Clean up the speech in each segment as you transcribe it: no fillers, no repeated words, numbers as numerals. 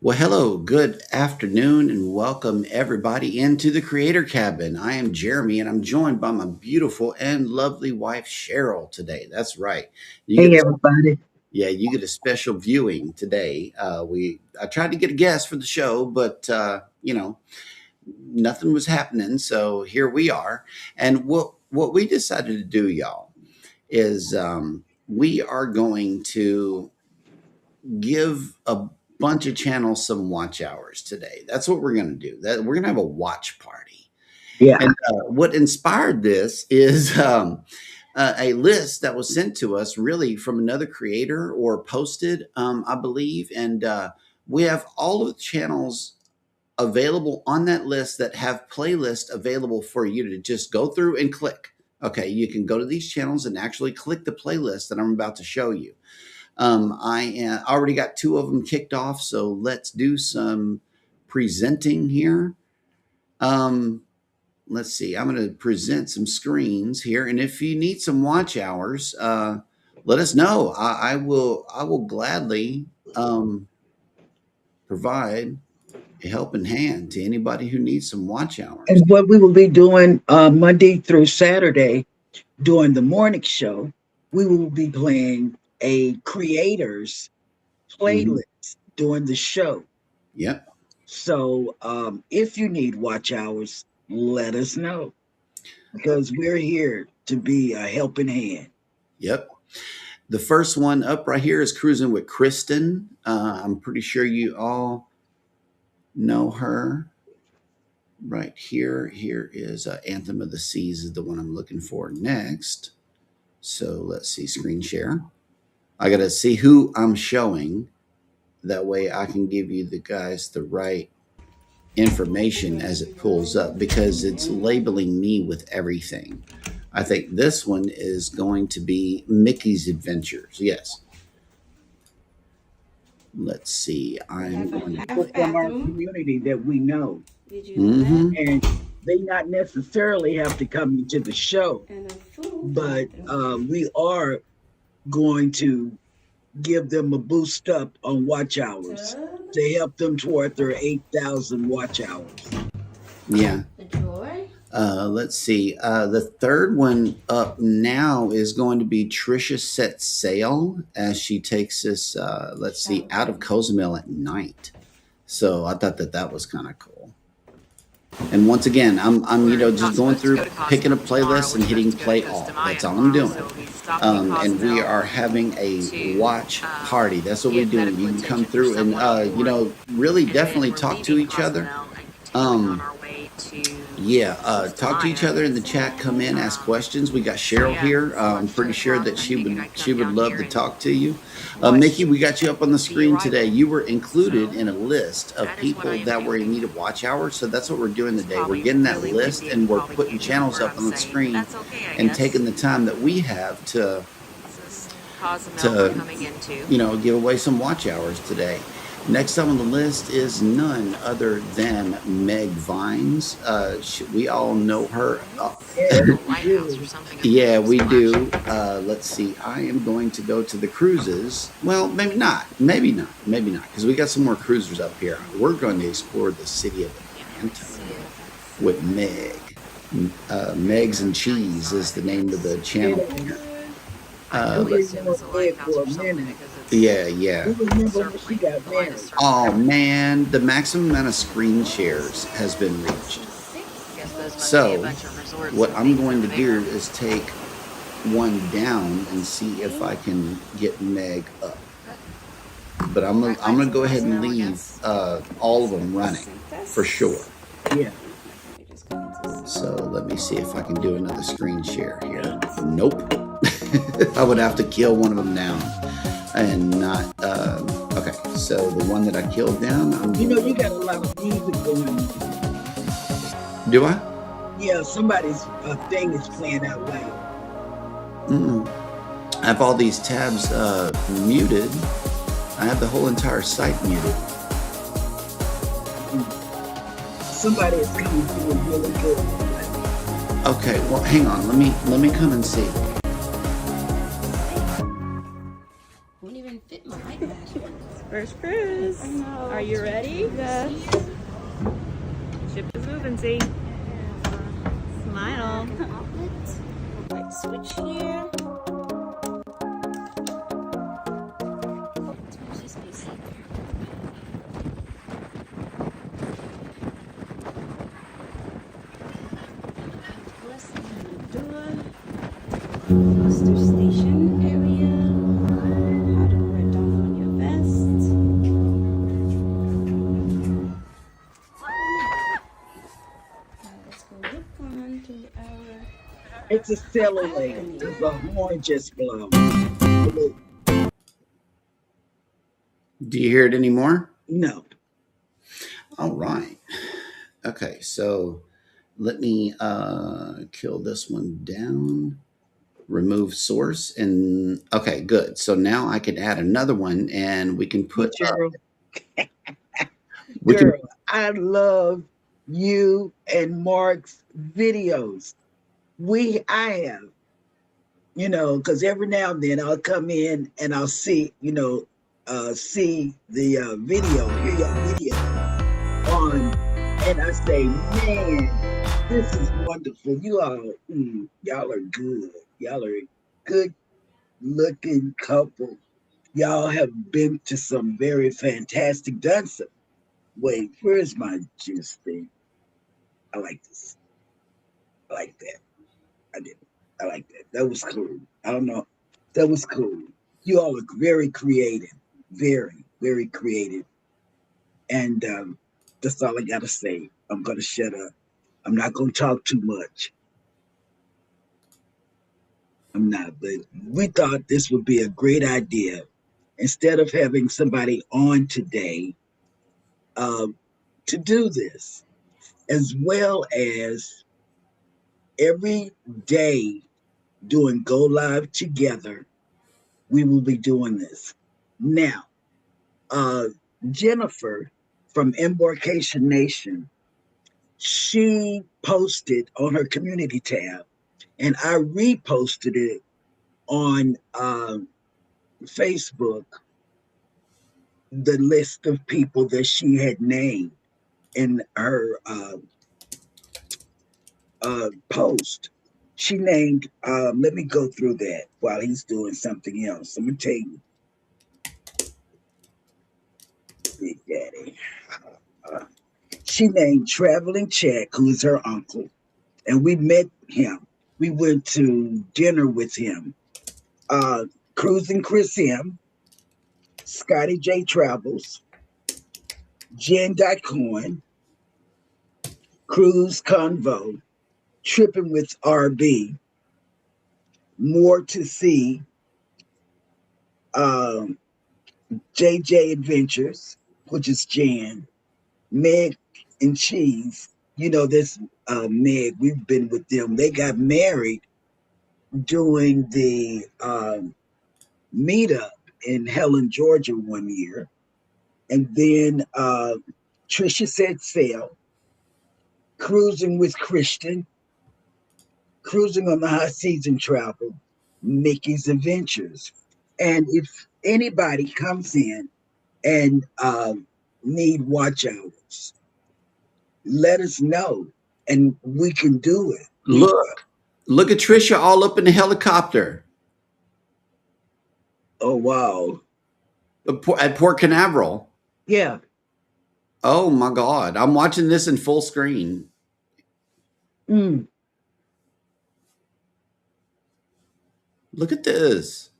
Well, hello, good afternoon, and welcome everybody into the Creator Cabin. I am Jeremy, and I'm joined by my beautiful and lovely wife Cheryl today. That's right. You get Hey a, everybody. you get a special viewing today. I tried to get a guest for the show, but nothing was happening. So here we are, and what we decided to do, y'all, is we are going to give a bunch of channels some watch hours today. That's what we're going to do. That we're going to have a watch party. Yeah. And what inspired this is a list that was sent to us, really from another creator or posted, I believe, and we have all of the channels available on that list that have playlists available for you to just go through and click. Okay, you can go to these channels and actually click the playlist that I'm about to show you. I already got two of them kicked off, so let's do some presenting here. Um, let's see. I'm going to present some screens here, and if you need some watch hours, let us know. I will. I will gladly provide a helping hand to anybody who needs some watch hours. And what we will be doing Monday through Saturday during the morning show, we will be playing a creators Mhm. playlist during the show. Yep. So if you need watch hours, let us know because we're here to be a helping hand. Yep. The first one up right here is Cruising with Kristen. I'm pretty sure you all know her. Right here. Here is Anthem of the Seas is the one I'm looking for next. So let's see, screen share. I got to see who I'm showing. That way I can give you the guys the right information as it pulls up because it's labeling me with everything. I think this one is going to be Mickey's Adventures. Yes. Let's see. I'm going to. People from our community that we know, Mm-hmm. and they not necessarily have to come into the show, but we are going to give them a boost up on watch hours to help them toward their 8,000 watch hours. Yeah. Let's see. The third one up now is going to be Trisha Sets Sail as she takes us, let's see, out of Cozumel at night. So I thought that was kind of cool. And once again, I'm just going through, picking a playlist and hitting play all. That's all I'm doing. And we are having a watch party. That's what we're doing. You can come through and really definitely talk to each other. Yeah, talk to each other in the chat. Come in, ask questions. We got Cheryl here. I'm pretty sure that she would love to talk to you. Mickey, we got you up on the screen today. You were included in a list of people that were in need of watch hours. So that's what we're doing today. We're getting that list and we're putting channels up on the screen and taking the time that we have to give away some watch hours today. Next up on the list is none other than Meg Vines. We all know her. Yeah, we do. Let's see. I am going to go to the cruises. Well, maybe not. Maybe not. Maybe not. Because we got some more cruisers up here. We're going to explore the city of Atlanta with Meg. Megs and Cheese is the name of the channel here. Yeah. Oh man, the maximum amount of screen shares has been reached. So what I'm going to do is take one down and see if I can get Meg up. But I'm gonna go ahead and leave all of them running for sure. Yeah. So let me see if I can do another screen share here. Nope. I would have to kill one of them down and not. Okay, so the one that I killed down. You got a lot of music going on. Do I? Yeah, somebody's thing is playing out loud. I have all these tabs muted. I have the whole entire site muted. Somebody is coming through really good. Okay, well, hang on. Let me come and see. First cruise. Are you ready? Yes. Ship is moving, see? Smile. Light switch here. Booster station area. How to wear it down on your vest. Now let's go look on to our. It's a cellular because the horn just blown. Do you hear it anymore? No. All right. Okay, so let me kill this one down. Remove source, and okay, good. So now I can add another one, and we can put. Girl, girl, I love you and Mark's videos. I have, because every now and then I'll come in and I'll see, see the video, hear your video on, and I say, man, this is wonderful. You all, y'all are good. Y'all are a good looking couple. Y'all have been to some very fantastic dances. Wait, where's my juice thing? I like this. I like that. I did. I like that. That was cool. I don't know. That was cool. You all look very creative. Very, very creative. And that's all I got to say. I'm going to shut up. I'm not going to talk too much. I'm not, but we thought this would be a great idea. Instead of having somebody on today to do this, as well as every day doing Go Live together, we will be doing this. Now, Jennifer from Embarkation Nation, she posted on her community tab, and I reposted it on Facebook, the list of people that she had named in her post. She named, let me go through that while he's doing something else. I'm going to tell you. Big Daddy. She named Traveling Check, who is her uncle, and we met him. We went to dinner with him. Cruising Chris M, Scotty J Travels, Jen Coin, Cruise Convo, Tripping with RB, More to See, JJ Adventures, which is Jan, Meg and Cheese. This Meg, we've been with them. They got married during the meetup in Helen, Georgia one year. And then Trisha Said Sail, Cruising with Christian, Cruising on the High Season Travel, Mickey's Adventures. And if anybody comes in and need watch hours, let us know and we can do it. Look at Trisha all up in the helicopter. Oh, wow. At Port Canaveral. Yeah. Oh my God. I'm watching this in full screen. Look at this.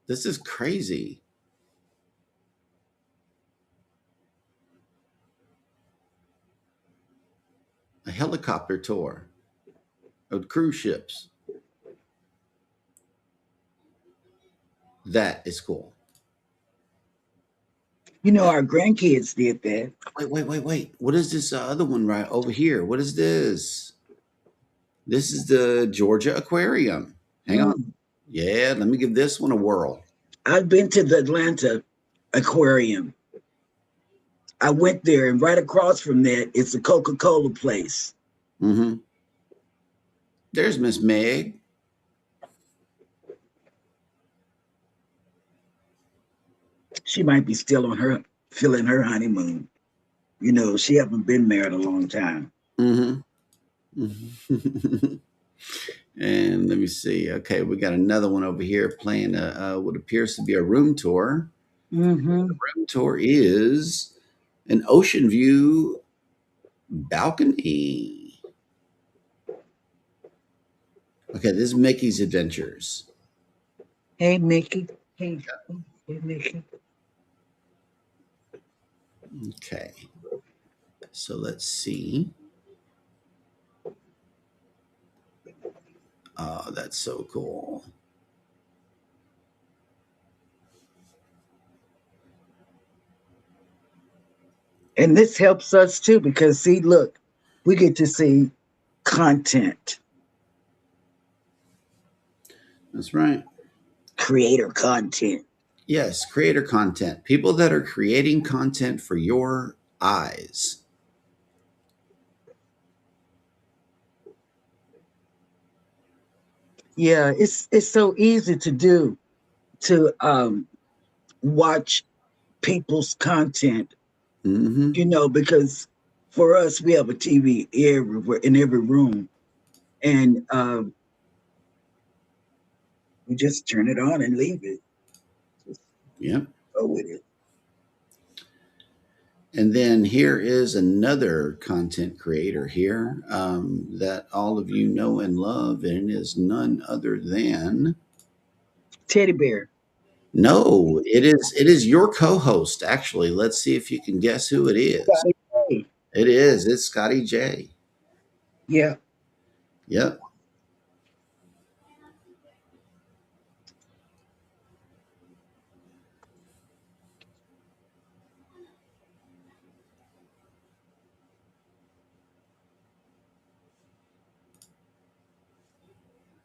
This is crazy. A helicopter tour of cruise ships. That is cool. Our grandkids did that. Wait. What is this other one right over here? What is this? This is the Georgia Aquarium. Hang on. Yeah, let me give this one a whirl. I've been to the Atlanta Aquarium. I went there, and right across from that, it's a Coca-Cola place. Mm-hmm. There's Miss Meg. She might be still on her feeling her honeymoon. You know, she haven't been married a long time. Mm-hmm. And let me see. Okay, we got another one over here playing what appears to be a room tour. Mm-hmm. The room tour is an ocean view balcony. Okay, this is Mickey's Adventures. Hey, Mickey. Hey, Mickey. Okay, so let's see. Oh, that's so cool. And this helps us too because, see, look, we get to see content, That's right. creator content. Yes, creator content. People that are creating content for your eyes. Yeah, it's so easy to do to watch people's content, Mm-hmm. you know, because for us we have a TV everywhere in every room, and we just turn it on and leave it. Just Yep. go with it. And then here is another content creator here that all of you know and love, and is none other than Teddy bear. no, it is your co-host actually. Let's see if you can guess who it is. Scotty J. It is. It's Scotty J. Yeah. Yep.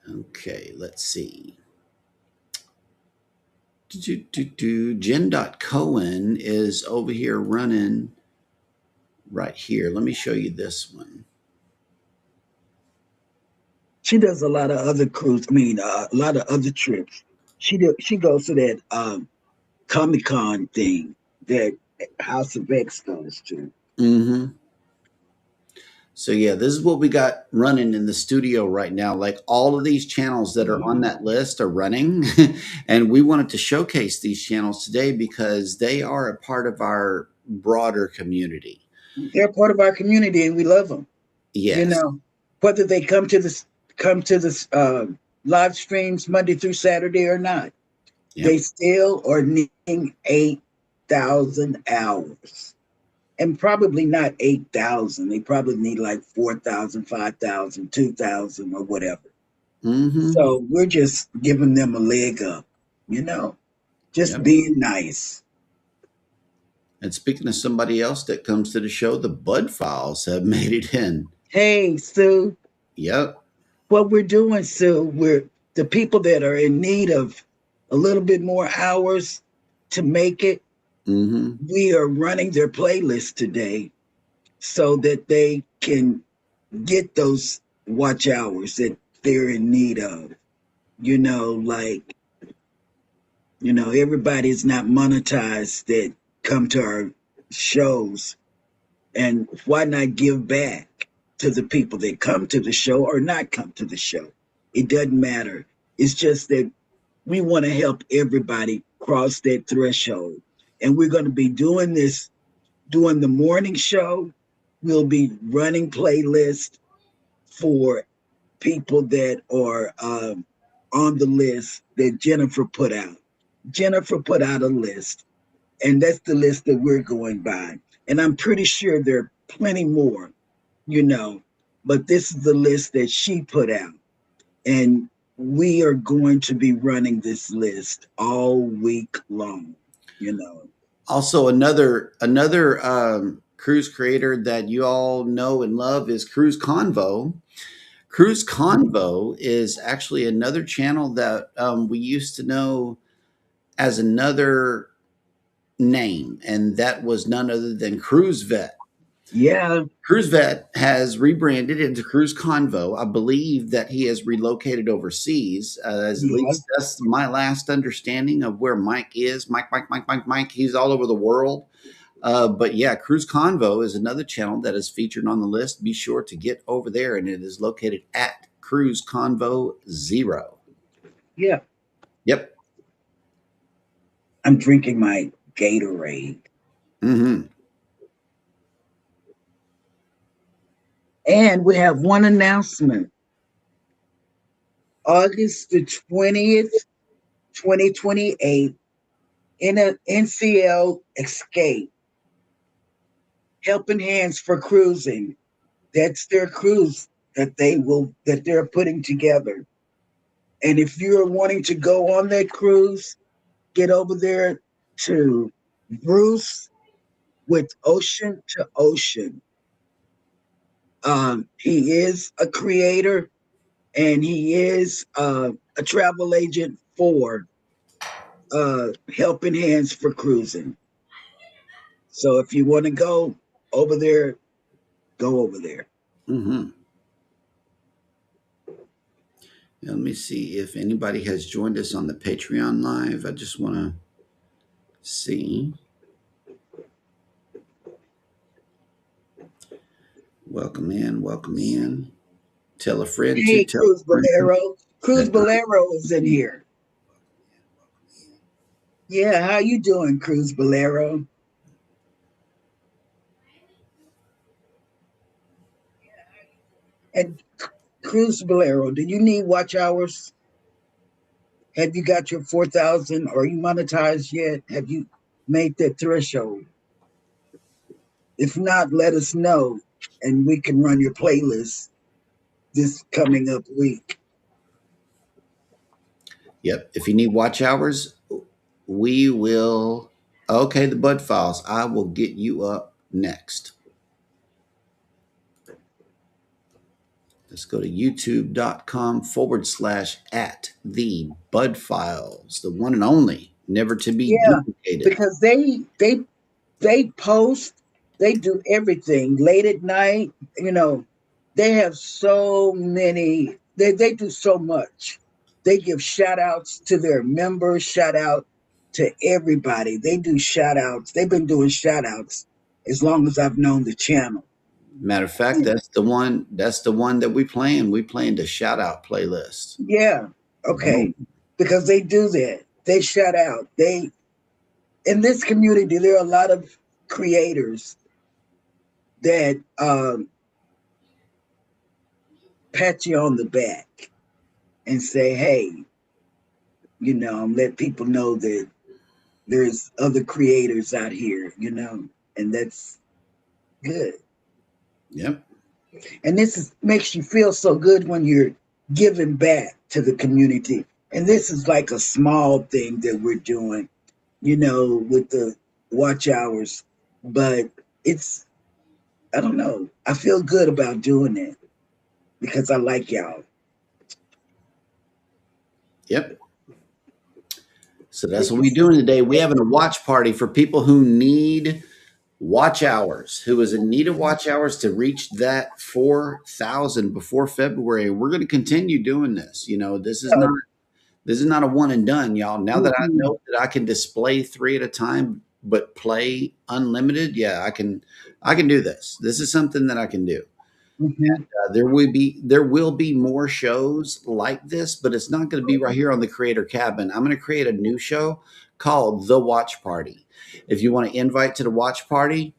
Okay, let's see. Jen.Cohen is over here running right here. Let me show you this one. She does a lot of other cruise. I mean, a lot of other trips. She goes to that Comic Con thing that House of X goes to. Mm-hmm. So yeah, this is what we got running in the studio right now. Like all of these channels that are on that list are running, and we wanted to showcase these channels today because they are a part of our broader community. They're part of our community, and we love them. You Yes. know, whether they come to this live streams Monday through Saturday or not, Yep. they still are needing 8,000 hours. And probably not 8,000. They probably need like 4,000, 5,000, 2,000, or whatever. Mm-hmm. So we're just giving them a leg up, you know, just Yep. being nice. And speaking of somebody else that comes to the show, the Bud Files have made it in. Hey, Sue, Yep. what we're doing, Sue, we're the people that are in need of a little bit more hours to make it. Mm-hmm. We are running their playlist today so that they can get those watch hours that they're in need of. You know, like, you know, everybody's not monetized that come to our shows. And why not give back to the people that come to the show or not come to the show? It doesn't matter. It's just that we want to help everybody cross that threshold. And we're going to be doing this during the morning show. We'll be running playlists for people that are on the list that Jennifer put out. Jennifer put out a list, and that's the list that we're going by. And I'm pretty sure there are plenty more, you know, but this is the list that she put out. And we are going to be running this list all week long, you know. Also, another cruise creator that you all know and love is Cruise Convo. Cruise Convo is actually another channel that we used to know as another name, and that was none other than Cruise Vet. Yeah. Cruise Vet has rebranded into Cruise Convo. I believe that he has relocated overseas. As at Yeah. least that's my last understanding of where Mike is. Mike. He's all over the world. But yeah, Cruise Convo is another channel that is featured on the list. Be sure to get over there, and it is located at Cruise Convo 0. Yeah. Yep. I'm drinking my Gatorade. Mm-hmm. And we have one announcement. August the 20th, 2028, in an NCL Escape, Helping Hands for Cruising. That's their cruise that they're putting together. And if you're wanting to go on that cruise, get over there to Bruce with Ocean to Ocean. He is a creator and he is a travel agent for Helping Hands for Cruising. So if you want to go over there, go over there. Mm-hmm. Let me see if anybody has joined us on the Patreon live. I just want to see. Welcome in. Welcome in. Tell a friend to Hey, tell Cruz a friend. Bolero. Cruz Bolero is in here. Yeah, how you doing, Cruz Bolero? And Cruz Bolero, do you need watch hours? Have you got your 4,000? Are you monetized yet? Have you made that threshold? If not, let us know and we can run your playlist this coming up week. Yep. If you need watch hours, we will. Okay, the Bud Files. I will get you up next. Let's go to youtube.com/ at the Bud Files, the one and only, never to be Yeah, duplicated. because they post, they do everything late at night. They have so many. They do so much. They give shout outs to their members, shout out to everybody. They do shout outs. They've been doing shout outs as long as I've known the channel. Matter of fact, that's the one. That's the one that we playing. We playing the shout out playlist. Yeah. Boom. Okay. Because they do that. They shout out. They In this community, there are a lot of creators that pat you on the back and say, hey, let people know that there's other creators out here, and that's good. Yep. And makes you feel so good when you're giving back to the community. And this is like a small thing that we're doing, with the watch hours. But I don't know. I feel good about doing it because I like y'all. Yep. So that's what we're doing today. We're having a watch party for people who need watch hours, who is in need of watch hours to reach that 4,000 before February. We're going to continue doing this. This is not a one and done, y'all. Now that I know that I can display 3 at a time, but play unlimited, yeah, I can do this. This is something that I can do. Mm-hmm. There will be more shows like this, but it's not going to be right here on the Creator Cabin. I'm going to create a new show called The Watch Party. If you want to invite to the watch party,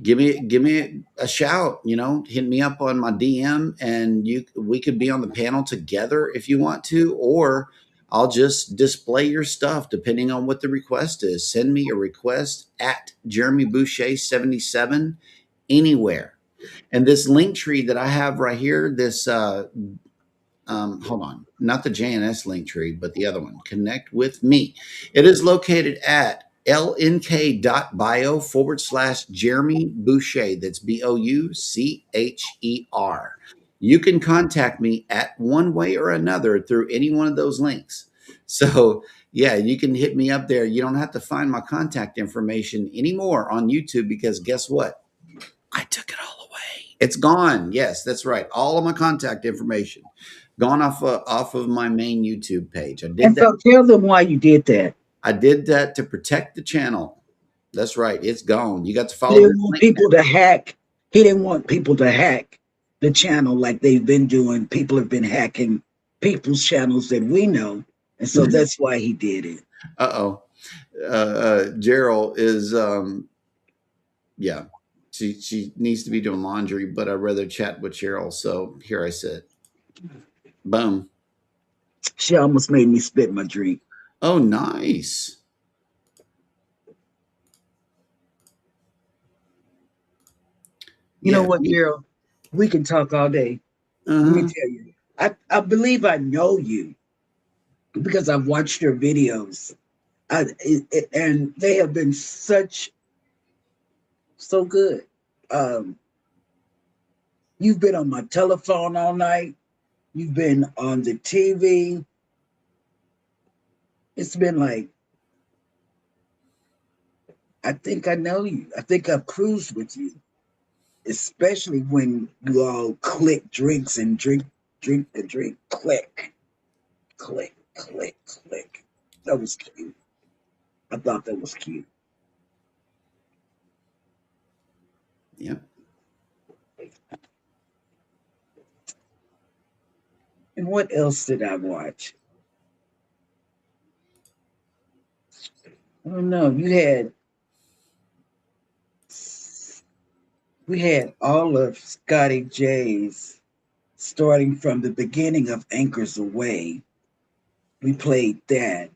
give me a shout. Hit me up on my DM, and we could be on the panel together if you want to, or I'll just display your stuff depending on what the request is. Send me a request at Jeremy Boucher 77 anywhere. And this link tree that I have right here, this hold on, not the JNS link tree, but the other one, Connect with Me. It is located at lnk.bio/Jeremy Boucher. That's Boucher. You can contact me at one way or another through any one of those links. So yeah, you can hit me up there. You don't have to find my contact information anymore on YouTube because guess what? I took it all away. It's gone. Yes, that's right. All of my contact information gone off of my main YouTube page. I did And that. so tell them why you did that. I did that to protect the channel. That's right. It's gone. You got to He follow didn't this want link now. people to hack. He didn't want people to hack the channel like they've been doing. People have been hacking people's channels that we know, and so that's why he did it. Uh-oh. Gerald is yeah. She needs to be doing laundry, but I'd rather chat with Cheryl. So here I sit. Boom. She almost made me spit my drink. Oh, nice. You know Yeah. what, Gerald? We can talk all day. Let me tell you. I believe I know you because I've watched your videos. And they have been so good. Um, you've been on my telephone all night. You've been on the TV. It's been like, I think I know you. I think I've cruised with you, especially when you all click drinks and drink and drink, click, click, click, click. That was cute. I thought that was cute. Yep. And what else did I watch? I don't know. We had all of Scotty J's starting from the beginning of Anchors Away. We played that.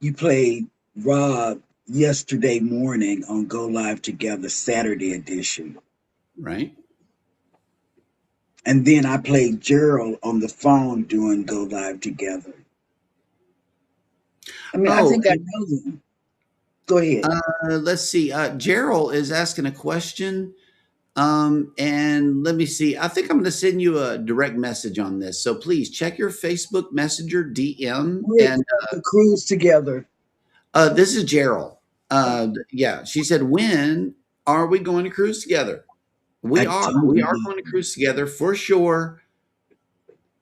You played Rob yesterday morning on Go Live Together Saturday edition. Right. And then I played Gerald on the phone doing Go Live Together. I mean, I think I know them. Go ahead. Let's see. Gerald is asking a question. And let me see. I think I'm going to send you a direct message on this. So please check your Facebook Messenger DM. We're And the cruise together. this is Gerald. Yeah, she said, "When are we going to cruise together?" We are. We are going to cruise together for sure.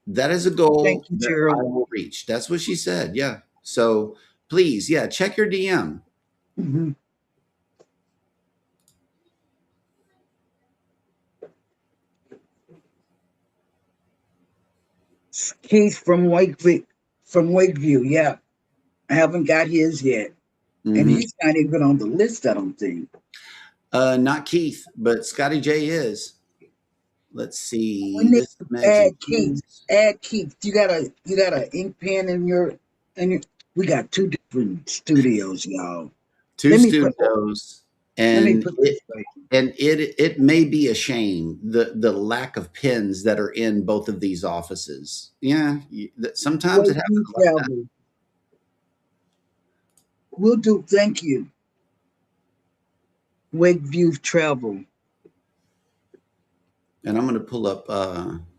That is a goal Thank you, that Gerald. I will reach. That's what she said. Yeah. So please, yeah, check your DM. Mm-hmm. Keith from Wakeview. Yeah, I haven't got his yet, and he's not even on the list. I don't think. Not Keith, but Scotty J is. Let's see. We need This to Imagine add Keith. Add Keith. You got a ink pen in your. We got two different studios, y'all. two studios, Let me and put this way. it may be a shame the lack of pens that are in both of these offices. Yeah, sometimes it happens like that. We'll do. Thank you. Wakeview Travel. And I'm going to pull up.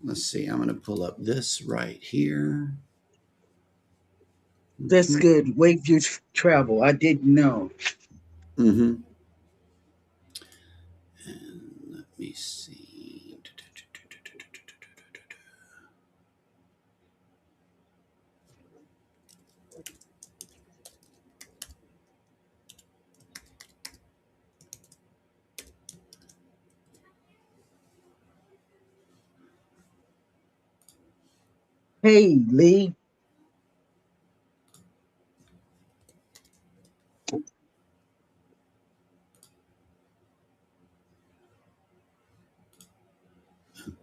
Let's see. I'm going to pull up this right here. That's good. Wakeview Travel. I didn't know. Mm-hmm. And let me see. Hey, Lee.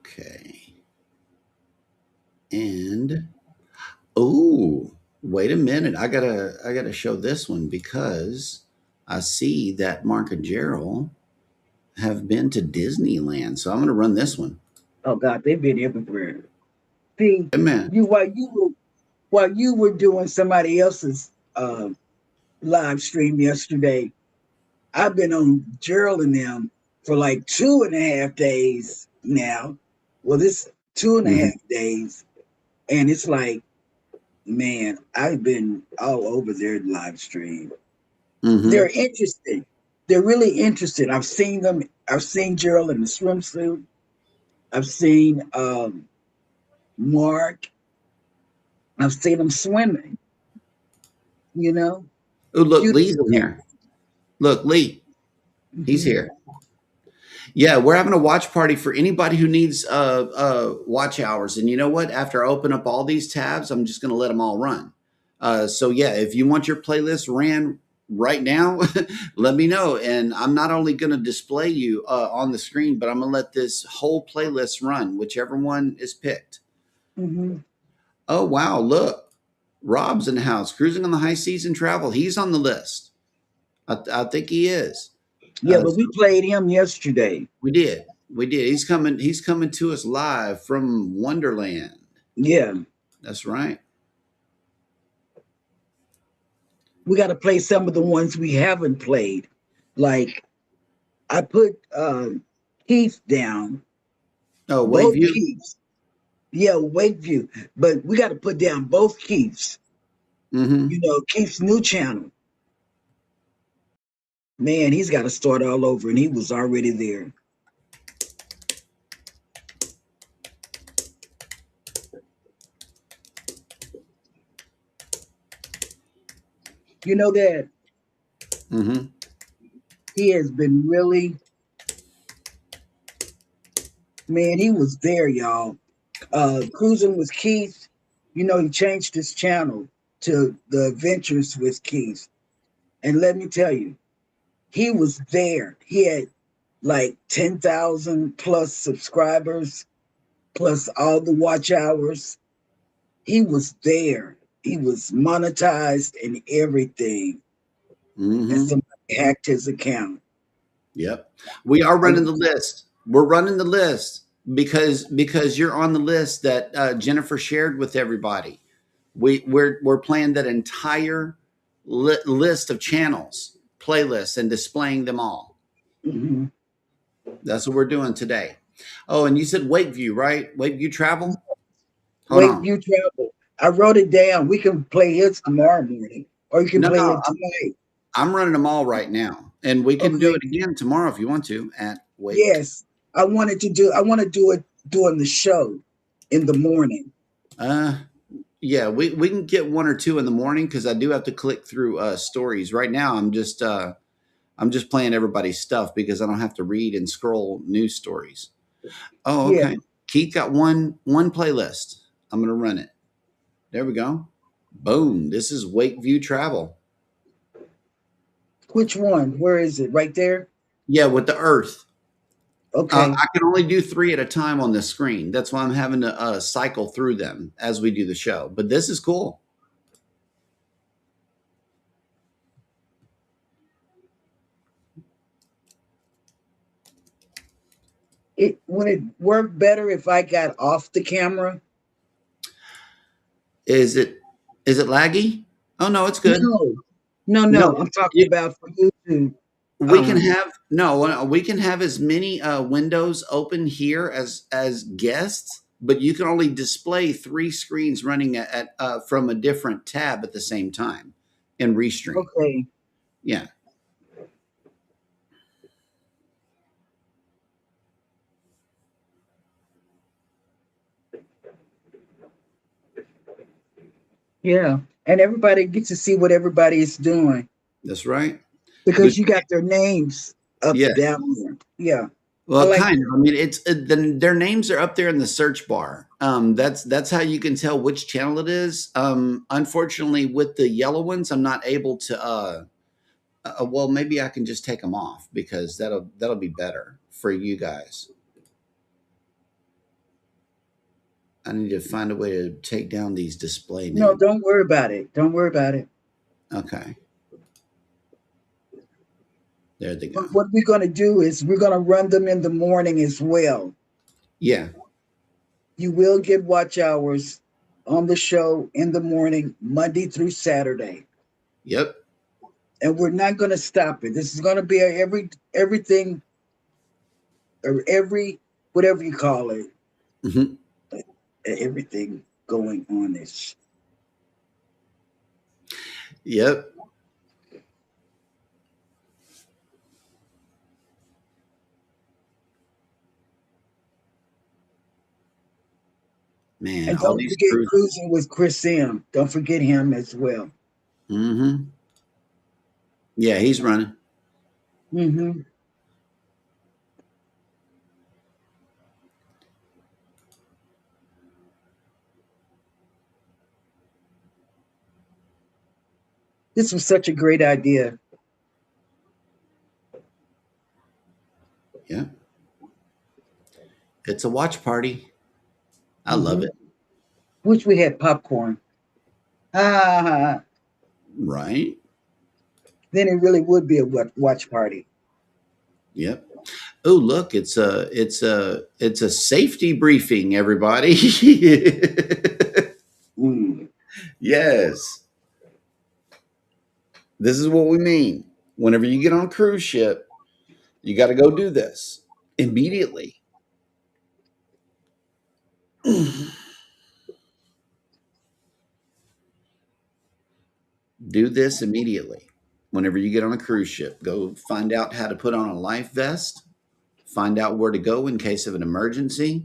Okay. And oh, wait a minute. I gotta show this one because I see that Mark and Gerald have been to Disneyland. So I'm gonna run this one. Oh God, they've been everywhere. See, Amen. while you were doing somebody else's live stream yesterday, I've been on Gerald and them for like 2.5 days now. Well, this 2.5 days, and it's like, man, I've been all over their live stream. Mm-hmm. They're interesting. they're really interested. I've seen them. I've seen Gerald in the swimsuit. I've seen Mark. I've seen them swimming. You know, Oh, look, Lee's beautiful. in here. Look, Lee, he's Mhm. here. Yeah, we're having a watch party for anybody who needs watch hours. And you know what? After I open up all these tabs, I'm just going to let them all run. So yeah, if you want your playlist ran right now, let me know. And I'm not only going to display you on the screen, but I'm going to let this whole playlist run, whichever one is picked. Mhm. Oh wow, look, Rob's in the house, cruising on the high seas and travel. He's on the list. I think he is. Yeah, but So we played him yesterday. we did. We did. He's coming. He's coming to us live from Wonderland. Yeah, That's right. we got to play some of the ones we haven't played. Like I put Keith down, Oh, both Wakeview. Keiths. Yeah, Wakeview, but we got to put down both Keiths. Mm-hmm. You know, Keith's new channel. Man, he's got to start all over, and he was already there. You know that Mm-hmm. he has been really, man, he was there, y'all. Cruising with Keith, you know, he changed his channel to the Adventures with Keith. And let me tell you, he was there. He had like 10,000 plus subscribers, plus all the watch hours. He was there. He was monetized and everything. And Mm-hmm. somebody hacked his account. Yep. We are I running was, the list. We're running the list because you're on the list that Jennifer shared with everybody. We're playing that entire list of channels, playlists, and displaying them all. mhm. That's what we're doing today. Oh, and you said Wakeview, right? Wakeview Travel. Hold Wait, on. you travel. I wrote it down. We can play it tomorrow morning, or you can No, play no, it tonight. I'm running them all right now, and we can do Okay. it again tomorrow if you want to at Wake. Yes. I want to do it during the show in the morning. Uh, yeah, we can get one or two in the morning because I do have to click through stories. Right now, I'm just playing everybody's stuff because I don't have to read and scroll news stories. Oh, Yeah. okay. Keith got one playlist. I'm gonna run it. There we go. Boom. This is Wakeview Travel. Which one? Where is it? Right there? Yeah, with the Earth. Okay. I can only do three at a time on the screen. That's why I'm having to cycle through them as we do the show. But this is cool. It would it work better if I got off the camera? Is it laggy? Oh no, it's good. No. No, No, no. I'm talking you, about for YouTube. we can Um, have no. We can have as many windows open here as guests, but you can only display three screens running at from a different tab at the same time in Restream. okay. Yeah. Yeah. And everybody gets to see what everybody is doing That's right. But because you got their names up yeah, down there. Yeah. I well, like kind of. I mean, it's their names are up there in the search bar. That's how you can tell which channel it is. Unfortunately, with the yellow ones, I'm not able to. Well, maybe I can just take them off because that'll be better for you guys. I need to find a way to take down these display no, names. don't worry about it. Don't worry about it. Okay, there they go. But what we're going to do is we're going to run them in the morning as well. Yeah. You will get watch hours on the show in the morning, Monday through Saturday. Yep. And we're not going to stop it. This is going to be everything or every whatever you call it, Hmm. everything going on this. Yep. Man, And all don't these forget cruise. cruising with Chris Sim. Don't forget him as well. Mm-hmm. Yeah, he's running. Hmm. This was such a great idea. Yeah. It's a watch party. I love Hmm. it. Wish we had popcorn. Ah, Right? then it really would be a watch party. Yep. Oh, look, it's a safety briefing, everybody. Mm. Yes. This is what we mean. Whenever you get on a cruise ship, you got to go do this immediately. Do this immediately. Whenever you get on a cruise ship, go find out how to put on a life vest, find out where to go in case of an emergency,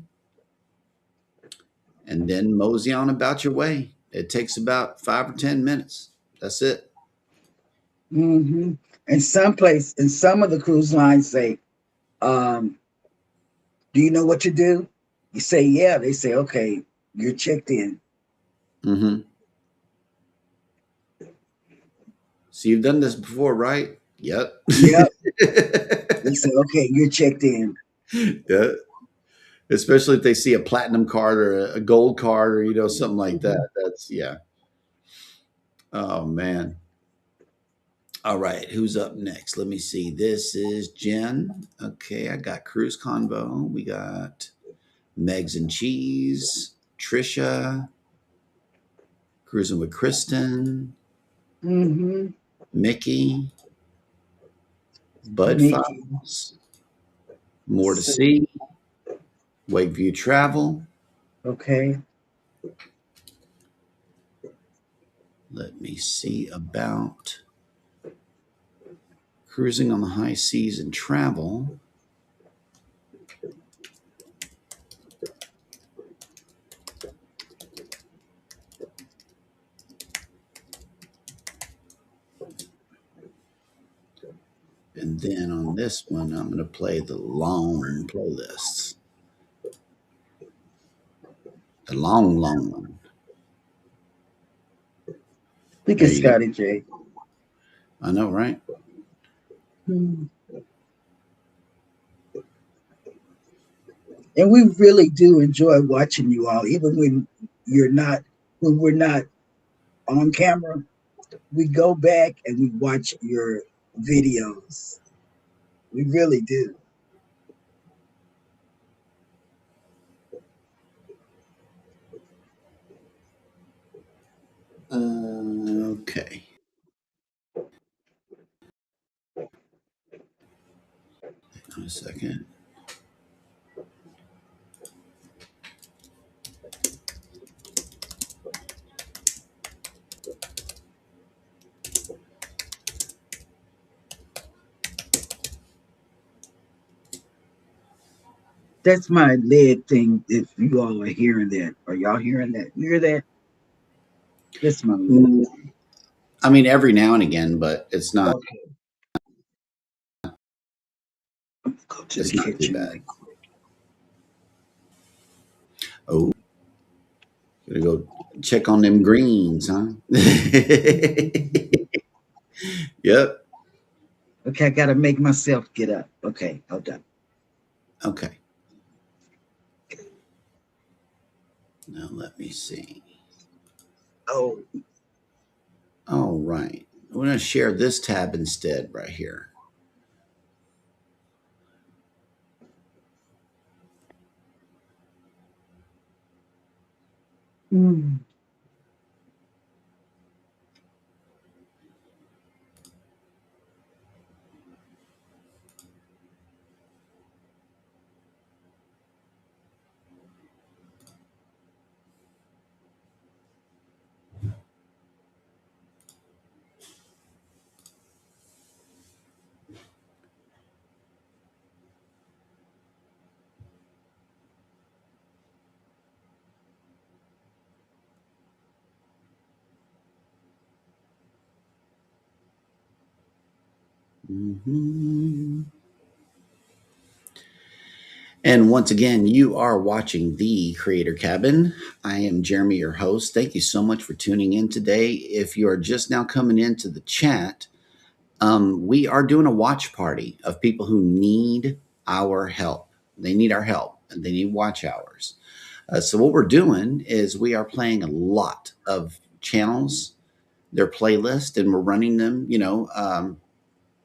and then mosey on about your way. It takes about 5 or 10 minutes. That's it. Hmm. And some of the cruise lines say, um, "Do you know what to do?" You say, "Yeah." They say, "Okay, you're checked in." Hmm. So you've done this before, right? Yep. Yep. They say, "Okay, you're checked in." Yeah. Especially if they see a platinum card or a gold card or something like Mhm. that. That's yeah. Oh man. All right, who's up next? Let me see. This is Jen. Okay, I got Cruise Convo. We got Megs and Cheese, Trisha, Cruising with Kristen, Hmm. Mickey, Bud Mickey. Files, More to So, See, Wakeview Travel. okay. Let me see about Cruising on the High Seas and Travel. And then on this one, I'm going to play the long playlists. The long one. Look There at you go. Scotty J. I know, right? Hmm. And we really do enjoy watching you all, even you're not, when we're not on camera. We go back and we watch your videos. We really do. Okay. Hang on a second. That's my lead thing. If you all are hearing that, are y'all hearing that? You hear that? That's my lead. Mm, I mean, every now and again, but it's not. Okay, go to the It's not too kitchen bad. right quick. Oh, gotta go check on them greens, huh? Yep. Okay, I gotta make myself get up. Okay, hold up. Okay. Now let me see. Oh, All right. We're going to share this tab instead right here. mm. Mhm. And once again, you are watching the Creator Cabin. I am Jeremy, your host. Thank you so much for tuning in today. If you are just now coming into the chat, we are doing a watch party of people who need our help. They need our help and they need watch hours. So, what we're doing is we are playing a lot of channels, their playlist, and we're running them,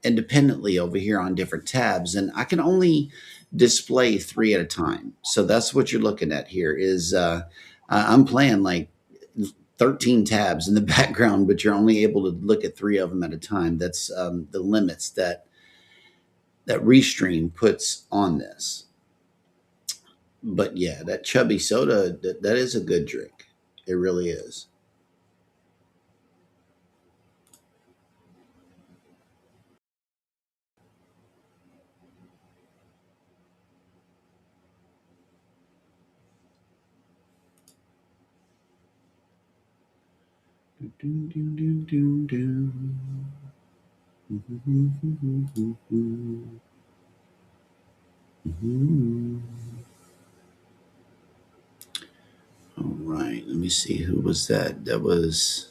independently over here on different tabs, and I can only display 3 at a time. So that's what you're looking at here is I'm playing like 13 tabs in the background, but you're only able to look at 3 of them at a time. That's the limits that Restream puts on this. But yeah, that chubby soda, that is a good drink. It really is. All right, let me see. Who was that? That was.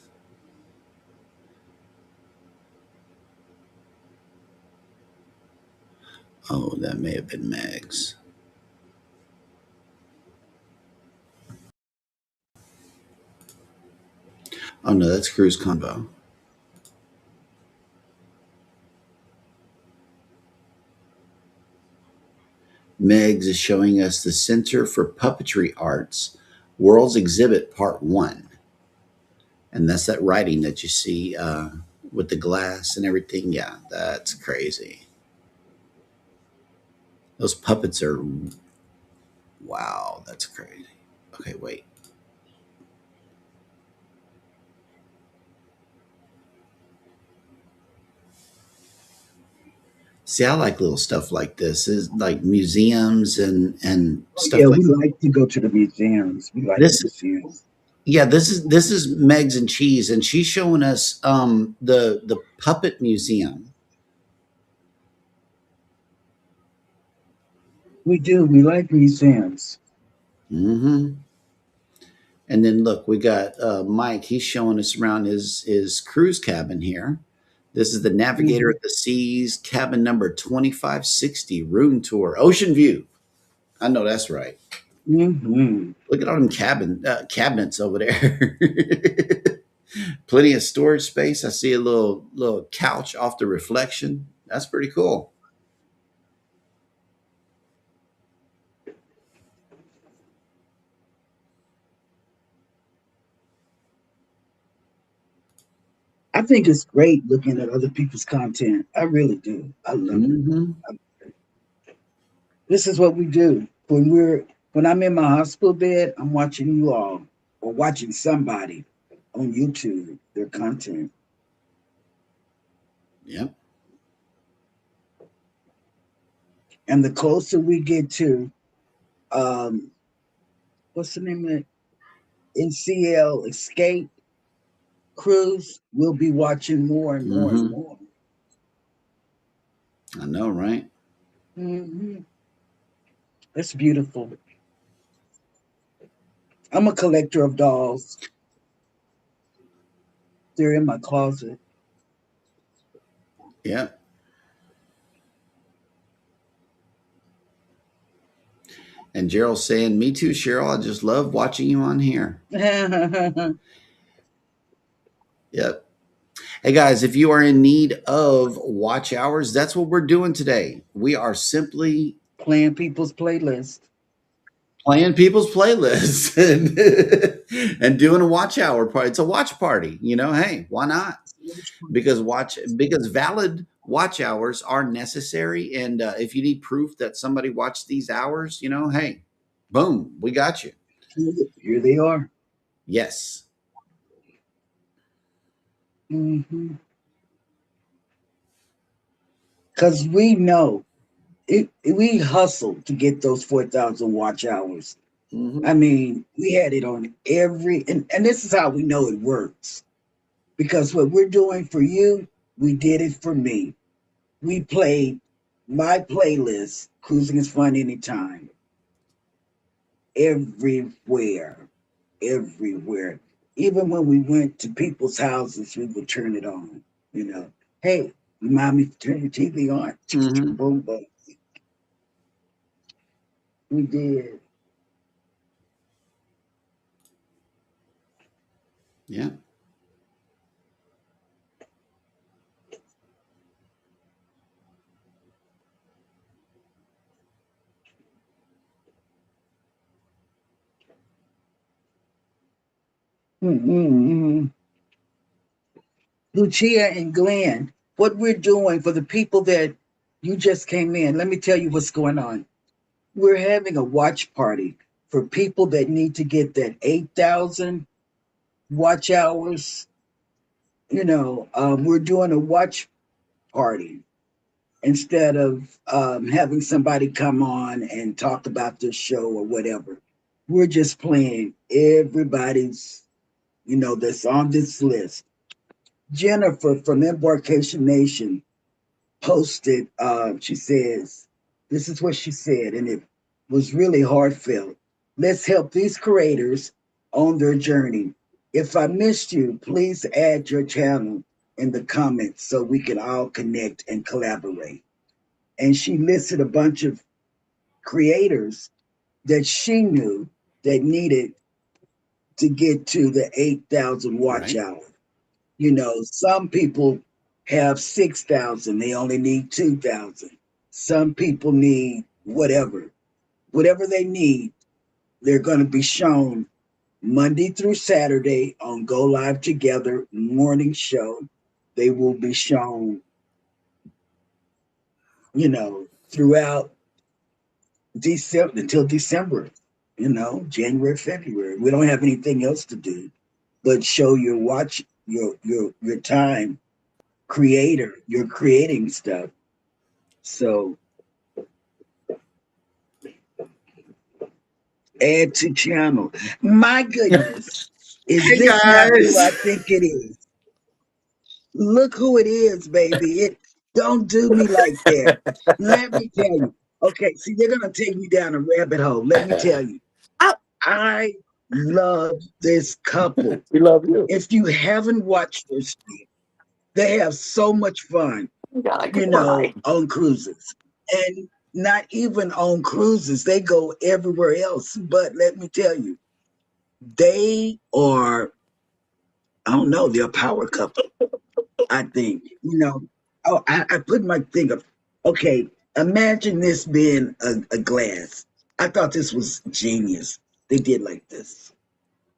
Oh, that may have been Mags. Oh no, that's Cruise Convo. Megs is showing us the Center for Puppetry Arts World's Exhibit Part 1. And that's that writing that you see with the glass and everything. Yeah, that's crazy. Those puppets are, wow, that's crazy. Okay, wait. See, I like little stuff like this. Is like museums and stuff Yeah, like we like to go to the museums. We like the this. museums. Yeah, this is Megs and Cheese, and she's showing us the puppet museum. We do. We like museums. Hmm. And then look, we got Mike. He's showing us around his cruise cabin here. This is the Navigator Hmm. of the Seas, cabin number 2560, room tour, ocean view. I know that's right. Hmm. Look at all them cabinets over there. Plenty of storage space. I see a little couch off the reflection. That's pretty cool. I think it's great looking at other people's content. I really do. I love it. Hmm. This is what we do when I'm in my hospital bed. I'm watching you all or watching somebody on YouTube their content. Yep. And the closer we get to um, what's the name of it? NCL Escape Cruise, we'll be watching more and more and Hmm. more. I know, right? Hmm. That's beautiful. I'm a collector of dolls. They're in my closet. Yep. And Gerald's saying, "Me too, Cheryl. I just love watching you on here." Yep. Hey guys, if you are in need of watch hours, that's what we're doing today. We are simply Playing people's playlist. playing people's playlists and doing a watch hour party. It's a watch party, Hey, why not? Because valid watch hours are necessary, and if you need proof that somebody watched these hours, hey, boom, we got you. Here they are. Yes. Because we know we hustled to get those 4,000 watch hours. Hmm. I mean, we had it on and this is how we know it works. Because what we're doing for you, we did it for me. we played my playlist, Cruising is Fun Anytime, everywhere, everywhere. Even when we went to people's houses, we would turn it on. You know, hey, mommy, turn your TV on. Mm-hmm. Boom, boom. We did. Yeah. Mm-hmm. Lucia and Glenn, what we're doing for the people that you just came in, let me tell you what's going on. We're having a watch party for people that need to get that 8,000 watch hours. We're doing a watch party instead of having somebody come on and talk about this show or whatever. We're just playing everybody's, that's on this list. Jennifer from Embarkation Nation posted, she says, this is what she said, and it was really heartfelt. Let's help these creators on their journey. If I missed you, please add your channel in the comments so we can all connect and collaborate. And she listed a bunch of creators that she knew that needed to get to the 8,000 watch Right. hour. Some people have 6,000, they only need 2,000. Some people need whatever they need. They're going to be shown Monday through Saturday on Go Live Together morning show. They will be shown, throughout December until December, January, February. We don't have anything else to do but show your watch, your time creator, you're creating stuff. So add to channel. My goodness, is Hey this not who I guys. think it is? Look who it is, baby. It don't do me like that. Let me tell you. Okay, see, they're gonna take me down a rabbit hole. Let me tell you. I love this couple. We love you. If you haven't watched this, they have so much fun, I could cry. on cruises. And not even on cruises, they go everywhere else. But let me tell you, they are, I don't know, they're a power couple, I think. I put my thing up. Okay, imagine this being a glass. I thought this was genius. They did like this.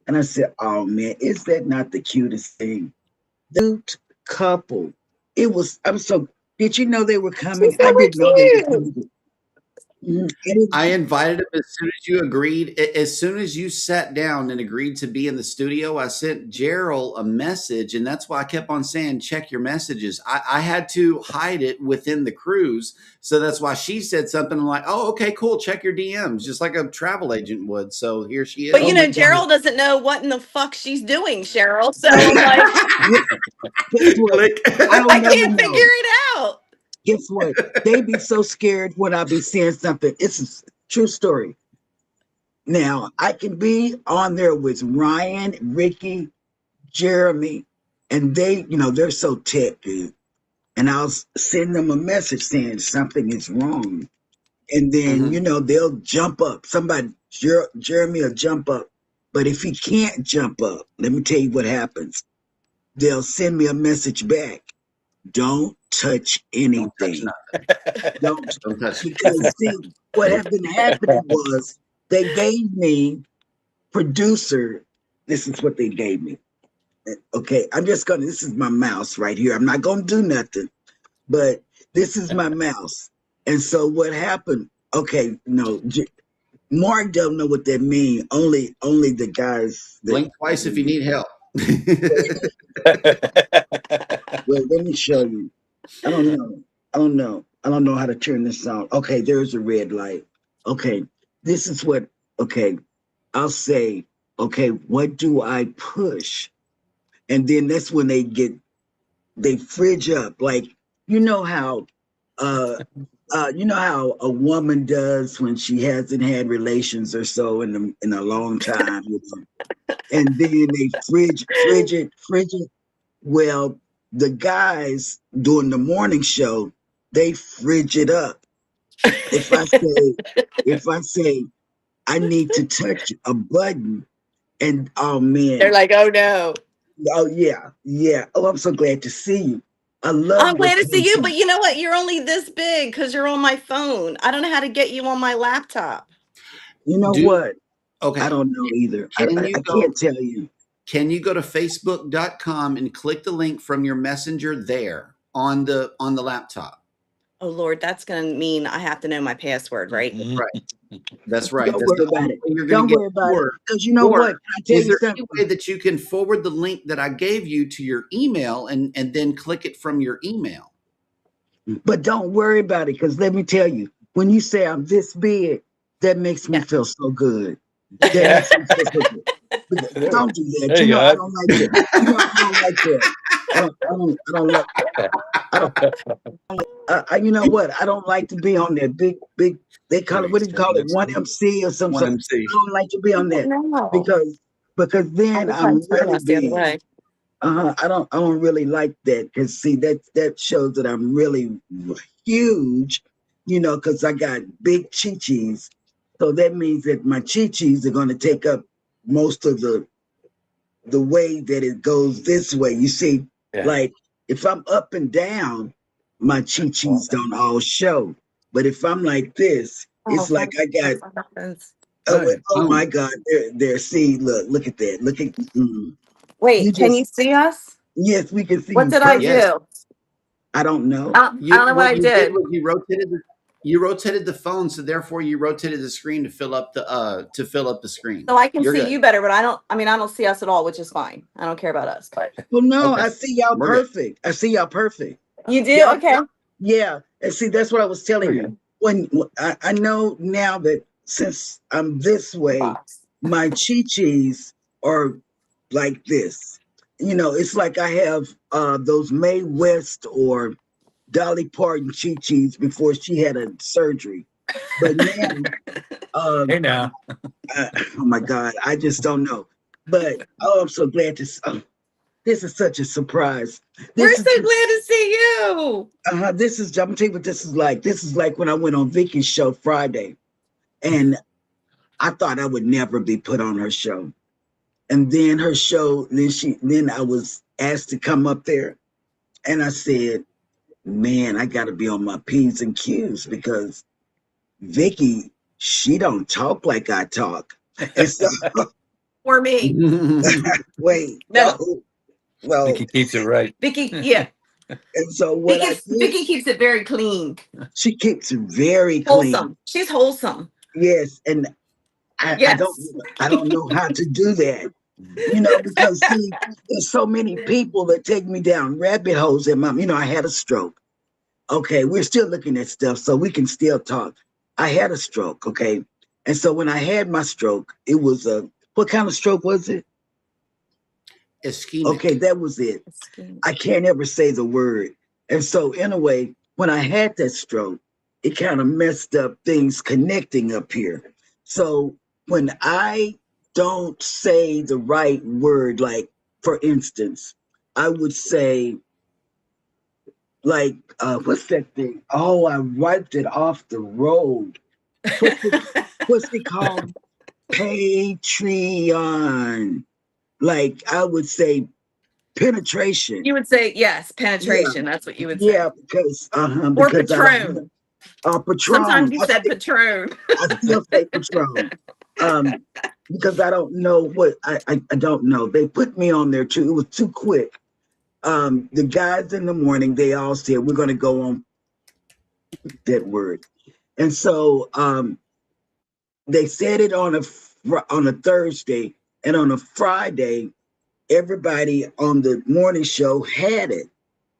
And I said, oh man, is that not the cutest thing? Cute couple. Did you know they were coming? She's I very didn't know they were cute. coming. It I is, invited him as soon as you agreed. As soon as you sat down and agreed to be in the studio, I sent Gerald a message, and that's why I kept on saying, check your messages. I had to hide it within the cruise. So that's why she said something. I'm like, oh, okay, cool. Check your DMs, just like a travel agent would. So here she But oh you is. my know, God. Gerald doesn't know what in the fuck she's doing, Cheryl. So I'm like, Guess what? Click. I I don't never can't figure know. it out. Guess what? They be so scared when I be saying something. It's a true story. Now, I can be on there with Ryan, Ricky, Jeremy, and they're so techy. And I'll send them a message saying something is wrong. And then, Mhm. they'll jump up. Jeremy will jump up. But if he can't jump up, let me tell you what happens. They'll send me a message back. Don't touch Don't touch anything. nothing. Don't, Don't touch. because see, what had been happening was they gave me producer. This is what they gave me. Okay, this is my mouse right here. I'm not gonna do nothing, but this is my mouse. And so what happened? Okay, no, Mark don't know what that means. Only the guys that. Blink twice if you need help. Well, let me show you. I don't know. I don't know how to turn this on. Okay, there's a red light. Okay, this is what. Okay, I'll say. Okay, what do I push? And then that's when they fridge up. Like, you know how uh, you know how a woman does when she hasn't had relations or so in a long time, you know, and then they frigid. Well, the guys doing the morning show, they fridge it up. If I say, if I say I need to touch a button, and oh They're man, like, oh no. oh yeah, yeah. Oh, I'm so glad to see you. I love I'm your glad to see you, but content. you know what? You're only this big because you're on my phone. I don't know how to get you on my laptop. You know Do what? I okay. don't know either. Can you I go? can't tell you. Can you go to facebook.com and click the link from your messenger there on the laptop? Oh Lord, that's gonna mean I have to know my password, right? Right. That's right. Don't That's worry the about only it. way you're going Don't to get. worry about it. Because you know what? Or Can I tell is you there any way something? that you can forward the link that I gave you to your email and then click it from your email? But don't worry about it. Because let me tell you, when you say I'm this big, that makes me Yeah. feel so good. That Yeah. makes me feel so good. But don't do that. There You you know I go. don't like that. You know I don't like that. I don't like. I don't. You know what? I don't like to be on that big. They call it, what do you call it? One MC or One something. MC. I don't like to be on that No. because I then was trying I'm to turn really us the other being. way. I don't really like that because see that shows that I'm really huge, you know, because I got big chi-chis. So that means that my chi-chis are going to take up most of the way that it goes this way. You see, Yeah. like if I'm up and down, my chi-chis don't all show. But if I'm like this, Oh, it's like fuck. I got, That's what happens. oh Boom. my God, there. See, look at that. Look at, you Wait, can just, you see us? yes, we can see What you did I Yes. perfect. do? I don't know. I don't You know what what I you did did. was you rotated the phone, so therefore you rotated the screen to fill up the screen. So I can You're see good. you better, but I mean, I don't see us at all, which is fine. I don't care about us. But Well, no, Okay. I see y'all We're good. perfect. I see y'all perfect. you do? Y'all, Okay. yeah. And see, that's what I was telling Okay. you. When I know now that since I'm this way, Box. my chi-chis are like this. You know, it's like I have those Mae West or Dolly Parton chi-chis before she had a surgery. But now, um, Hey now. oh my God, I just don't know. But oh, I'm so glad to. This is such a surprise. We're This is so glad to see you. this is. I'm gonna tell you what this is like. This is like when I went on Vicky's show Friday, and I thought I would never be put on her show. And then her show, then I was asked to come up there, and I said, "Man, I got to be on my p's and q's because Vicky, she don't talk like I talk." And so, Or me. wait, No, no, well, Vicky keeps it right. Vicky, yeah. and so what I did, Vicky keeps it very clean. she keeps it very clean. Wholesome. She's wholesome. Yes, and Yes. I don't know how to do that. You know, because see, there's so many people that take me down rabbit holes and you know, I had a stroke. Okay, we're still looking at stuff, so we can still talk. I had a stroke, okay? And so when I had my stroke, it was what kind of stroke was it? Ischemic. Okay, that was it. I can't ever say the word. And so in a way, when I had that stroke, it kind of messed up things connecting up here. So when I don't say the right word, like for instance, I would say like what's that thing? Oh, I wiped it off the road. What's it called? Patreon. Like I would say penetration. You would say yes, Yeah, penetration. That's what you would yeah, say. Or because I don't know. Patron. Patron. Sometimes you said Patron. I still say Patron. Um, because I don't know what I don't know. They put me on there too. It was too quick. The guys in the morning, they all said we're going to go on that word, and so they said it on a Thursday, and on a Friday, everybody on the morning show had it,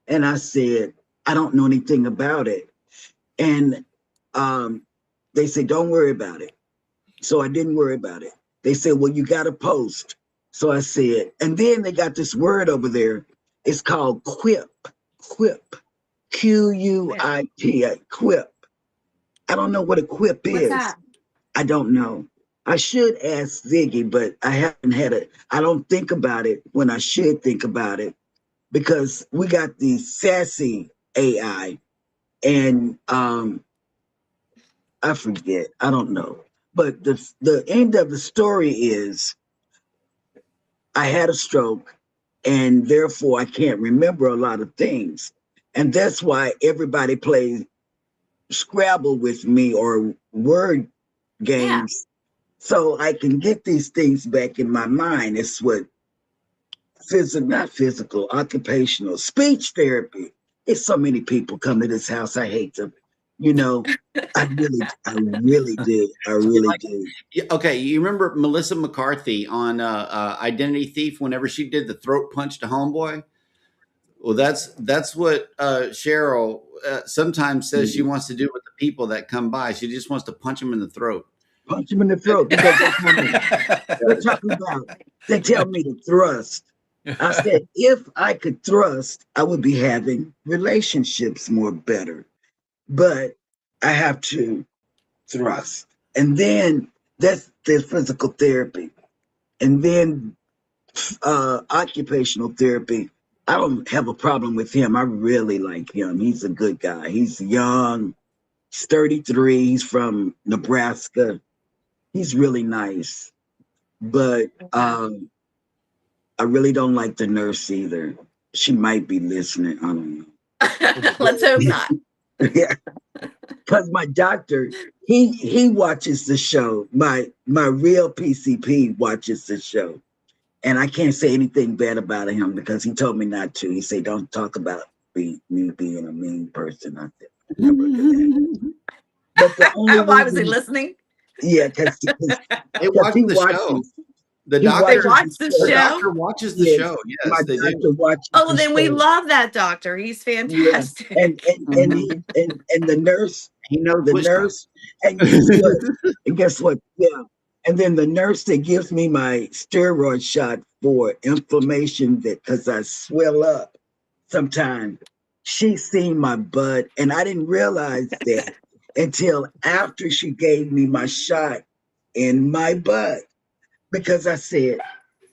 and I said I don't know anything about it, and they said don't worry about it. So I didn't worry about it. They said, well, you got to post. So I said, and then they got this word over there. It's called quip, quip. QUIP, quip. I don't know what a quip What's is. that? I don't know. I should ask Ziggy, but I haven't had it. I don't think about it when I should think about it because we got the sassy AI and I forget. I don't know. But the end of the story is I had a stroke and therefore I can't remember a lot of things. And that's why everybody plays Scrabble with me or word Yeah. games so I can get these things back in my mind. It's what not physical, occupational, speech therapy. It's so many people come to this house. I hate them. You know, I really do. I really do. Yeah, okay, you remember Melissa McCarthy on Identity Thief whenever she did the throat punch to Homeboy? Well, that's what Cheryl sometimes says she wants to do with the people that come by. She just wants to punch them in the throat. Punch them in the throat because they're talking about, they tell me to thrust. I said, if I could thrust, I would be having relationships more better. But I have to thrust. And then that's the physical therapy. And then occupational therapy. I don't have a problem with him. I really like him. He's a good guy. He's young. He's 33. He's from Nebraska. He's really nice. But I really don't like the nurse either. She might be listening. I don't know. Let's hope not. Yeah. Because my doctor, he watches the show. My real PCP watches the show. And I can't say anything bad about him because he told me not to. He said, don't talk about me being a mean person. I said, never do that. But the only Why was he listening? Yeah, because They watch the show. The doctor watch the The show? doctor watches the show. Yes, my they doctor do. watches Oh, the then we show. love that doctor. He's fantastic. Yeah. And the nurse, He knows the which nurse, and guess what? And guess what? Yeah. And then the nurse that gives me my steroid shot for inflammation that because I swell up sometimes, she's seen my butt, and I didn't realize that until after she gave me my shot in my butt because I said,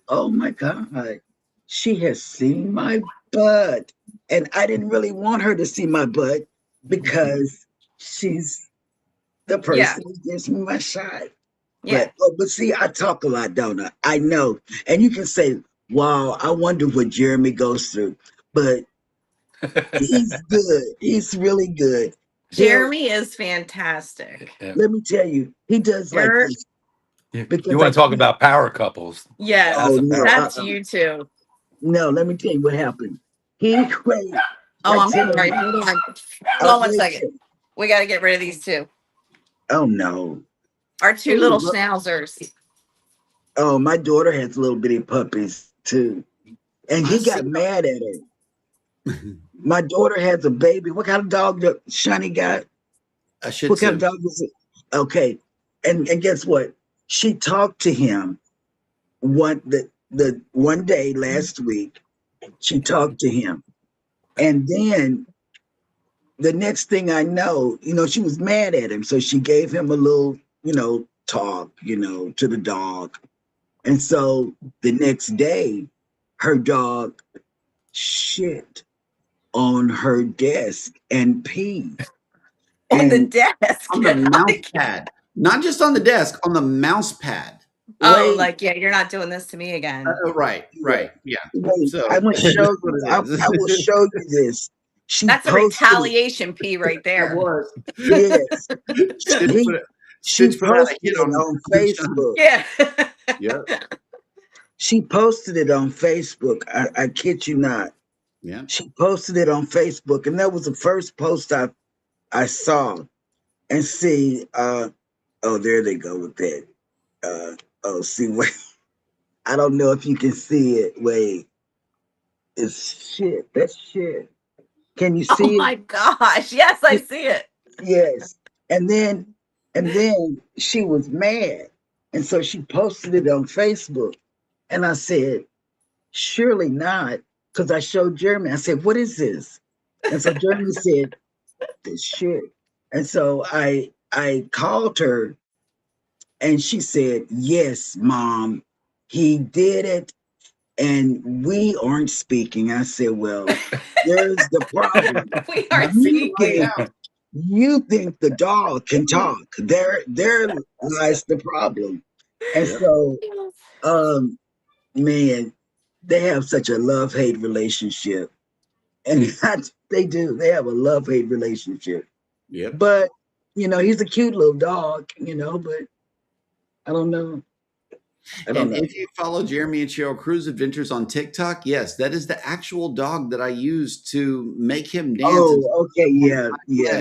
oh my God, she has seen my butt. And I didn't really want her to see my butt because she's the person who gives me my shot. Yeah. But see, I talk a lot, don't I? I know. And you can say, wow, I wonder what Jeremy goes through. But he's good. He's really good. Jeremy is fantastic. Let me tell you, he does like this. You want to talk about power couples? Yes, Oh, no, that's you too. No, let me tell you what happened. He wait. Oh, I'm sorry. Hold on. Hold on one second. We got to get rid of these two. Oh no. Our two little schnauzers. Oh, my daughter has little bitty puppies too. And he got mad at her. My daughter has a baby. What kind of dog that Shani got? A Shih What kind of Tzu. dog is it? Okay. And guess what? She talked to him one day last week. She talked to him. And then the next thing I know, she was mad at him. So she gave him a little, talk, to the dog. And so the next day, her dog shit on her desk and peed. On the desk. On the mouse pad. Not just on the desk, on the mouse pad. Oh, like, yeah, you're not doing this to me again. Right. Yeah. Wait, So I will show you. I will show you this. That's a retaliation pee right there. Yes. She Stitch put out a posted hit it on Facebook. Yeah. Yeah. She posted it on Facebook. I kid you not. Yeah. She posted it on Facebook, and that was the first post I saw. And see, oh, there they go with that. See, wait. I don't know if you can see it. Wait. It's shit. That's shit. Can you see it? Oh my gosh. Yes, I see it. Yes. And then she was mad. And so she posted it on Facebook. And I said, surely not. Because I showed Jeremy. I said, what is this? And so Jeremy said, this shit. And so I called her and she said, yes, Mom, he did it. And we aren't speaking. I said, well, there's the problem. We are You speaking. think, you think the dog can talk. There lies the problem. And so, man, they have such a love-hate relationship. And they do. They have a love-hate relationship. Yep. But, he's a cute little dog, but I don't know. And if you follow Jeremy and Cheryl Cruz Adventures on TikTok, yes, that is the actual dog that I used to make him dance. Oh, okay, yeah.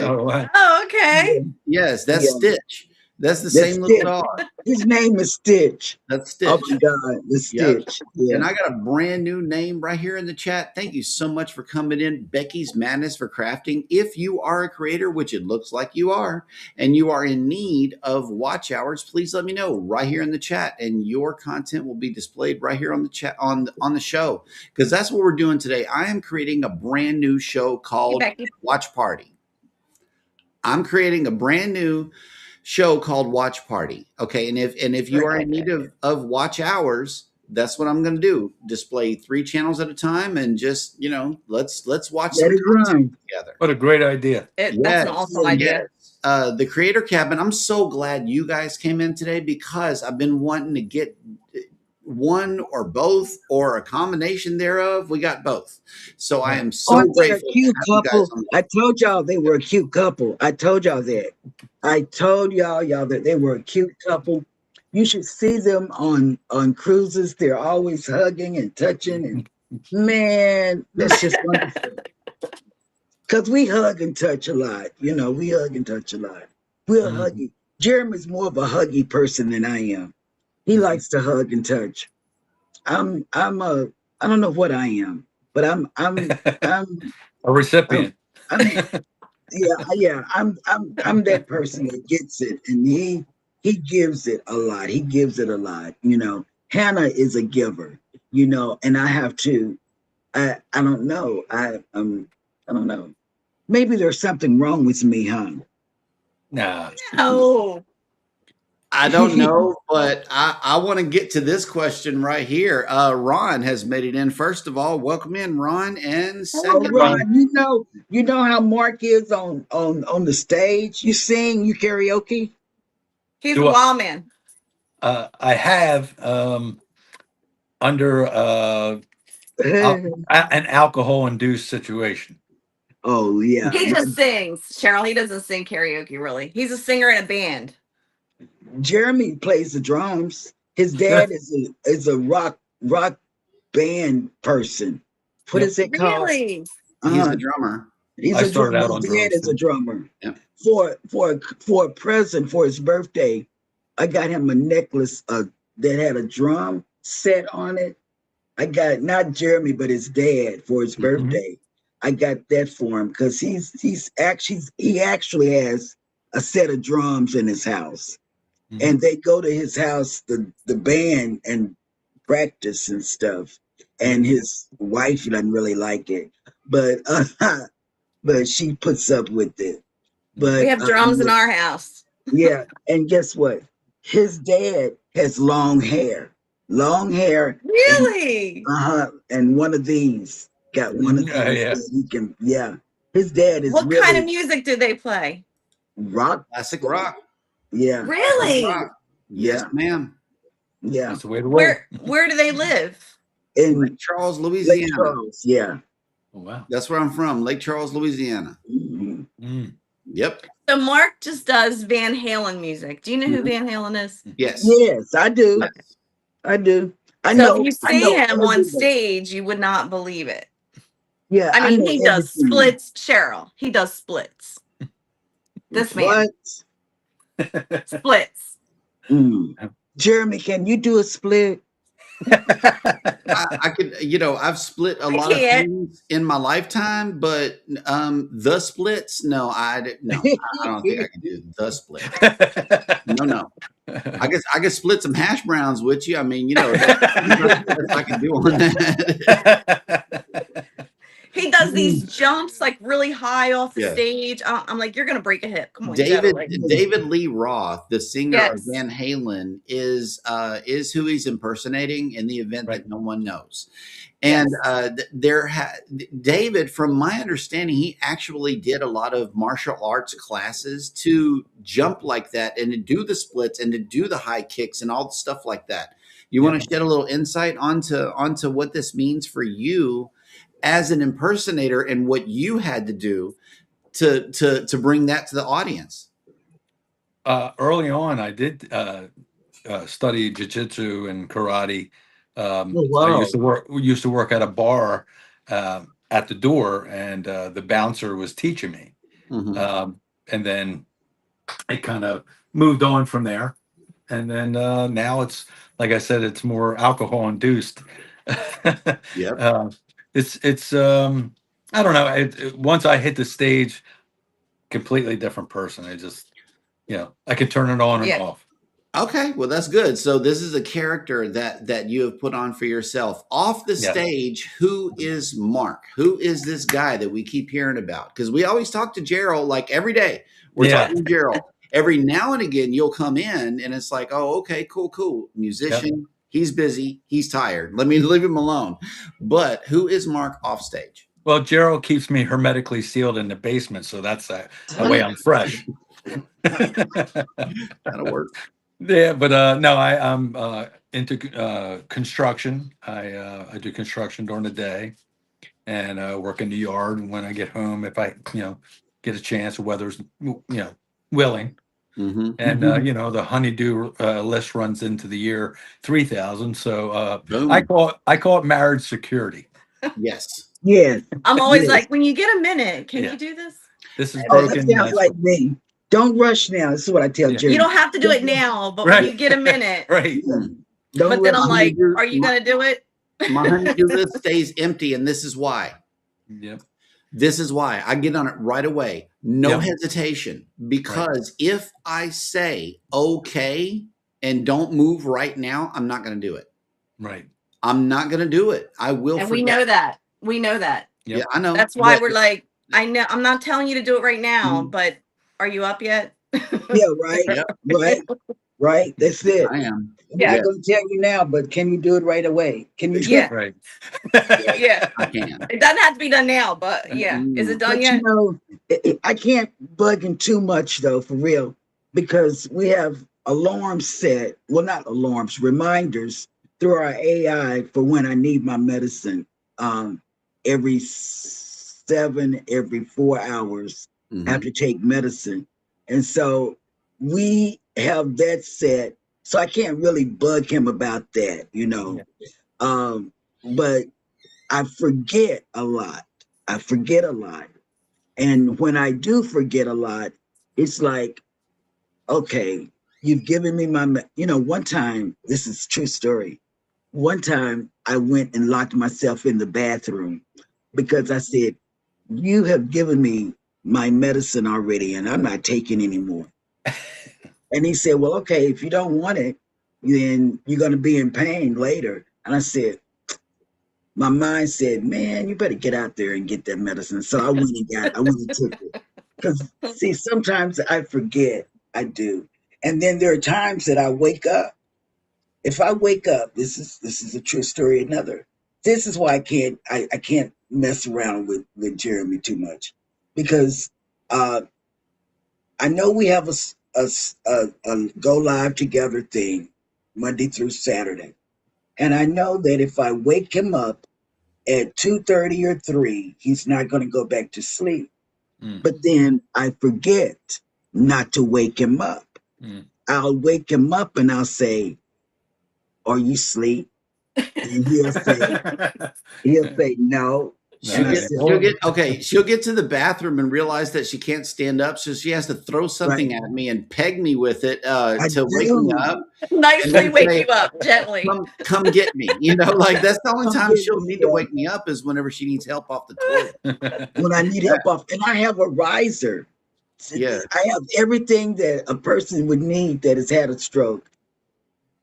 Oh, wow. Oh, okay. Yes, that's Stitch. That's the That's same little Stitch. dog. His name is Stitch. That's Stitch. Oh my God, the Stitch. Yeah. And I got a brand new name right here in the chat. Thank you so much for coming in. Becky's Madness for Crafting. If you are a creator, which it looks like you are, and you are in need of watch hours, please let me know right here in the chat, and your content will be displayed right here on the chat on the show, because that's what we're doing today. I am creating a brand new show called Watch Party. I'm creating a brand new show called Watch Party. Okay. And if you are in need of watch hours, that's what I'm going to do. Display 3 channels at a time and just, let's watch some content together. What a great idea. That's an awesome idea. The Creator Cabin. I'm so glad you guys came in today, because I've been wanting to get one or both or a combination thereof. We got both. So I am so grateful. A cute couple. I told y'all they were a cute couple. I told y'all that. I told y'all that they were a cute couple. You should see them on cruises. They're always hugging and touching, and man, that's just wonderful. Because we hug and touch a lot. We hug and touch a lot. We're huggy. Jeremy's more of a huggy person than I am. He likes to hug and touch. I don't know what I am, but I'm a recipient. I'm that person that gets it, and he gives it a lot. He gives it a lot. Hannah is a giver, and I have to, I don't know. I don't know. Maybe there's something wrong with me, huh? Nah. No. I don't know, but I want to get to this question right here. Ron has made it in. First of all, welcome in, Ron. And second, Ron, you know how Mark is on the stage. You sing, you karaoke. He's a wild man. I have under an alcohol-induced situation. Oh yeah. He just sings, Cheryl. He doesn't sing karaoke, really. He's a singer in a band. Jeremy plays the drums. His dad is a rock band person. What is it called? Really? He's a drummer. He's a drummer. His dad is a drummer. Yeah. For a present for his birthday, I got him a necklace that had a drum set on it. I got not Jeremy, but his dad for his birthday. I got that for him because he actually has a set of drums in his house. And they go to his house, the band, and practice and stuff. And his wife doesn't really like it, but she puts up with it. But we have drums in our house. Yeah, and guess what? His dad has long hair. Really? And one of these got one of these. That he can. Yeah, his dad is. What kind of music do they play? Rock, classic rock. Yeah. Really? Yes, ma'am. Yeah. That's the way to roll. Where do they live? In Lake Charles, Louisiana. Lake Charles, yeah. Oh, wow. That's where I'm from, Lake Charles, Louisiana. Yep. So Mark just does Van Halen music. Do you know who Van Halen is? Yes. Yes, I do. Yes. I do. I know. If you see him on stage, you would not believe it. Yeah. I mean, he does splits, Cheryl. He does splits. This man. Splits. Jeremy, can you do a split? I could, I've split a lot of things in my lifetime, but the splits, no, I don't think I can do the split. No. I could split some hash browns with you. I mean, that's I can do on that. He does these jumps like really high off the Yeah. stage. I'm like, you're gonna break a hip. Come on, you gotta, like, David Lee Roth, the singer of yes. Van Halen, is who he's impersonating in the event Right. that no one knows. And David, from my understanding, he actually did a lot of martial arts classes to jump like that and to do the splits and to do the high kicks and all the stuff like that. You want to shed a little insight onto what this means for you as an impersonator and what you had to do to bring that to the audience? Early on, I did study jiu-jitsu and karate. Oh, I wow. used to work at a bar at the door, and the bouncer was teaching me. Mhm. And then it kind of moved on from there. And then now it's, like I said, it's more alcohol induced. Yep. It's I don't know. Once I hit the stage, completely different person. I just, I can turn it on and Yeah. off. Okay, well that's good. So this is a character that you have put on for yourself. Off the Yeah. stage, who is Mark? Who is this guy that we keep hearing about? Because we always talk to Gerald like every day. We're Yeah. talking to Gerald. Every now and again, you'll come in and it's like, oh, okay, cool. Musician, he's busy, he's tired. Let me leave him alone. But who is Mark off stage? Well, Gerald keeps me hermetically sealed in the basement, so that's that way I'm fresh. That'll work. Yeah, but no, I'm into construction. I do construction during the day, and work in the yard when I get home. If I get a chance, the weather's willing, Mhm. and the honeydew list runs into the year 3000. So Boom. I call it marriage security. Yes. Yes. I'm always Yes. like, when you get a minute, can Yeah. you do this? This is Oh, that broken. sounds like me. Don't rush now. This is what I tell Yeah. Jerry. You don't have to do it now, but Right. when you get a minute. Right. Mm. Don't But then rush. I'm like, honeydew- are you gonna do it? My honeydew list stays empty, and this is why. Yep. This is why I get on it right away. No Yep. hesitation. Because if I say okay and don't move right now, I'm not going to do it. Right. I'm not going to do it. I will And forget. we know that. We know that. Yep. Yeah, I know. That's why But- we're like, I know I'm not telling you to do it right now, Mhm. but are you up yet? Yeah, right. Yep. Right. That's it. I am. I'm Yeah. not going to tell you now, but can you do it right away? Can you? Yeah. Right. Yeah. I can. It doesn't have to be done now, but yeah. Is it done But yet? you know, I can't bug him too much though, for real, because we have alarms set. Well, not alarms, reminders through our AI for when I need my medicine. Every 4 hours, I have Mhm. to take medicine, and so we have that set. So I can't really bug him about that, but I forget a lot. And when I do forget a lot, it's like, okay, you've given me one time, this is a true story. One time I went and locked myself in the bathroom because I said, you have given me my medicine already and I'm not taking anymore. And he said, well, okay, if you don't want it, then you're going to be in pain later. And I said, my mind said, man, you better get out there and get that medicine. So I went and took it. Because see, sometimes I forget, I do. And then there are times that I wake up. If I wake up, this is a true story, this is why I can't mess around with Jeremy too much. Because I know we have a go live together thing Monday through Saturday. And I know that if I wake him up at 2:30 or 3, he's not going to go back to sleep. Mm. But then I forget not to wake him up. Mm. I'll wake him up and I'll say, are you asleep? And he'll say no. And I said, She'll get to the bathroom and realize that she can't stand up, so she has to throw something at me and peg me with it to wake me up. Nicely wake you up gently. Come get me. Like that's the only time she'll need to wake me up is whenever she needs help off the toilet. When I need help off, and I have a riser. Yeah. I have everything that a person would need that has had a stroke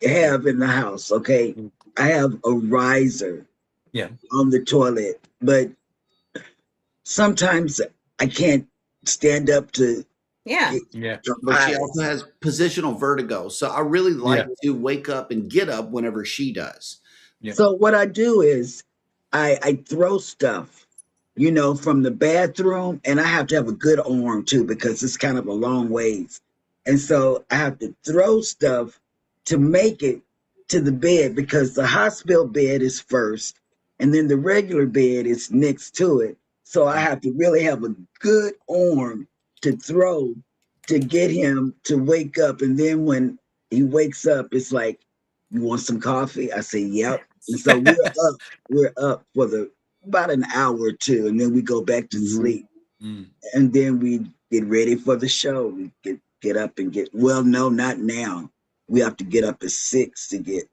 have in the house. Okay. I have a riser Yeah. on the toilet, but sometimes I can't stand up to Yeah. get Yeah. But she eyes. also has positional vertigo. So I really like to wake up and get up whenever she does. Yeah. So what I do is I throw stuff, from the bathroom, and I have to have a good arm too because it's kind of a long ways. And so I have to throw stuff to make it to the bed because the hospital bed is first and then the regular bed is next to it. So I have to really have a good arm to throw to get him to wake up. And then when he wakes up, it's like, you want some coffee? I say, yep. And so we're up for about an hour or two, and then we go back to sleep. Mm. And then we get ready for the show. We get up and well, no, not now. We have to get up at 6 to get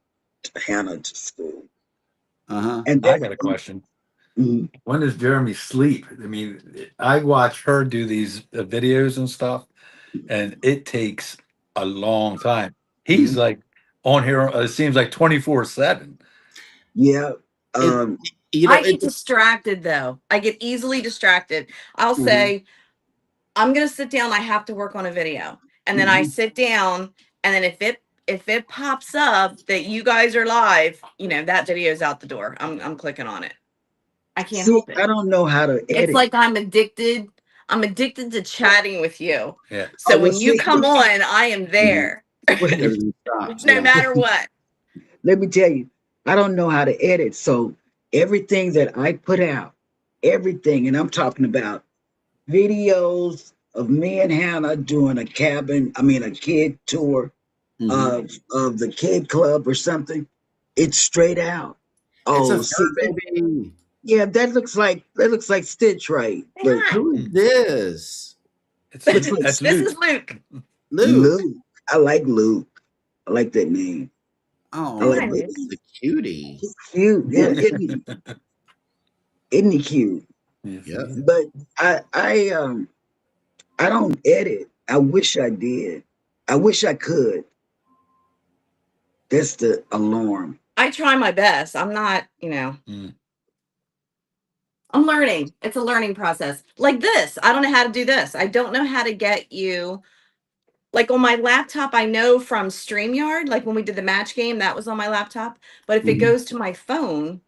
Hannah to school. Uh-huh. And I got a question. Mhm. When does Jeremy sleep? I mean, I watch her do these videos and stuff, and it takes a long time. He's like on here, it seems like 24/7. Yeah. It, I get distracted though. I get easily distracted. I'll say, I'm gonna sit down, I have to work on a video. And then I sit down, and then if it pops up that you guys are live, that video's out the door. I'm clicking on it. I can't See, help it. I don't know how to edit. It's like I'm addicted. I'm addicted to chatting with you. Yeah. So well, when you see- come on, I am there. everything stops. No Yeah. matter what. Let me tell you, I don't know how to edit. So everything that I put out, everything, and I'm talking about videos of me and Hannah doing a kid tour Mhm. of the kid club or something. It's straight out. It's Oh, a see, fur baby. yeah, that looks like Stitch, right? But Yeah. Who is this? It's Looks like that's This Luke. is Luke. Luke. Luke. I like Luke. I like that name. Oh, I like Hi, that Luke. he's name. a cutie. He's cute. Yeah, isn't he cute? Yes, Yeah. he is. But I don't edit. I wish I did. I wish I could. That's the alarm. I try my best. I'm not, Mm. I'm learning. It's a learning process. Like this. I don't know how to do this. I don't know how to get you. Like on my laptop, I know from StreamYard, like when we did the match game, that was on my laptop. But if it Mhm. goes to my phone,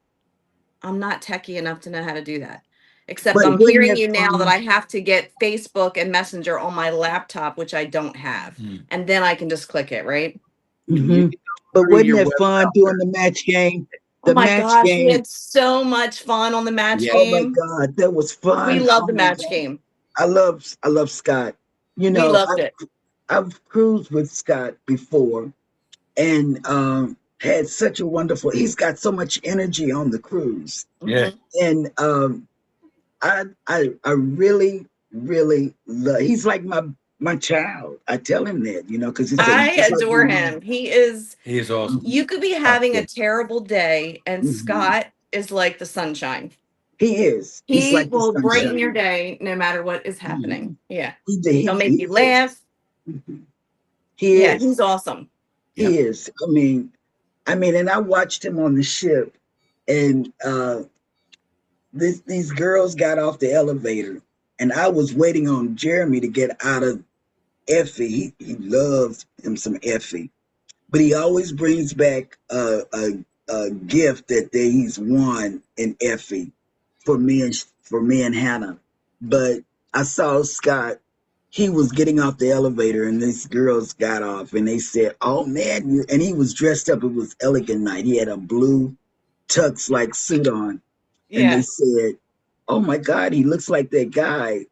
I'm not techie enough to know how to do that. Except But I'm wouldn't hearing that you now that fun? I have to get Facebook and Messenger on my laptop, which I don't have. Mm. And then I can just click it, right? You Mhm. can But order wasn't your that web fun doing the match game? Oh The my match gosh, we game. had so much fun on the match Yeah. Oh my game. God, that was We fun. love Oh the my match God. game. I love Scott. You We know, loved it. I've cruised with Scott before, and had such a wonderful. He's got so much energy on the cruise, Yeah. and I really love. He's like my child. I tell him that, because he said I he's just like adore my mom. him. He is, He is awesome. you could be Oh, having yeah. a terrible day, and Mhm. Scott is like the sunshine. He is. He's He like the will brighten your sunshine. day no matter what is happening. Mhm. Yeah. He He'll make you is. laugh. Mhm. He Yeah, is. he's awesome. He is. And I watched him on the ship, and these girls got off the elevator, and I was waiting on Jeremy to get out of Effie. He loves him some Effie, but he always brings back a gift that he's won in Effie for me and Hannah. But I saw Scott. He was getting off the elevator, and these girls got off, and they said, "Oh man!" And he was dressed up. It was elegant night. He had a blue tux like suit on, and they Yeah. said, "Oh my God, he looks like that guy,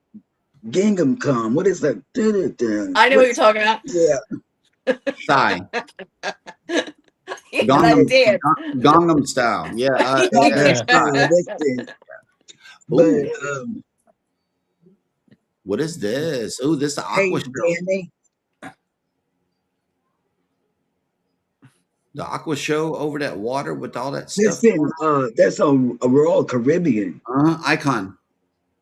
Gingham Come. What is that? I know what you're talking about. Yeah, Thigh. Yeah, Gangnam, that dance. Gangnam style. Yeah. Yeah. that's Yeah. it. Ooh, But what is this? Ooh, this is the hey, Aqua Show. Danny, The Aqua Show over that water with all that stuff. that's a Royal Caribbean Icon.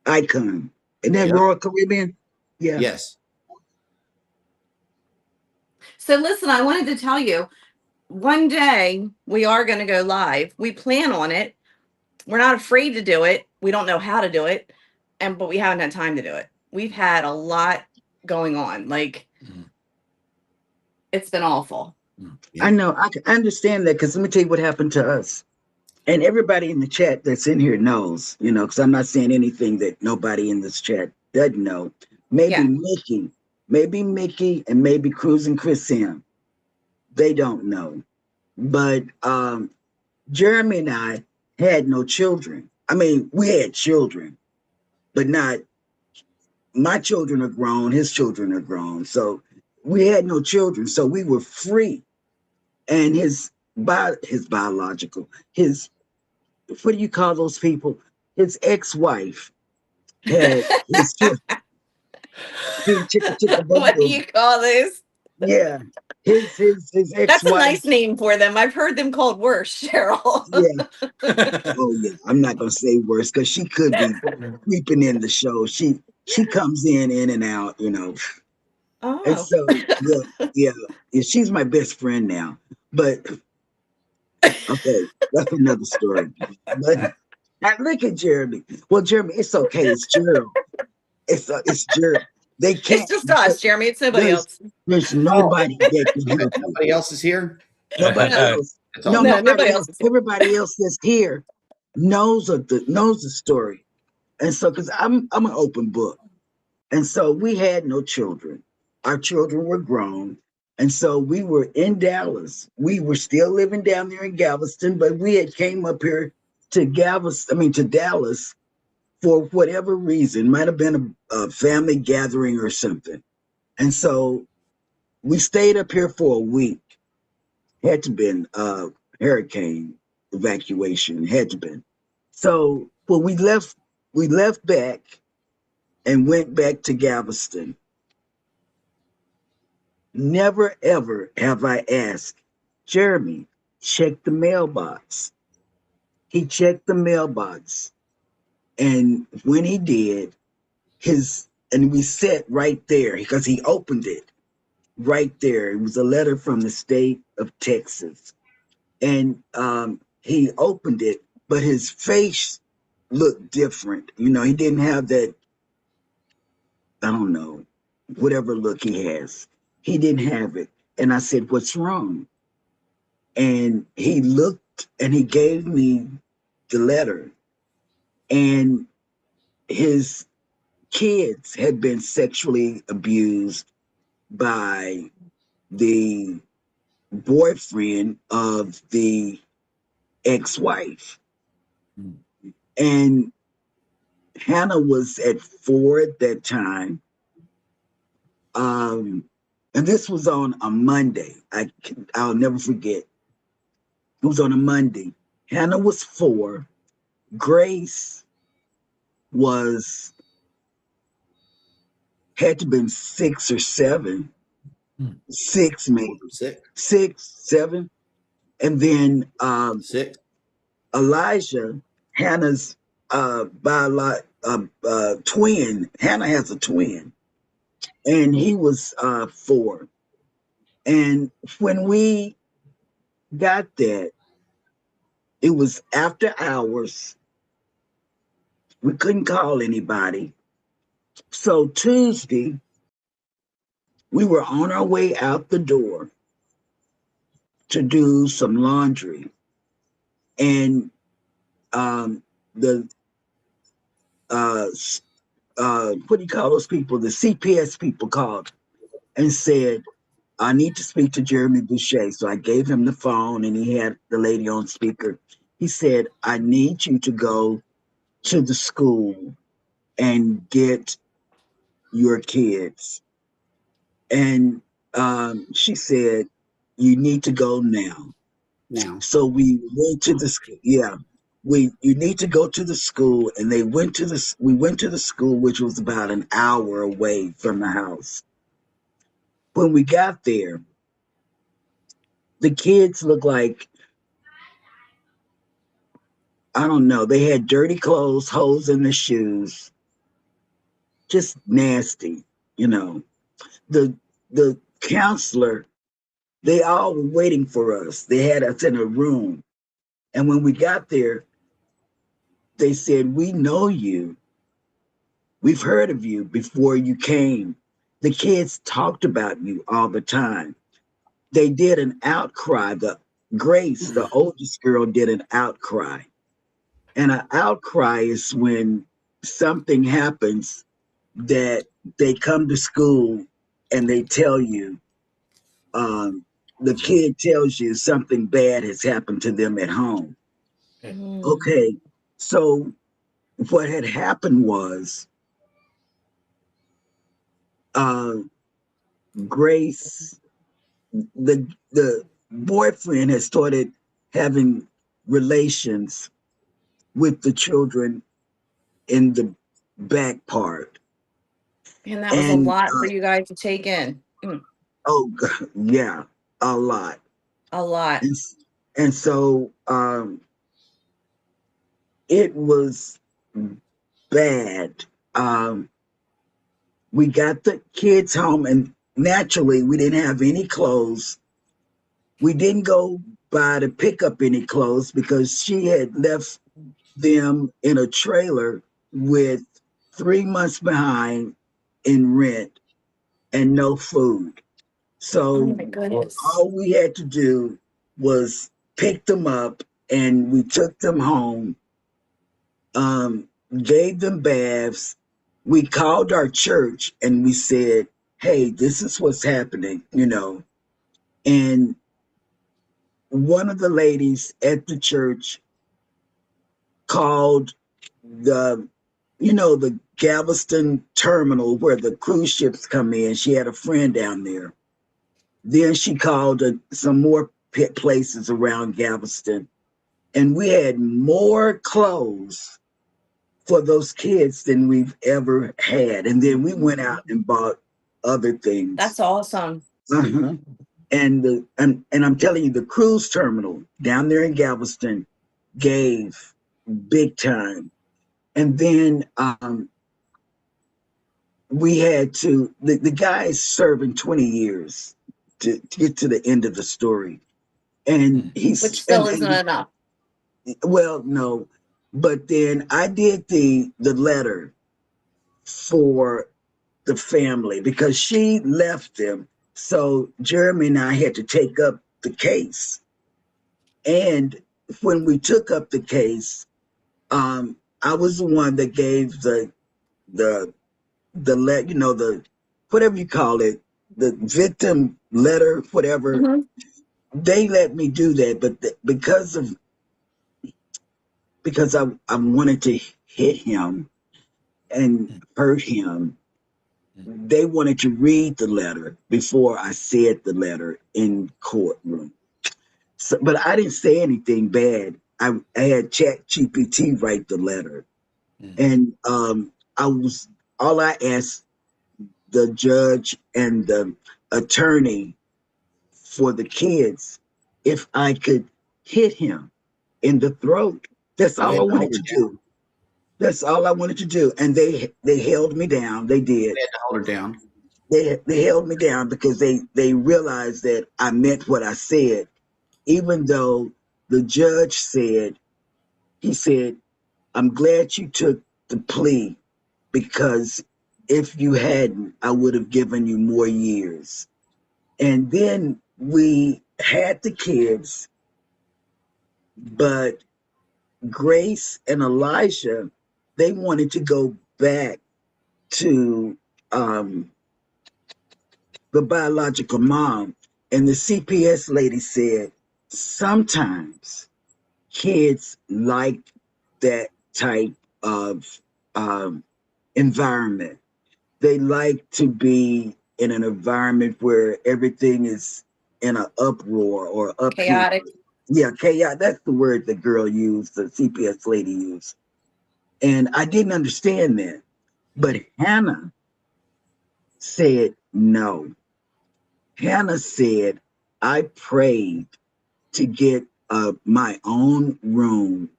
icon. Isn't that Yeah. Royal Caribbean? Yeah. Yes. So listen, I wanted to tell you, one day we are going to go live. We plan on it. We're not afraid to do it. We don't know how to do it. but we haven't had time to do it. We've had a lot going on. Like, it's been awful. I know. I can understand that, because let me tell you what happened to us. And everybody in the chat that's in here knows, because I'm not saying anything that nobody in this chat doesn't know. Maybe Yeah. Mickey, and maybe Cruz and Chris Sam. They don't know. But Jeremy and I had no children. I mean, we had children, but not, my children are grown, his children are grown. So we had no children. So we were free. And his biological, what do you call those people? His ex-wife had his children. What do you call this? Yeah. His ex-wife. That's a nice name for them. I've heard them called worse, Cheryl. Yeah. Oh yeah. I'm not gonna say worse, because she could be creeping in the show. She comes in and out, Oh. And so yeah, she's my best friend now. But okay, that's another story. But I look at Jeremy. Well, Jeremy, it's okay. It's Gerald. It's Jeremy. They can't. It's just us, Jeremy. It's nobody else. There's nobody that can help you. Nobody else is here. Nobody else. No, nobody else. Everybody else that's here knows the story. And so, because I'm an open book, and so we had no children. Our children were grown, and so we were in Dallas. We were still living down there in Galveston, but we had came up here to Dallas for whatever reason. Might have been a family gathering or something. And so we stayed up here for a week. Had to been hurricane evacuation. Had to been. So when we left back and went back to Galveston. Never ever have I asked Jeremy, check the mailbox. He checked the mailbox. And when he did, and we sat right there, because he opened it right there. It was a letter from the state of Texas. And he opened it, but his face looked different. He didn't have that, I don't know, whatever look he has. He didn't have it. And I said, what's wrong? And he looked and he gave me the letter. And his kids had been sexually abused by the boyfriend of the ex-wife. And Hannah was at 4 at that time. And this was on a Monday. I'll never forget. It was on a Monday. Hannah was 4. Grace had to have been 6 or 7. 6 maybe. 6, 7. And then 6. Elijah, Hannah's twin. Hannah has a twin. And he was 4. And when we got that, it was after hours. We couldn't call anybody. So Tuesday, we were on our way out the door to do some laundry. And what do you call those people? The CPS people called and said, I need to speak to Jeremy Boucher. So I gave him the phone and he had the lady on speaker. He said, I need you to go to the school and get your kids. And she said, you need to go now. So we went to the school. Yeah. You need to go to the school. And we went to the school, which was about an hour away from the house. When we got there, the kids looked like, I don't know, they had dirty clothes, holes in their shoes, just nasty, The counselor, they all were waiting for us. They had us in a room. And when we got there, they said, we know you. we've heard of you before you came. The kids talked about you all the time. They did an outcry. The Grace, the oldest girl, did an outcry. And an outcry is when something happens that they come to school and they tell you, the kid tells you something bad has happened to them at home. Mm. Okay, so what had happened was Grace, the boyfriend had started having relations with the children in the back part. And that was a And lot for you guys to take in. Mm, oh God, yeah, a lot. a lot. And so it was bad. We got the kids home, and naturally, we didn't have any clothes. We didn't go by to pick up any clothes because she had left them in a trailer with 3 months behind in rent and no food. Oh So my goodness. all we had to do was pick them up, and we took them home, gave them baths. We called our church and we said, hey, this is what's happening, you know. And one of the ladies at the church called the, you know, the Galveston terminal where the cruise ships come in. She had a friend down there. Then she called some more places around Galveston, and we had more clothes for those kids than we've ever had. And then we went out and bought other things. That's awesome. Uh-huh. And I'm telling you, the cruise terminal down there in Galveston gave big time. And then we had to, the guy's serving 20 years to get to the end of the story. And he's, which still isn't enough. Well, no, but then I did the letter for the family because she left them. So Jeremy and I had to take up the case. And when we took up the case, I was the one that gave the you know, the whatever you call it, the victim letter, whatever. Mhm. They let me do that, but because I wanted to hit him and hurt him, they wanted to read the letter before I said the letter in courtroom. So, but I didn't say anything bad. I had ChatGPT write the letter, and all I asked the judge and the attorney for the kids if I could hit him in the throat. That's all I wanted to do. That's all I wanted to do. And they held me down. They did. They had to hold her down. They held me down because they realized that I meant what I said, even though the judge said, he said, I'm glad you took the plea because if you hadn't, I would have given you more years. And then we had the kids, but Grace and Elijah, they wanted to go back to the biological mom. And the CPS lady said, sometimes kids like that type of environment. They like to be in an environment where everything is in an uproar or upheaval. Chaotic. Yeah, chaotic. That's the word the girl used, the CPS lady used. And I didn't understand that. But Hannah said no. Hannah said, I prayed to get my own room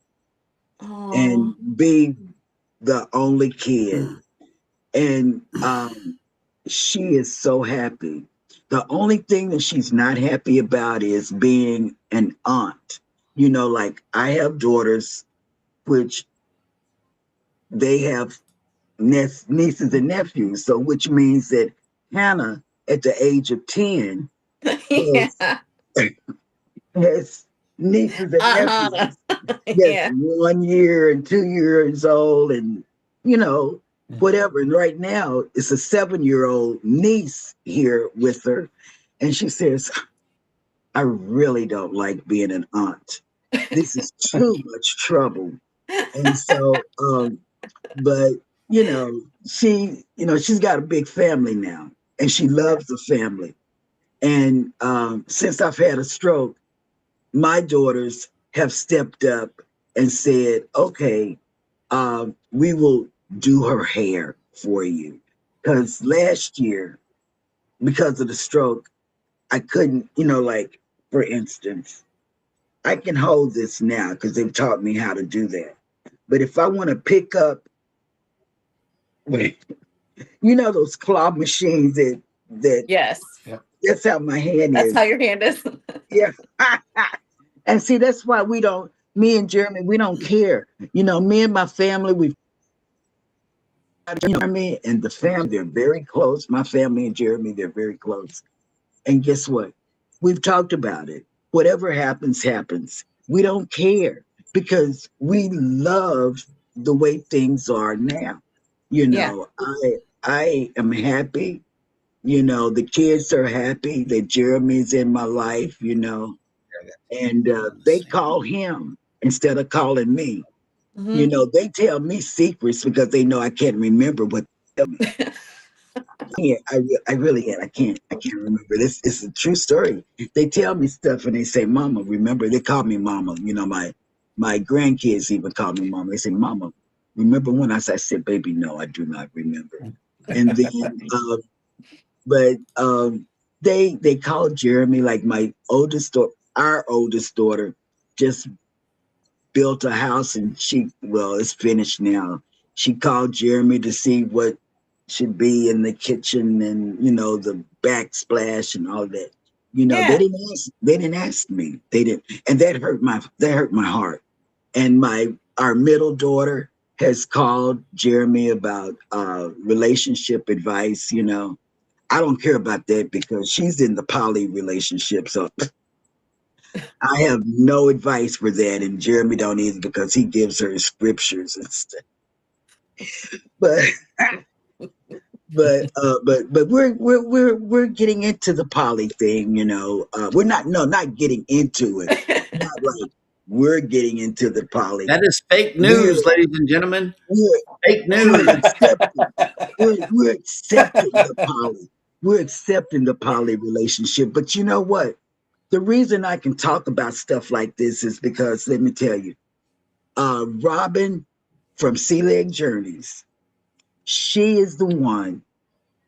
and be the only kid. And she is so happy. The only thing that she's not happy about is being an aunt. You know, like I have daughters, which they have nieces and nephews. So, which means that Hannah, at the age of 10, has, Yeah. has nieces and Uh-huh. nephews that's Yeah. 1 year and 2 years old, and whatever. And right now, it's a 7-year-old niece here with her, and she says, "I really don't like being an aunt. This is too much trouble." And so, but she's got a big family now, and she loves the family. And since I've had a stroke, my daughters have stepped up and said, "Okay, we will do her hair for you." Because last year, because of the stroke, I couldn't, like, for instance, I can hold this now because they've taught me how to do that. But if I want to pick up, wait, those claw machines that Yes. Yep. that's how my hand That's is. how your hand is. Yeah. And see, that's why me and Jeremy, we don't care. Me and my family, and the family, they're very close. My family and Jeremy, they're very close. And guess what? We've talked about it. Whatever happens, happens. We don't care because we love the way things are now. Yeah. I am happy. The kids are happy that Jeremy's in my life, and they call him instead of calling me. Mhm. They tell me secrets because they know I can't remember what they tell me. I really can't. I can't remember. This is a true story. They tell me stuff and they say, "Mama, remember?" They call me Mama. My grandkids even call me Mama. They say, "Mama, remember when?" I said, "Baby, no, I do not remember." And then, but they called Jeremy, like our oldest daughter, just built a house, and it's finished now. She called Jeremy to see what should be in the kitchen, and the backsplash and all that. Yeah. They didn't ask me. They didn't, and that hurt my heart. And our middle daughter has called Jeremy about relationship advice. I don't care about that because she's in the poly relationship, so I have no advice for that, and Jeremy don't either because he gives her scriptures and stuff. But but we're getting into the poly thing. We're not getting into it. Not like we're getting into the poly. That is fake We're news, ladies and gentlemen. we're Fake we're news. accepting we're accepting the poly. We're accepting the poly relationship. But you know what? The reason I can talk about stuff like this is because, let me tell you, Robin from Sea Leg Journeys, she is the one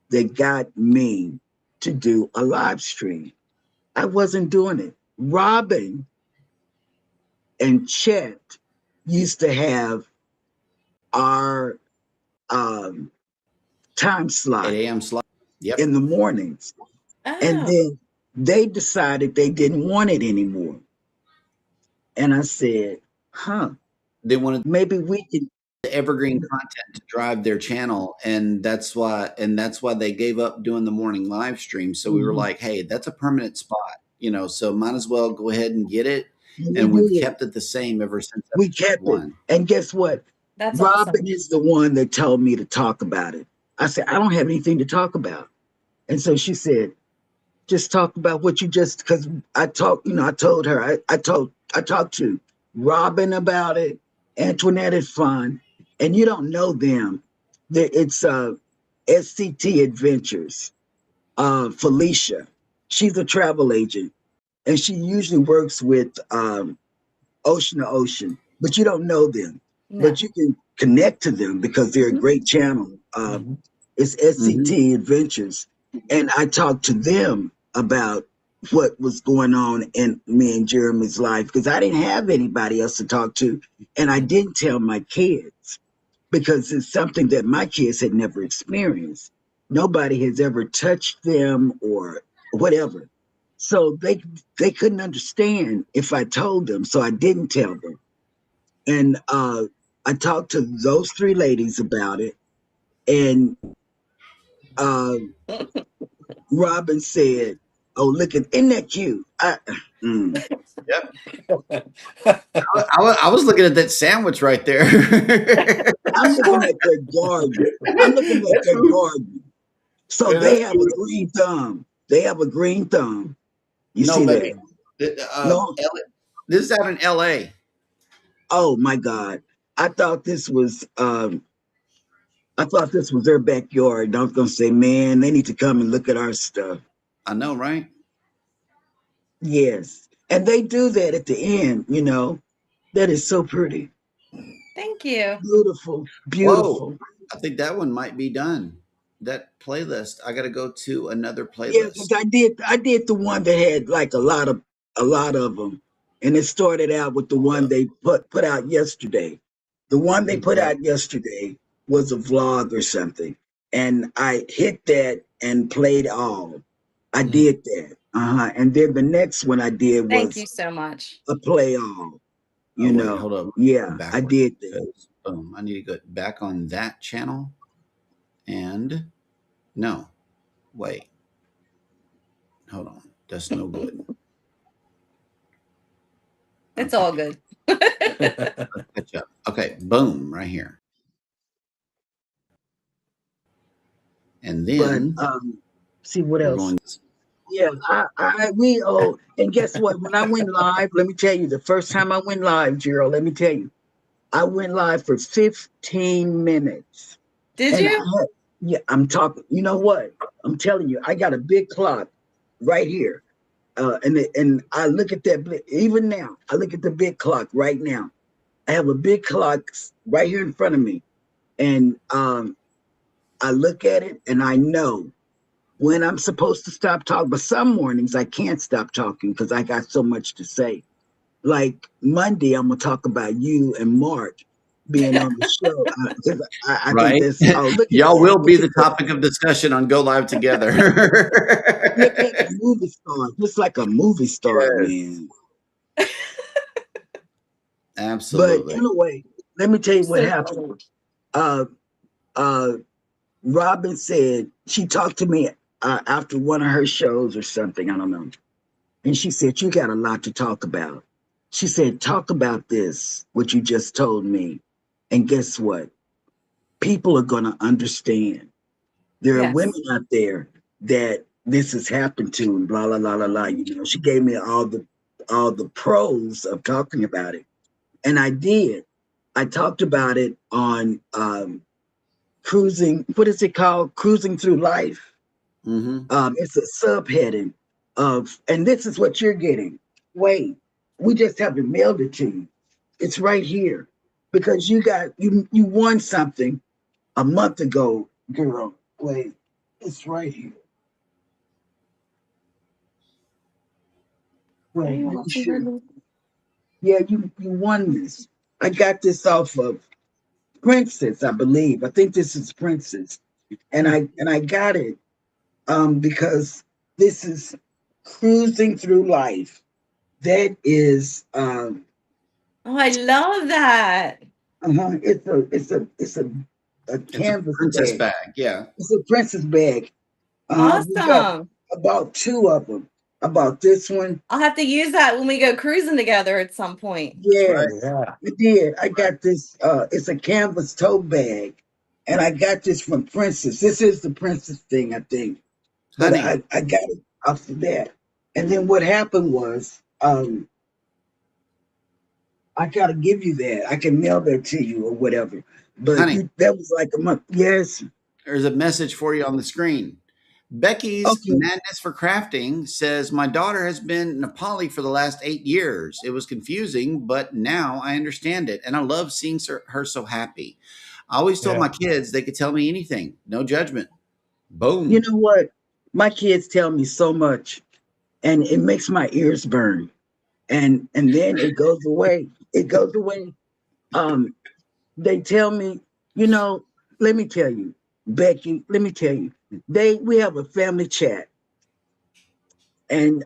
that got me to do a live stream. I wasn't doing it. Robin and Chet used to have our time slot 8 a.m. slot. Yep. in the mornings. And Oh. then they decided they didn't want it anymore. And I said, They wanted maybe we can. the evergreen content to drive their channel, and that's why they gave up doing the morning live stream. So we were like, hey, that's a permanent spot, so might as well go ahead and get it. And we've kept it the same ever since We kept it. And guess what? That's Robin awesome. is the one that told me to talk about it. I said, I don't have anything to talk about. And so she said, just talk about what you just, because I talked to Robin about it. Antoinette is fun. And you don't know them. It's SCT Adventures. Felicia, she's a travel agent. And she usually works with Ocean to Ocean, but you don't know them. No. But you can connect to them because they're a great channel. It's SCT Adventures. And I talked to them about what was going on in me and Jeremy's life because I didn't have anybody else to talk to. And I didn't tell my kids because it's something that my kids had never experienced. Nobody has ever touched them or whatever. So they couldn't understand if I told them. So I didn't tell them. And I talked to those three ladies about it. and Robin said, "Oh, look at, isn't that cute?" Yep. I was looking at that sandwich right there. I'm looking at their garden. I'm looking at That's their who. garden. So Yeah, they that's have a who. green thumb. They have a green thumb. You No, see that? baby. No. This is out in L.A. Oh my God. I thought this was their backyard. And I was gonna say, man, they need to come and look at our stuff. I know, right? Yes. And they do that at the end, you know. That is so pretty. Thank you. Beautiful. Whoa. Beautiful. I think that one might be done. That playlist. I got to go to another Yeah, because playlist. I did the one that had like a lot of them. And it started out with the Hold one up. they put out yesterday. The one they put Okay. out yesterday was a vlog or something. And I hit that and played all. I Mm. did that. Uh-huh. And then the next one I did Thank you was so much. a play all. Oh, You wait. know. Hold up. Yeah, I Backwards. did that. Boom. I need to go back on that channel. And no. Wait. Hold on. That's no good. It's Okay. all good. Let's catch up. Okay. Boom. Right here. And But then see what we're else? going. Yeah, and guess what? When I went live, let me tell you, the first time I went live, Gerald, let me tell you, I went live for 15 minutes. Did And you? yeah, I'm talking, you know what? I'm telling you, I got a big clock right here. And I look at that, even now, I look at the big clock right now. I have a big clock right here in front of me. And I look at it and I know when I'm supposed to stop talking. But some mornings I can't stop talking because I got so much to say. Like Monday, I'm gonna talk about you and Mark being on the show. 'Cause I think Right. that's, oh, look at Y'all that. will be the topic of discussion on Go Live Together. Look like a movie star, just like a movie star, Yes. man. But Absolutely. anyway, let me tell you what So happened. Uh, uh, Robin said she talked to me after one of her shows or something. I don't know. And she said, "You got a lot to talk about." She said, "Talk about this, what you just told me." And guess what? People are going to understand. There are yes. women out there that this has happened to, and blah, blah, blah, blah, blah. You know, she gave me all the pros of talking about it. And I did. I talked about it on cruising, what is it called? Cruising Through Life. Mm-hmm. It's a subheading of, and this is what you're getting. Wait, we just haven't mailed it to you. It's right here because you won something a month ago, girl. Wait, it's right here. Are Wait, you make watching sure. her? Yeah, you won this. I got this off of Princess, I believe. I think this is Princess, and I got it because this is cruising through life. That is Oh, I love that. it's a It's a canvas princess bag. bag. Yeah. It's a princess bag. We got Awesome. about two of them. About this one. I'll have to use that when we go cruising together at some point. That's right. Yes, Yeah. I did. I got this. It's a canvas tote bag, and I got this from Princess. This is the Princess thing, I think. But Honey, I got it off of that. And then what happened was, I gotta give you that. I can mail that to you or whatever. But honey, that was like a month. Yes. there's a message for you on the screen. Becky's Okay. Madness for Crafting says, my daughter has been Nepali for the last 8 years. It was confusing, but now I understand it. And I love seeing her so happy. I always told Yeah. my kids they could tell me anything, no judgment. You Boom. know what? My kids tell me so much, and it makes my ears burn. And then it goes away. It goes away. Um, they tell me, you know, let me tell you, Becky, let me tell you, we have a family chat. And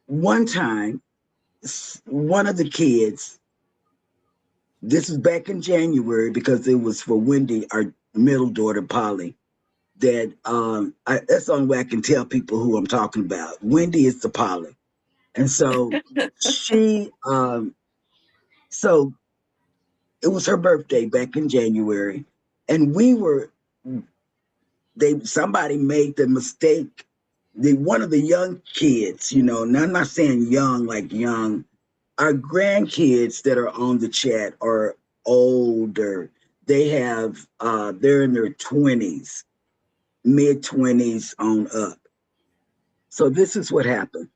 one time, one of the kids, this was back in January because it was for Wendy, middle daughter, Polly, that that's the only way I can tell people who I'm talking about. Wendy is the Polly. And so she, so it was her birthday back in January, and somebody made the mistake. One of the young kids, and I'm not saying young like young, our grandkids that are on the chat are older. They're in their 20s, mid-20s on up. So this is what happened.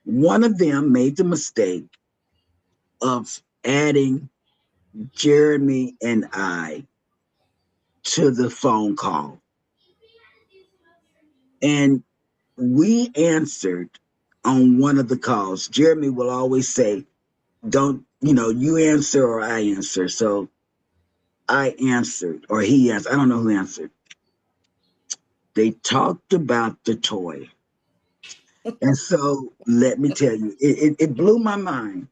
One of them made the mistake of adding Jeremy and I to the phone call. And we answered on one of the calls. Jeremy will always say, you answer or I answer. So I answered, or he answered. I don't know who answered. They talked about the toy. And so let me tell you, it blew my mind.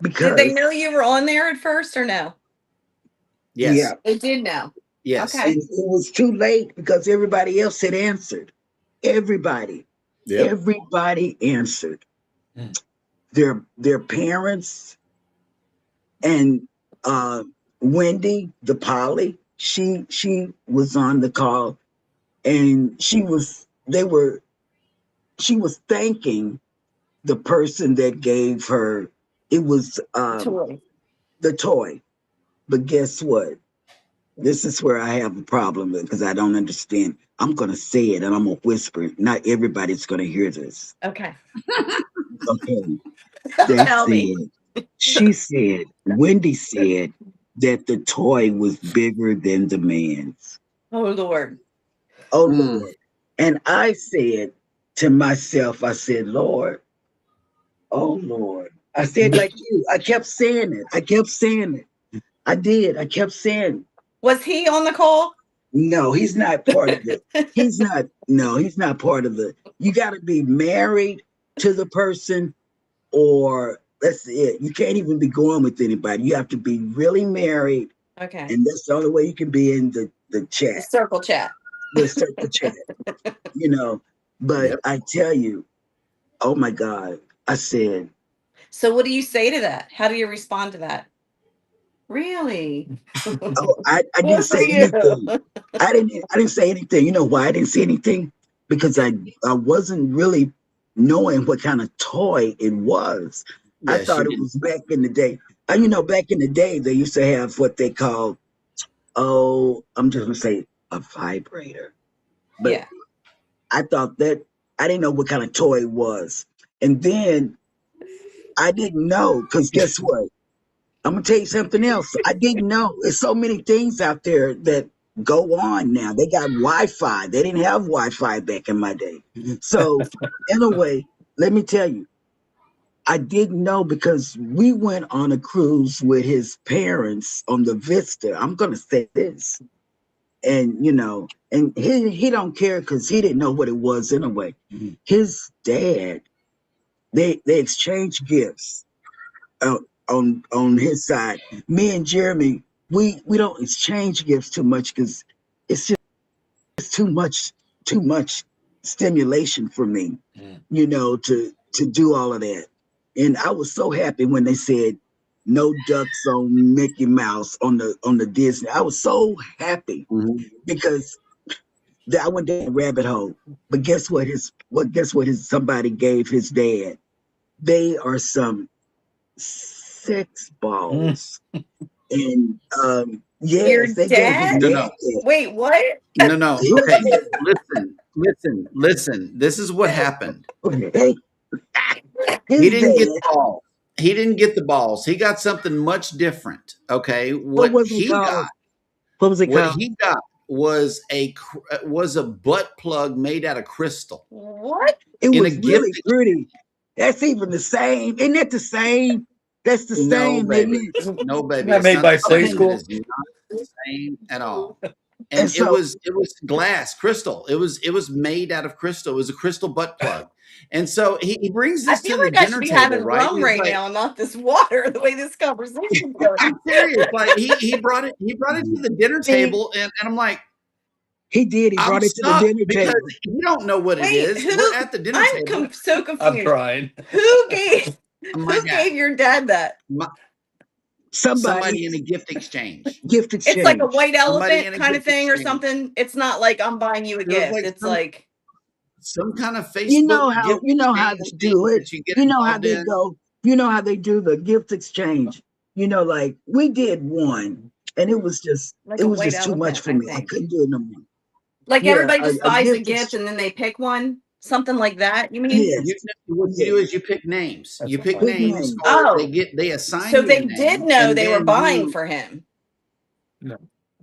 Because did they know you were on there at first or no? Yes. Yeah. They did know. Yes. Okay. And it was too late because everybody else had answered. Everybody. Yep. Everybody answered. Mm. Their parents and Wendy, the Polly, she was on the call, and she was thanking the person that gave her the toy. But guess what? This is where I have a problem because I don't understand. I'm going to say it and I'm going to whisper. Not everybody's going to hear this. Okay. Okay. Tell me. Wendy said that the toy was bigger than the man's. Oh, Lord. Oh, Lord. And I said to myself, I said, Lord, oh, Lord. I said like you. I kept saying it. I did. I kept saying it. Was he on the call? No, he's not part of it. He's not part of it. You got to be married to the person, or that's it. You can't even be going with anybody. You have to be really married. Okay. And that's the only way you can be in the chat. The circle chat. The circle chat. But yep. I tell you, oh my God, I said. So what do you say to that? How do you respond to that? Really? I didn't say anything. I didn't say anything. You know why I didn't say anything? Because I wasn't really knowing what kind of toy it was. Yes, I thought it was back in the day. Back in the day, they used to have what they call, I'm just gonna say a vibrator. But yeah. I thought that I didn't know what kind of toy it was. And then I didn't know, because guess what? I'm gonna tell you something else. I didn't know. There's so many things out there that go on now. They got Wi-Fi. They didn't have Wi-Fi back in my day. So anyway, let me tell you, I didn't know because we went on a cruise with his parents on the Vista. I'm gonna say this. And and he don't care because he didn't know what it was anyway. Mm-hmm. His dad, they exchanged gifts. On his side, me and Jeremy, we don't exchange gifts too much because it's too much stimulation for me, to do all of that. And I was so happy when they said no ducks on Mickey Mouse on the Disney. I was so happy because I went down a rabbit hole. But guess what? Somebody gave his dad. They are some sex balls. And your dad? No. Wait, what? No. Okay. Listen. This is what happened. He didn't get the ball. He didn't get the balls. He got something much different. Okay. What he got was a butt plug made out of crystal. What? It was really pretty. That's even the same. Isn't that the same? That's the same, baby. No, baby. That made by Play School. It's not the same at all. and And so it was glass crystal. It was made out of crystal. It was a crystal butt plug. And so he brings I this feel to the like I should dinner be table, having right? rum And it's right like, now, not this water. The way this conversation's going. I'm serious. Like he brought it to the dinner see, table, and I'm like, he did. He I'm brought it to the stuck dinner because table. you don't know what it Wait, is. We're who? at the dinner I'm table. so I'm confused. trying. Who gave? My Who dad, gave your dad that? my, Somebody somebody in a gift exchange. gift It's like a exchange. white Somebody elephant in a kind of gift thing or exchange. something. It's not like I'm buying you a It was gift. like It's like some kind of Facebook gift You know how exchange they thing do it. that you get You know how involved they in. go. You know how they do the gift exchange. You know, like we did one, and it was a white just too much elephant, for I me. I think. couldn't do it no more. Like Yeah, everybody just a buys a gift gift exchange. and then they pick one, something like that. You mean? Yes, What you do yes. is you pick names. That's You pick fine. Big names, names. or Oh, they assign so you a they did name, know and they were then buying for him. No.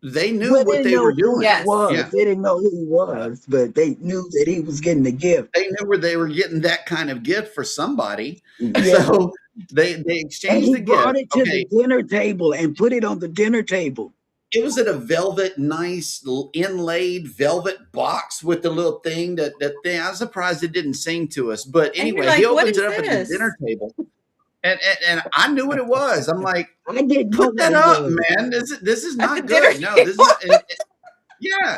they knew Well, they what didn't they were know who he doing. Yes. was. Yeah, They didn't know who he Uh, was, but they knew that he was getting the gift. they knew where they were getting that kind of gift for somebody. Yeah. So they And exchanged he the gift. brought it to the Okay, dinner table and put it on the dinner table. it was in a velvet, nice inlaid velvet box with the little thing that thing. I was surprised it didn't sing to us. But And you're anyway, he like, what opens is it up at the this? dinner table, and I knew what it was. I'm like, I didn't know put what that it up, was. man. This is At the not dinner good. No, this is table. not. Yeah.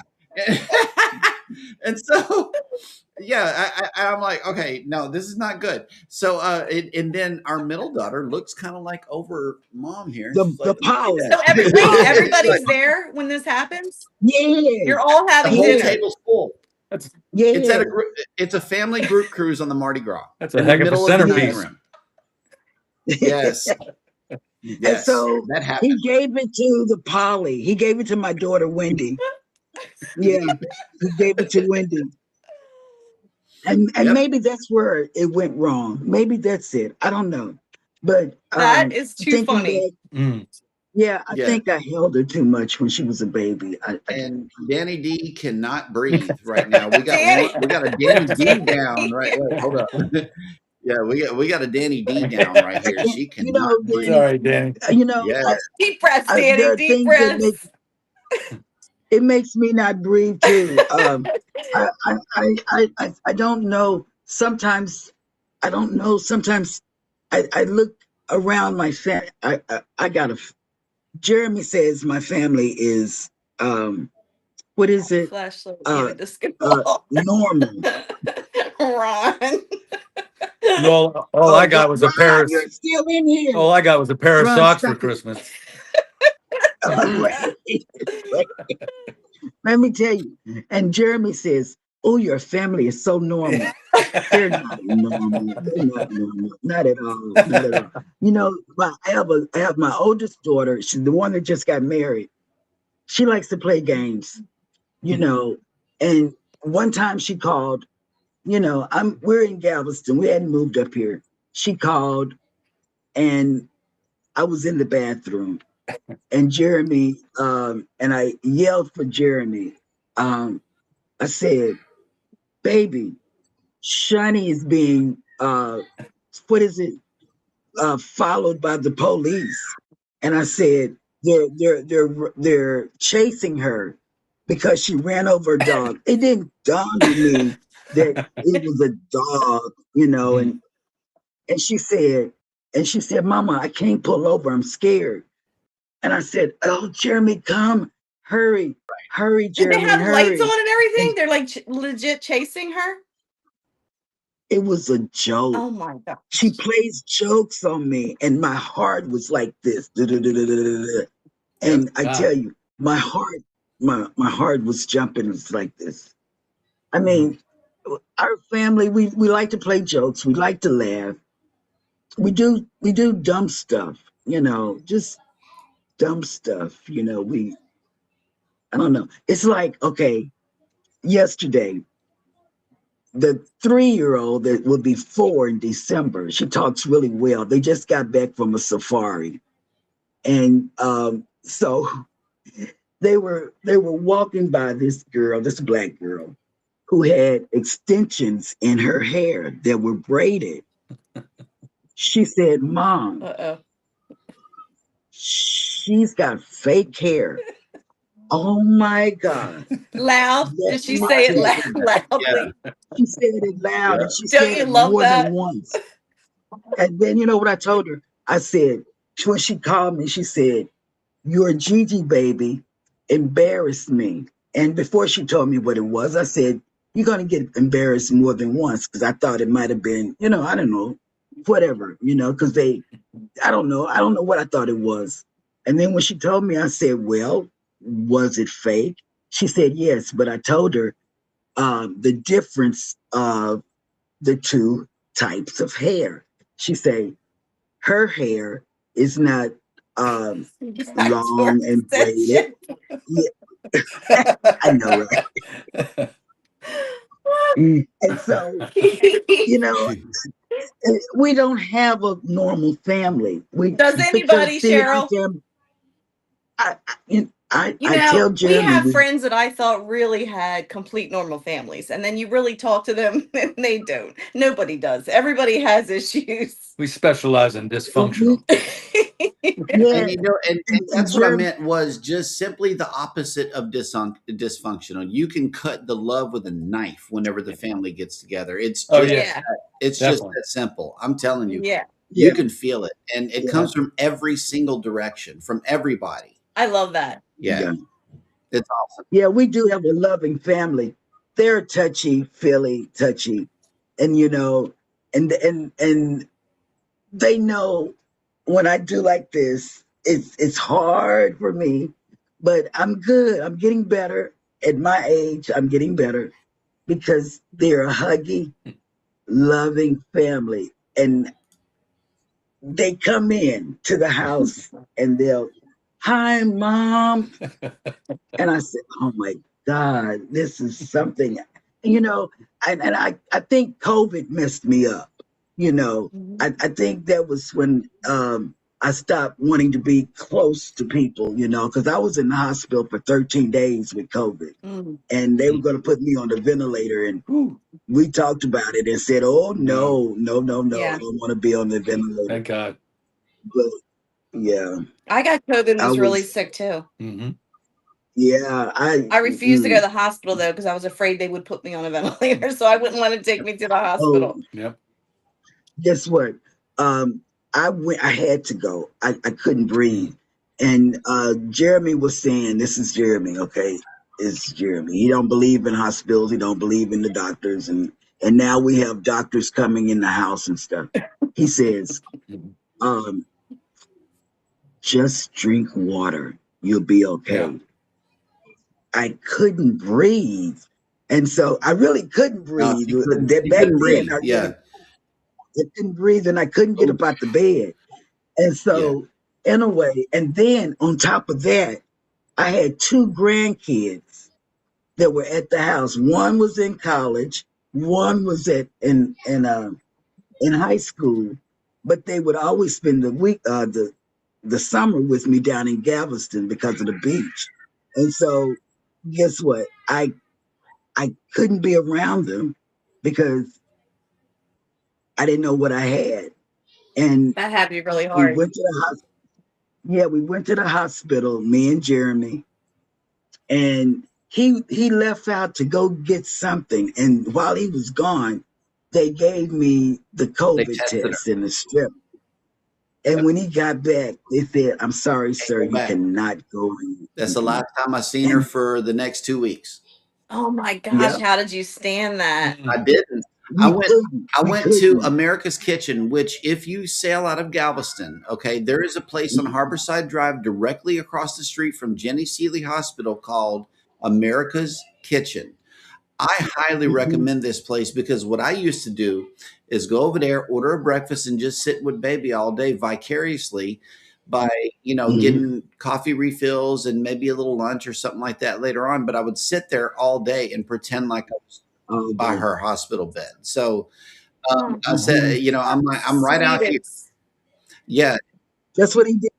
And so yeah, I'm like, okay, no, this is not good. So and then our middle daughter looks kind of like over mom here. She's The like, look at poly, So the wait, poly. that. everybody's Like, there when this happens? Yeah, You're all the having whole dinner. table's full. that's It's at yeah, a it's a family group cruise on the Mardi Gras that's a in the heck of a middle of the dining yes. centerpiece. room. Yes, And yes, so that he happened. gave it to the poly. He gave it to my daughter Wendy. Yeah, he gave it to Wendy. And Yep. maybe that's where it went wrong. Maybe that's it. I don't know. But That is too thinking funny. back, Mm. yeah, I Yeah. think I held her too much when she was a baby. And Danny D cannot breathe right now. We got Danny. we got a Danny D down Danny. right. Wait, hold up. Yeah, we got a Danny D down right I here. can't, She you cannot know, It's all breathe. Danny, right, Danny. you know, Yeah. Deep breaths, there Danny. are Deep things that make breaths. it makes me not breathe too. I don't know. Sometimes I don't know. Sometimes I look around my family. I got a. Jeremy says my family is what is it? Flashlight Uh, needed to skip ball. Normal. Ron. Well, all Oh, I got was a pair Ron, of you're still in here. all I got was a pair of Ron, socks for stop it. Christmas. Wait. Let me tell you. And Jeremy says, "Oh, your family is so normal." They're not normal. They're not normal. Not at all. Not at all. You know, I have my oldest daughter. She's the one that just got married. She likes to play games, you know. And one time she called, you know, we're in Galveston. We hadn't moved up here. She called and I was in the bathroom and Jeremy, and I yelled for Jeremy. I said, baby, Shani is being what is it? Followed by the police. And I said, they're chasing her because she ran over a dog. It didn't dawn on me that it was a dog, you know, Mhm. and she said, Mama, I can't pull over. I'm scared. And I said, oh, Jeremy, come, hurry, hurry, Did they Jeremy, have lights hurry. on and And everything? They're like legit chasing her? it was a joke. Oh my She gosh. plays jokes on me, and my heart was like this. Yep. And I Ah. tell you, my heart was jumping. It's like this. I Mhm. mean, our family, we like to play jokes. We like to laugh. We do dumb stuff, you know, just dumb stuff. You know, I don't know. It's like, okay, yesterday, the 3-year-old that will be 4 in December, she talks really well. They just got back from a safari. And so they were walking by this girl, this black girl, who had extensions in her hair that were braided. She said, Mom, Uh-oh. she's got fake hair. Oh my God. Loud? That Did she she say it said, Yeah. loudly? she said it loud, Yeah. and she Don't said you it love more than that? once. And then you know what I told her? I said, when she called me, she said, "Your Gigi baby embarrassed me." And before she told me what it was, I said, "You're gonna get embarrassed more than once," because I thought it might have been, I don't know, whatever, because I don't know what I thought it was. And then when she told me, I said, "Well, was it fake?" She said, "Yes," but I told her the difference of the two types of hair. She said, her hair is not um, Back to our long and braided. session. Yeah, I know, right? And so, you know, we don't have a normal family. We Does because anybody, see, our Cheryl? family. You I know, tell we Jeremy have we. friends that I thought really had complete normal families, and then you really talk to them and they don't. Nobody does. Everybody has issues. We specialize in we dysfunctional. yeah, And and and that's what I Jeremy. meant was just simply the opposite of dysfunctional. You can cut the love with a knife whenever the family gets together. Oh yeah, Yeah. It's just definitely. that simple. I'm telling you, Yeah. you Yeah, can feel it, and it yeah, comes from every single direction, from everybody. I love that. Yeah, yeah. it's awesome. Yeah, we do have a loving family. They're touchy, feely, touchy, and and they know when I do like this, it's hard for me, but I'm good. I'm getting better at my age. I'm getting better because they're a huggy, loving family, and they come in to the house and they'll, "Hi, mom," and I said, "Oh my God, this is something." You know, and I think COVID messed me up. You know, Mhm. I think that was when I stopped wanting to be close to people. Because I was in the hospital for 13 days with COVID, Mm. and they were going to put me on the ventilator, and Whew. we talked about it and said, "Oh No, no, no, no, no, I Yeah. don't want to be on the ventilator." thank God. But yeah, I got COVID and I was really was. sick too. Hmm. Yeah, I refused to go to the hospital though because I was afraid they would put me on a ventilator, so I wouldn't let it take me to the oh, hospital. Yep. guess what? Um, I went. I had to go. I couldn't breathe. And Jeremy was saying, "This is Jeremy, okay? It's Jeremy. He don't believe in hospitals. He don't believe in the doctors, and now we have doctors coming in the house and stuff." He says, Mhm. um, "Just drink water. You'll be Yeah. okay." I couldn't breathe, and so I really couldn't No, breathe. you couldn't. That You back couldn't then, breathe. I really Yeah. I couldn't breathe, and I couldn't get Oh, up out the bed. And yeah. so, in a way, and then on top of that, I had two grandkids that were at the house. One was in college, one was in high school, but they would always spend the summer with me down in Galveston because of the beach. And so, guess what? I couldn't be around them because I didn't know what I had. And That had to be really we hard. went to the hospital. Yeah, we went to the hospital, me and Jeremy, and he left out to go get something. And while he was gone, they gave me the They COVID tested her. test and the strip. And Yep. when he got back, they said, "I'm sorry, Can't sir, go you back. cannot go in." That's the Mm-mm. last time I seen her And for the next 2 weeks. Oh my gosh, yeah, how did you stand that? I Mm. didn't. I we went. couldn't, I we went to couldn't. America's Kitchen, which, if you sail out of Galveston, okay, there is a place on Harborside Drive directly across the street from Jenny Seeley Hospital called America's Kitchen. I highly Mhm, recommend this place because what I used to do is go over there, order a breakfast, and just sit with baby all day vicariously by, mhm. getting coffee refills and maybe a little lunch or something like that later on. But I would sit there all day and pretend like I was All by day. her hospital bed. So Oh, I said, Mhm. I'm like, I'm right out here. sweetest. Yeah, That's what he did.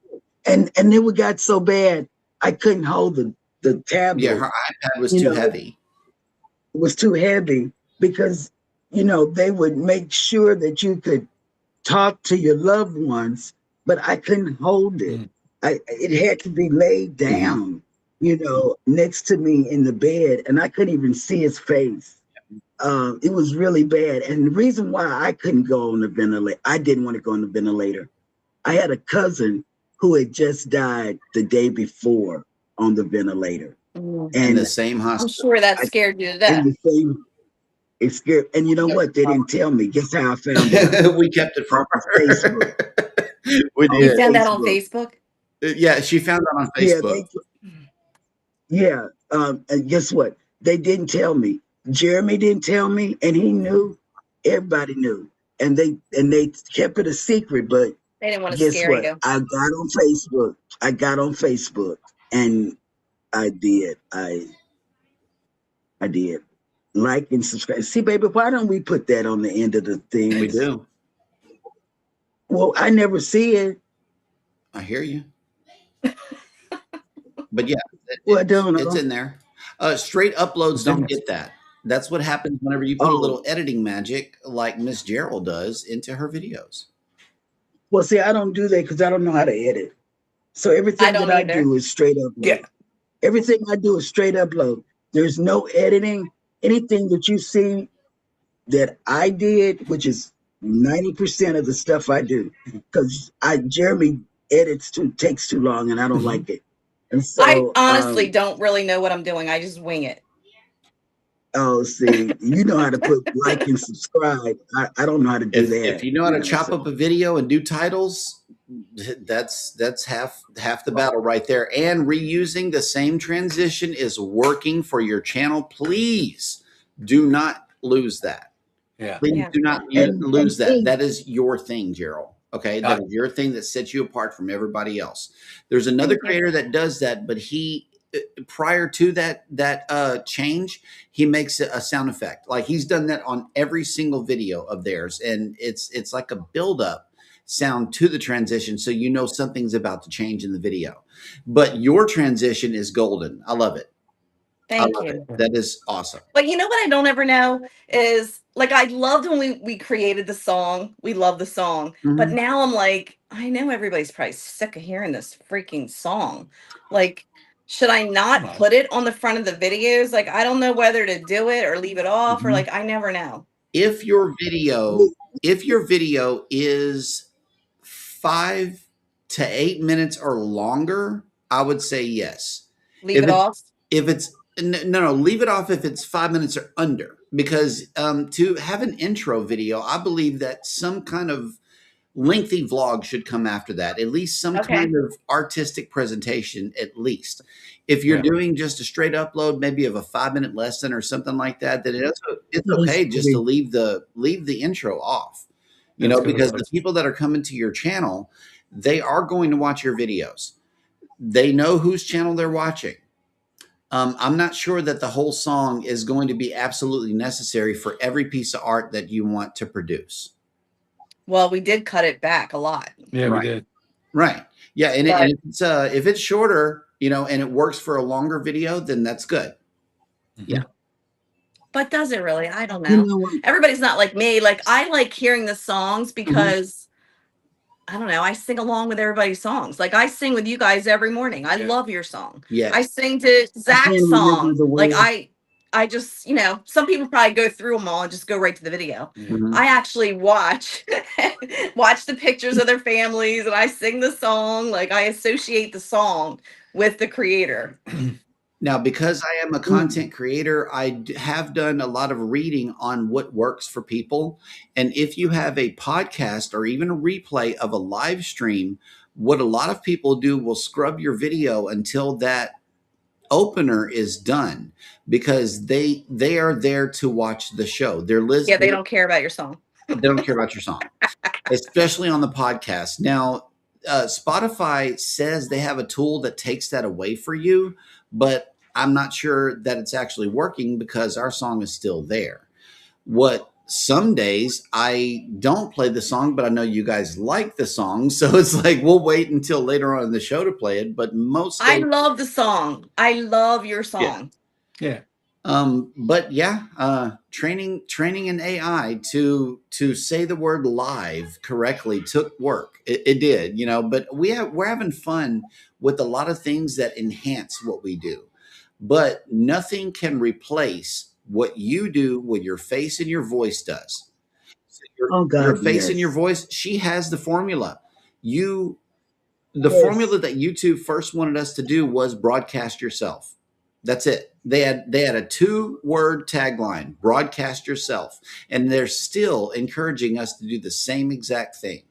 And then we got so bad, I couldn't hold the yeah. tablet. Her iPad was You too know, heavy. it was too heavy because they would make sure that you could talk to your loved ones, but I couldn't hold it. Mm. It had to be laid Hmm. down. next to me in the bed, and I couldn't even see his face. It was really bad. And the reason why I couldn't go on the ventilator, I didn't want to go on the ventilator. I had a cousin who had just died the day before on the ventilator. In the same I'm hospital. sure that scared you to death. It scared. And you know what? They didn't tell me. Guess how I found out? We kept it from Facebook. We You did. found that on Facebook? Yeah, she found that on Facebook. And guess what? They didn't tell me. Jeremy didn't tell me, and he knew. Everybody knew, and they kept it a secret. But They didn't want to guess scare what? you. I got on Facebook, and I did. I did like and subscribe. See, baby, why don't we put that on the end of the thing? We do. Well, I never see it. I hear you. But yeah, Well, I don't know. it's in there. Straight uploads don't get that. That's what happens whenever you put a little editing magic like Miss Gerald does into her videos. Well, see, I don't do that because I don't know how to edit. So everything that I do is straight upload. Yeah. Everything I do is straight upload. There's no editing. Anything that you see that I did, which is 90% of the stuff I do, because Jeremy takes too long, and I don't like it. And so I honestly don't really know what I'm doing. I just wing it. Oh, see, you know how to put like and subscribe. I don't know how to do that. If you know how to chop up a video and do titles, that's half the battle right there. And reusing the same transition is working for your channel. Please do not lose that. Yeah. Please Yeah. do not lose that. That is your thing, Gerald. Okay, that is your thing that sets you apart from everybody else. There's another creator that does that, but he prior to that change, he makes a sound effect. Like he's done that on every single video of theirs, and it's like a build-up sound to the transition, so you know something's about to change in the video. But your transition is golden. I love it. Thank you. That is awesome. But you know what I don't ever know is, like, I loved when we created the song. We love the song. But now I'm like, I know everybody's probably sick of hearing this freaking song. Like, should I not put it on the front of the videos? Like, I don't know whether to do it or leave it off, or like, I never know. If your video is 5 to 8 minutes or longer, I would say yes. Leave it off? If it's no, leave it off if it's 5 minutes or under, because to have an intro video, I believe that some kind of lengthy vlog should come after that, at least some kind of artistic presentation, at least. If you're doing just a straight upload, maybe of a 5-minute lesson or something like that, then it's okay just to leave the intro off, you know, because the people that are coming to your channel, they are going to watch your videos. They know whose channel they're watching. I'm not sure that the whole song is going to be absolutely necessary for every piece of art that you want to produce. Well, we did cut it back a lot. Yeah, we did. Right. Yeah. And if it's shorter, you know, and it works for a longer video, then that's good. Yeah. But does it really? I don't know. Everybody's not like me. Like, I like hearing the songs because I don't know, I sing along with everybody's songs. Like, I sing with you guys every morning. I love your song. Yeah. I sing to Zach's song. Like, I just, you know, some people probably go through them all and just go right to the video. I actually watch the pictures of their families, and I sing the song. Like, I associate the song with the creator. Now, because I am a content creator, I have done a lot of reading on what works for people. And if you have a podcast or even a replay of a live stream, what a lot of people do will scrub your video until that opener is done, because they are there to watch the show. They're listening. Yeah, they don't care about your song. They don't care about your song, especially on the podcast. Now, Spotify says they have a tool that takes that away for you, but I'm not sure that it's actually working because our song is still there. Some days I don't play the song, but I know you guys like the song. So it's like, we'll wait until later on in the show to play it. But most days, I love the song. I love your song. Yeah. But yeah, training an AI to say the word live correctly took work. It did, but we're having fun with a lot of things that enhance what we do. But nothing can replace what you do with your face and your voice does. So Oh your God, face and your yes. voice, she has the formula. You The Yes. formula that YouTube first wanted us to do was broadcast yourself. That's it. They had a 2-word tagline, broadcast yourself. And they're still encouraging us to do the same exact thing.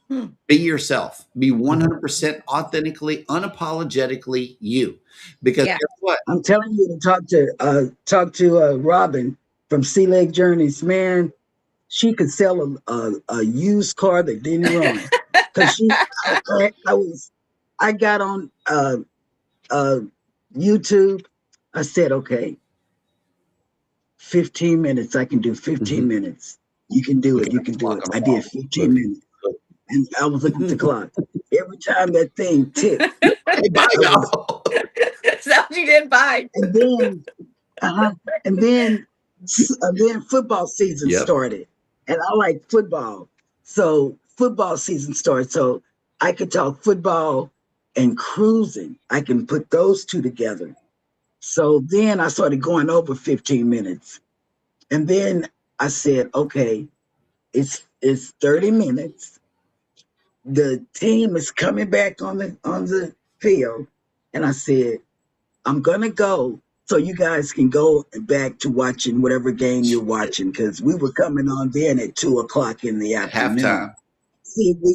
Hmm. Be yourself. Be 100% authentically, unapologetically you. Because Yeah. guess what? I'm telling you to talk to Robin from Sea Lake Journeys. Man, she could sell a used car that didn't run. Cause I got on YouTube. I said, okay, 15 minutes. I can do 15 minutes. You can do it. Looking You at can the do clock it. on the I wall. did 15 minutes. And I was looking at the clock. Every time that thing ticked, Hey, bye, I was, y'all. So you did bye. and then, uh-huh, and then football season Yep. started. And I like football. So football season started. So I could talk football and cruising. I can put those two together. So then I started going over 15 minutes. And then I said, okay, it's 30 minutes. The team is coming back on the field. And I said, I'm gonna go so you guys can go back to watching whatever game you're watching, because we were coming on then at 2 o'clock in the afternoon. Halftime. See, we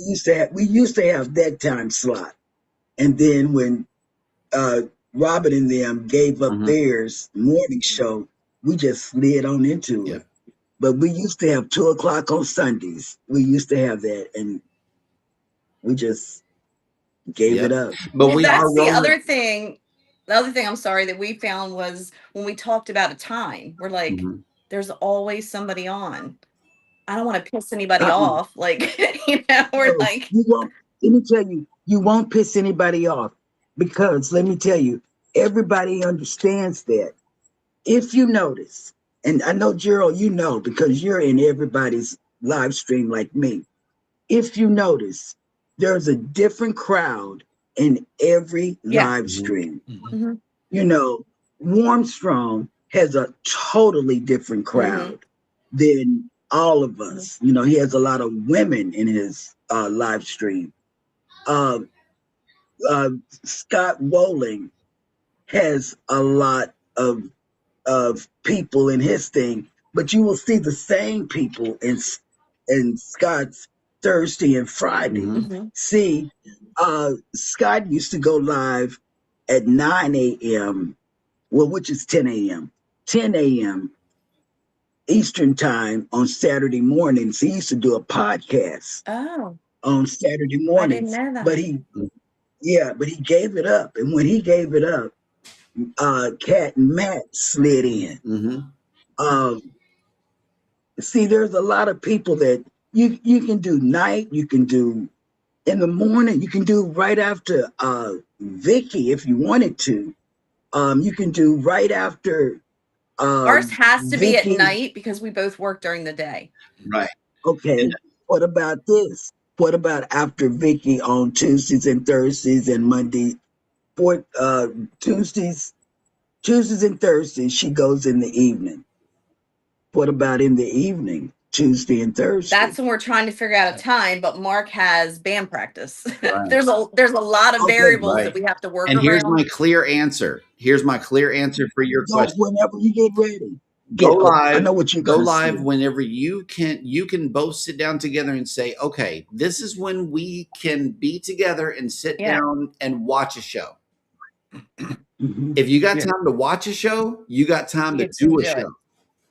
used to have that time slot. And then when uh Robin and them gave up Mhm. theirs morning show, we just slid on into it. Yep. But we used to have 2 o'clock on Sundays. We used to have that, and we just gave it Yep. up. But Well, we are that's the rolling. other thing. The other thing I'm sorry that we found was when we talked about a time, we're like, Mhm. there's always somebody on. I don't want to piss anybody Uh-uh. off. Like, we're No, like, you won't. Let me tell you, you won't piss anybody off, because let me tell you, everybody understands that. If you notice, and I know Gerald, you know, because you're in everybody's live stream like me. If you notice, there's a different crowd in every yeah. live Mhm. stream. Mhm. You know, Warmstrong has a totally different crowd than all of us. You know, he has a lot of women in his live stream. Uh, Scott Wolling has a lot of people in his thing, but you will see the same people in Scott's Thursday and Friday. Mhm. Mhm. See, Scott used to go live at 9 a.m. Well, which is 10 a.m. 10 a.m. Eastern time on Saturday mornings. He used to do a podcast Oh, on Saturday I didn't mornings, know but that. he gave it up. And when he gave it up, Cat and Matt slid in. Mhm. Um, See, there's a lot of people that you can do night, you can do in the morning, you can do right after Vicky if you wanted to. You can do right after Ours has to be at Vicky. night because we both work during the day. Right. And Okay, what about this? What about after Vicky on Tuesdays and Thursdays and Monday? For Tuesdays and Thursdays, she goes in the evening. What about in the evening, Tuesday and That's Thursday? when we're trying to figure out a time, but Mark has band practice. right. There's a lot of Okay, variables Right. that we have to work And here's my around. clear answer. Here's my clear answer for your go question. whenever you get ready. Go I live. know what you're Go gonna live say. whenever you can both sit down together and say, okay, this is when we can be together and sit Yeah. down and watch a show. Mhm. If you got Yeah. time to watch a show, you got time You to can do a do it. show.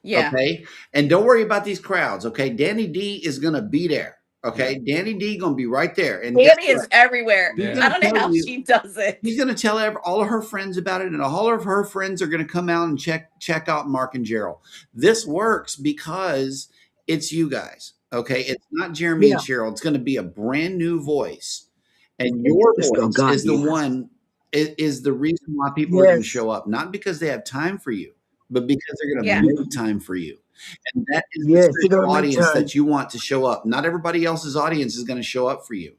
Yeah. Okay. And don't worry about these crowds. Okay. Danny D is going to be there. Okay. Danny D going to be right there. And guess Danny what? is everywhere. He's Yeah. I going to don't know tell how you, she does it. he's going to tell all of her friends about it. And all of her friends are going to come out and check out Mark and Gerald. This works because it's you guys. Okay. It's not Jeremy and Yeah. Cheryl. It's going to be a brand new voice. And your Oh voice God, is the yes. one is the reason why people are going to Yes. show up, not because they have time for you, but because they're going to Yeah. make time for you. And that is the Yes, they're special gonna make audience time. that you want to show up. Not everybody else's audience is going to show up for you,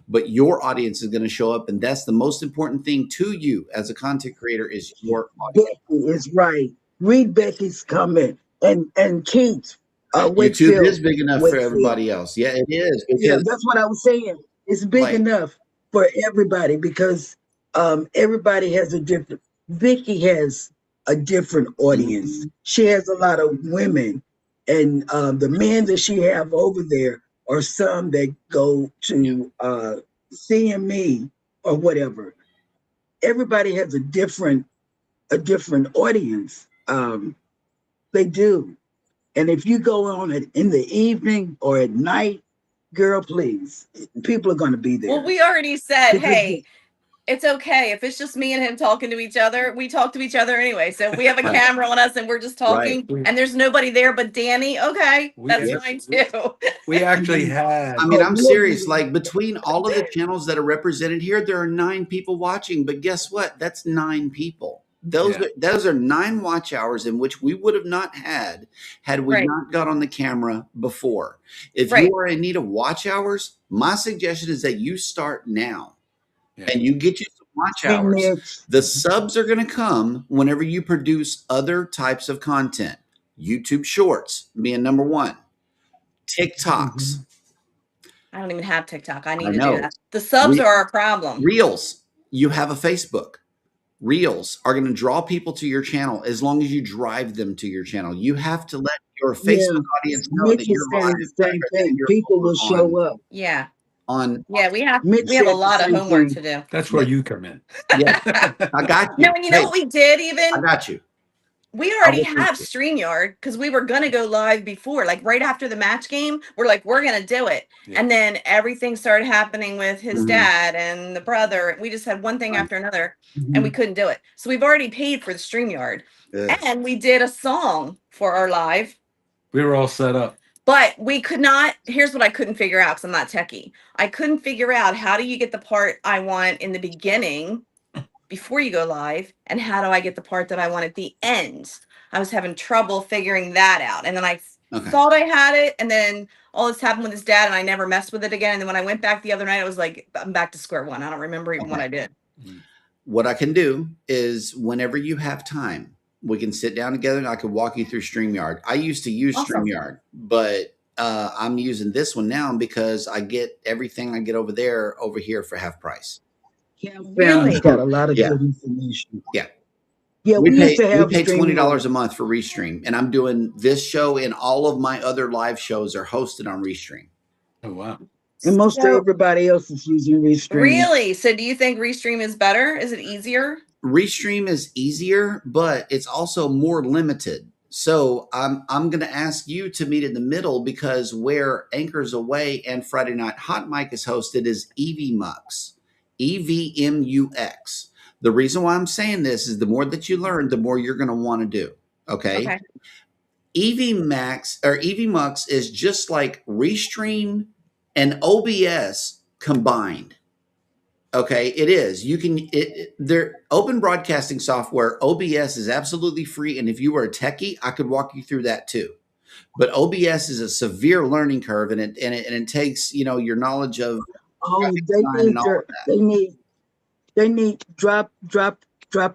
but your audience is going to show up. And that's the most important thing to you as a content creator is your audience. Becky is right. Read Becky's comment. And Keith, YouTube Wakefield. is big enough for Wakefield. everybody else. Yeah, it is. Yeah, Because that's what I was saying. It's big Like- enough for everybody because everybody has a different. Vicky has a different audience. She has a lot of women, and the men that she have over there are some that go to CME or whatever. Everybody has a different audience. They do. And if you go on it in the evening or at night, girl, please, people are going to be there. Well, we already said, Because hey, it's okay if it's just me and him talking to each other. We talk to each other anyway. So if we have a Right. camera on us and we're just talking, Right. and there's nobody there but Danny, okay, We- that's Yeah. fine too. We actually had. I mean, Oh, I'm yeah. serious. Like between all of the channels that are represented here, there are 9 people watching. But guess what? That's 9 people. Those are 9 watch hours in which we would have not had we Right. not got on the camera before. If Right. you are in need of watch hours, my suggestion is that you start now Yeah. and you get you some watch Hey, hours. Mitch. The subs are going to come whenever you produce other types of content. YouTube Shorts being number 1. TikToks. I don't even have TikTok. I need I to know. do that. The subs We- are our problem. Reels, you have a Facebook. Reels are going to draw people to your channel as long as you drive them to your channel. You have to let your Facebook audience know Mitch that is you're saying live, the same that thing. you're People will on- show up. Yeah. on. Yeah, we have Mitch we have a said the lot of same homework thing. to do. That's where you come in. Yeah, I got you. No, and you know Hey, what we did I even? got you. We already will have thank StreamYard because we were gonna go live before, like right after the match game. We're like, we're gonna do it. Yeah. And then everything started happening with his Mhm. dad and the brother. We just had one thing Right. after another and we couldn't do it. So we've already paid for the StreamYard. Ugh. And we did a song for our live. We were all set up. But we could not. Here's what I couldn't figure out because I'm not techie. I couldn't figure out how do you get the part I want in the beginning before you go live, and how do I get the part that I want at the end? I was having trouble figuring that out, and then I Okay. thought I had it, and then all this happened with his dad, and I never messed with it again. And then when I went back the other night, I was like, I'm back to square one. I don't remember even what Okay. I did. What I can do is whenever you have time, we can sit down together and I can walk you through StreamYard. I used to use Awesome. StreamYard, but I'm using this one now because I get everything I get over there over here for half price. Cam Really? Fam's got a lot of Yeah. good information. Yeah. Yeah, We used to pay have $20 a month for Restream, and I'm doing this show and all of my other live shows are hosted on Restream. Oh wow. and most So- everybody else is using Restream. Really? So do you think Restream is better? Is it easier? Restream is easier, but it's also more limited. So I'm going to ask you to meet in the middle because where Anchors Away and Friday Night Hot Mic is hosted is EVMux, EVMUX. The reason why I'm saying this is the more that you learn, the more you're going to want to do. Okay. EVMux is just like Restream and OBS combined. Okay, it is. You can their open broadcasting software. OBS is absolutely free, and if you were a techie, I could walk you through that too. But OBS is a severe learning curve, and it takes your knowledge of Oh, graphic design and all of that. they need drop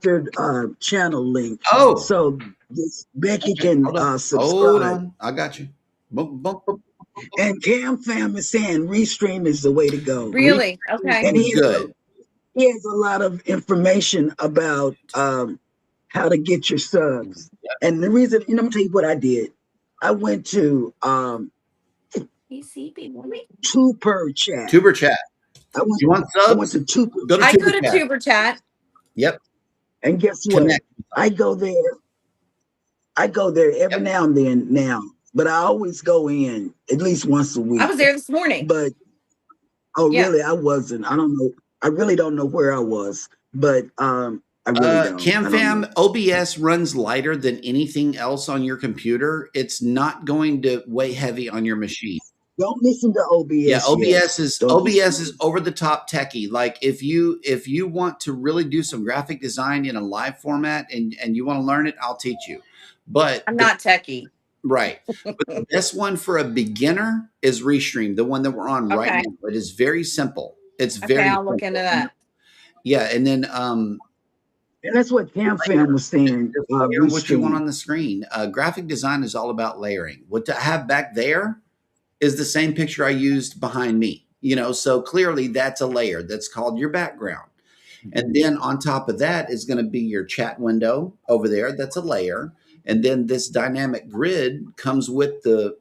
their channel link. Oh. So this Becky can Hold subscribe. on, I got you. Boom, boom, boom. And Cam Fam is saying Restream is the way to go. Really? Okay. And Good. he has a lot of information about how to get your subs. And the reason, I'm gonna tell you what I did. I went to Tuber Chat. Tuber Chat. You want I subs? went to Tuber, Go to I Tuber go to Chat. Tuber Chat. Yep. and guess what? Connect. I go there every now and then now, but I always go in at least once a week. I was there this morning. But Yeah. really, I wasn't. I don't know. I really don't know where I was, but I really don't. I Cam don't Fam, know. OBS runs lighter than anything else on your computer. It's not going to weigh heavy on your machine. Don't listen to Yeah, OBS yet. OBS is Don't listen OBS to is it. over the top techie. Like if you want to really do some graphic design in a live format and you want to learn it, I'll teach you. But I'm not techie. right. But the best one for a beginner is Restream, the one that we're on right Okay. now. It is very simple. It's Okay, very I'll look into simple. that. Yeah, and then And that's what CamFam was saying. just layer what you want Restream. on the screen. Graphic design is all about layering. What I have back there is the same picture I used behind me. You know, so clearly that's a layer that's called your background. And then on top of that is going to be your chat window over there. That's a layer. And then this dynamic grid comes with the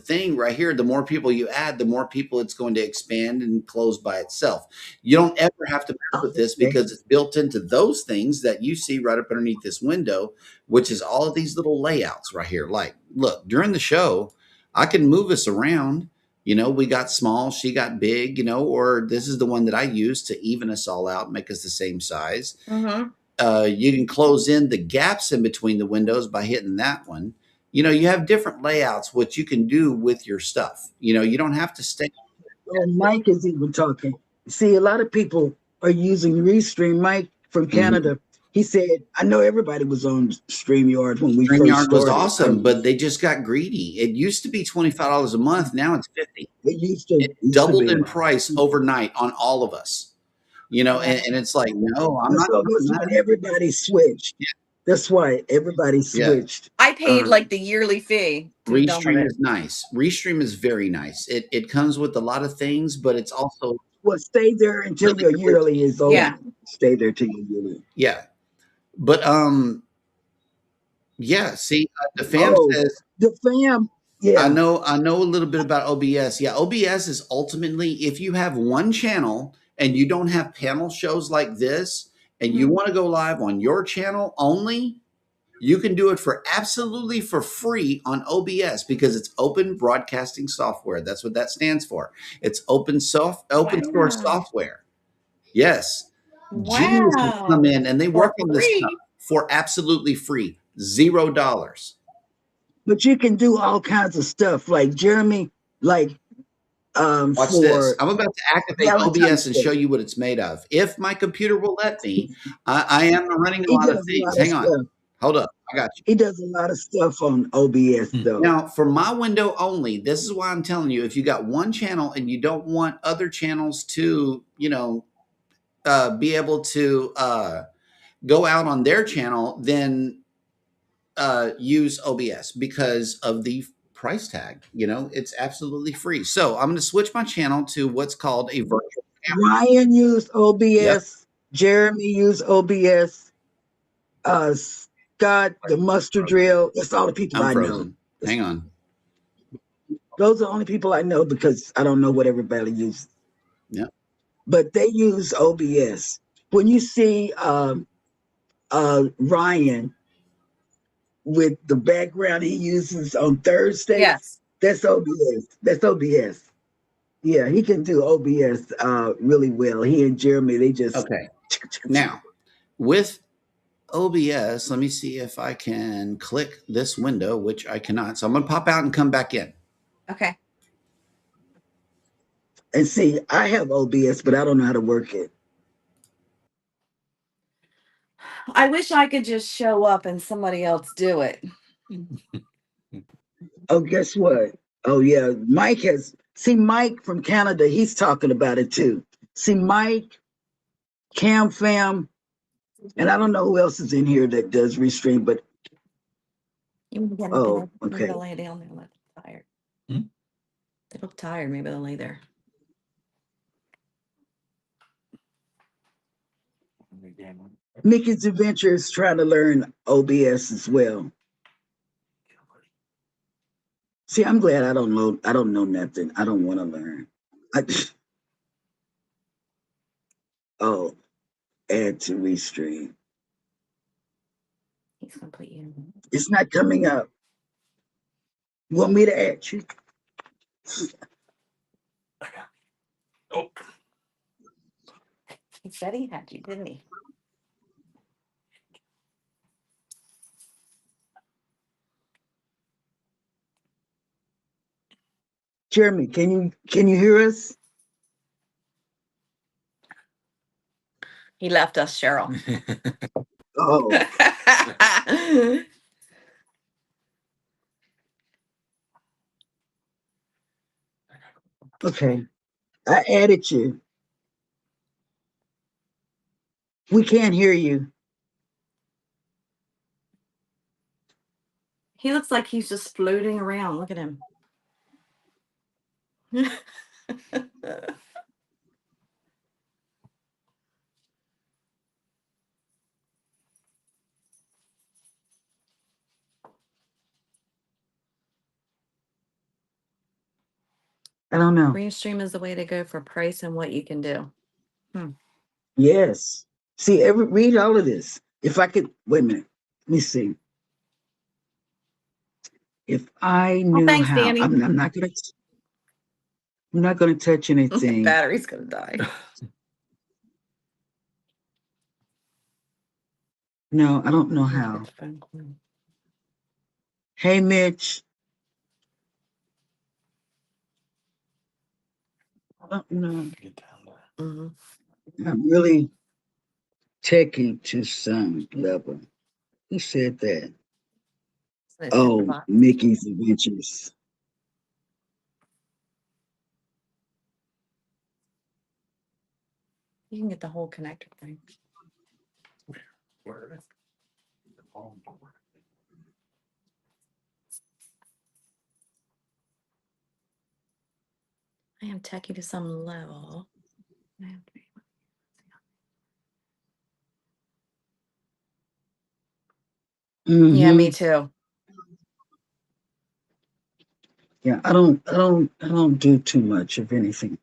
thing right here. The more people you add, the more people it's going to expand and close by itself. You don't ever have to mess with this Okay. because it's built into those things that you see right up underneath this window, which is all of these little layouts right here. Like, look, during the show, I can move us around. You know, we got small, she got big, you know, or this is the one that I use to even us all out, make us the same size. Mm-hmm. You can close in the gaps in between the windows by hitting that one. You know, you have different layouts, what you can do with your stuff. You know, you don't have to stay. Oh, Mike is even talking. See, a lot of people are using Restream. Mike from Mhm. Canada, he said, I know everybody was on StreamYard when we first StreamYard was started. awesome, but they just got greedy. It used to be $25 a month. Now it's 50. It used It to doubled be. in price overnight on all of us. You know, and it's like, no, I'm not So doing that's when that. everybody switched. That's why everybody Yeah. switched. I paid like the yearly fee to be done with Restream it. is nice. Restream is very nice. It comes with a lot of things, but it's also Well, stay there until really your quick. yearly is over. Yeah. Stay there till your yearly. Yeah. But yeah, see, the fam Oh, says the fam. Yeah. I know a little bit about OBS. Yeah, OBS is ultimately if you have one channel and you don't have panel shows like this and you want to go live on your channel only, you can do it for absolutely for free on OBS because it's open broadcasting software. That's what that stands for. It's open source Wow. software. Yes. Geniuses come in and they For work on this stuff free. for absolutely free. $0. But you can do all kinds of stuff like Jeremy, like Watch this. for I'm about to activate Valentine's OBS and Day. show you what it's made of. If my computer will let me, I am running a He lot of does a things. lot of Hang on. stuff. Hold up. I got you. He does a lot of stuff on OBS though. Now, for my window only, this is why I'm telling you if you got one channel and you don't want other channels to, you know, be able to go out on their channel, then use OBS because of the price tag. You know, it's absolutely free. So I'm going to switch my channel to what's called a virtual camera. Ryan used OBS. Yep. Jeremy used OBS. Scott, the mustard drill. That's all the people I'm I frozen. know. Hang on. Those are the only people I know because I don't know what everybody uses. Yep. But they use OBS. When you see Ryan with the background he uses on Thursday, Yes. that's OBS. That's OBS. Yeah, he can do OBS really well. He and Jeremy, they just Okay. Now, with OBS, let me see if I can click this window, which I cannot. So I'm going to pop out and come back in. Okay. and see, I have OBS, but I don't know how to work it. I wish I could just show up and somebody else do it. Oh, guess what? Oh yeah, Mike has. See, Mike from Canada, he's talking about it too. See, Mike, Cam Fam, and I don't know who else is in here that does Restream, but You want to get oh, in bed? Maybe okay. they'll lay down there. Look tired. Hmm? They look tired. Maybe they'll lay there. Nikki's Adventure is trying to learn OBS as well. See, I'm glad I don't know. I don't know nothing. I don't want to learn. Oh, add to Restream. He's gonna put you in. It's not coming up. You want me to add you? Oh, He said he had you, didn't he? Jeremy, can you hear us? He left us, Cheryl. Oh, okay. I added you. We can't hear you. He looks like he's just floating around. Look at him. I don't know. Restream is the way to go for price and what you can do. Yes. See, read all of this. If I could, wait a minute. Let me see. If I Oh, knew thanks, how, Danny. I'm not gonna touch anything. Battery's gonna die. No, I don't know how. Hey, Mitch. I don't know. Mhm. I'm really techie to some level. Who said that? So Oh, box. Mickey's Adventures. You can get the whole connector thing. Where is it? I am techie to some level. Yeah, me too. Yeah, I don't do too much of anything.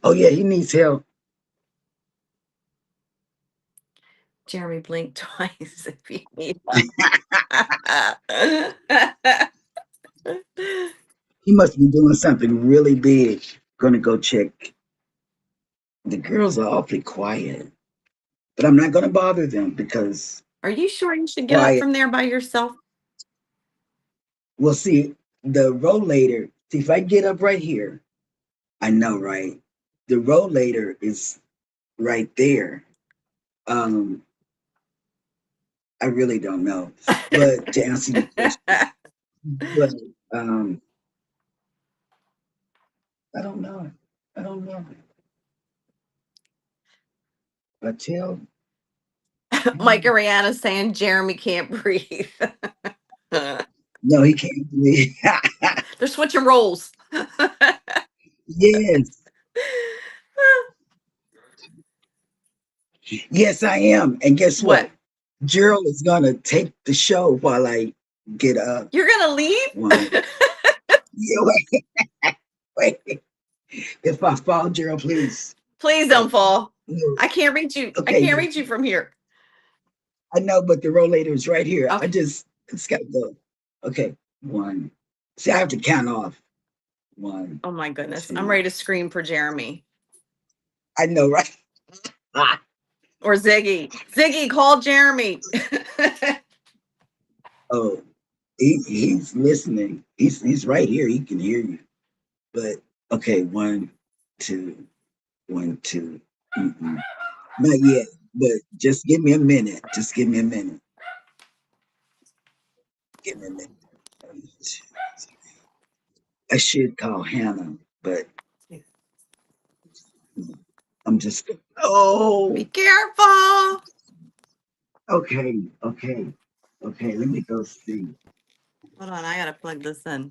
Oh yeah, he needs help. Jeremy, blink twice if you need He must be doing something really big. Gonna go check. The girls are awfully quiet, but I'm not gonna bother them because Are you sure you should get up quiet. from there by yourself? Well, see, the rollator. See, if I get up right here, I know, right? The rollator is right there. I really don't know. But to answer your question, but I don't know. I don't know. But tell Mike Ariana saying Jeremy can't breathe. no, he can't believe. They're switching roles. Yes, yes, I am. And guess what? Gerald is gonna take the show while I get up. You're gonna leave? One. Yeah, wait. If I fall, Gerald, please. Please don't fall. No. I can't reach you. Okay. I can't reach you from here. I know, but the rollator is right here. Okay. It's gotta go. Okay, one. See, I have to count off. One. Oh my goodness. Two. I'm ready to scream for Jeremy. I know, right? Ah. Or Ziggy. Ziggy, call Jeremy. Oh, he's listening. He's right here. He can hear you. But okay, one, two, one, two. Mm-mm. Not yet, but just give me a minute. Just give me a minute. Give me a minute. I should call Hannah, but I'm just. Oh, Be careful. okay, okay, okay. Let me go see. Hold on, I gotta plug this in.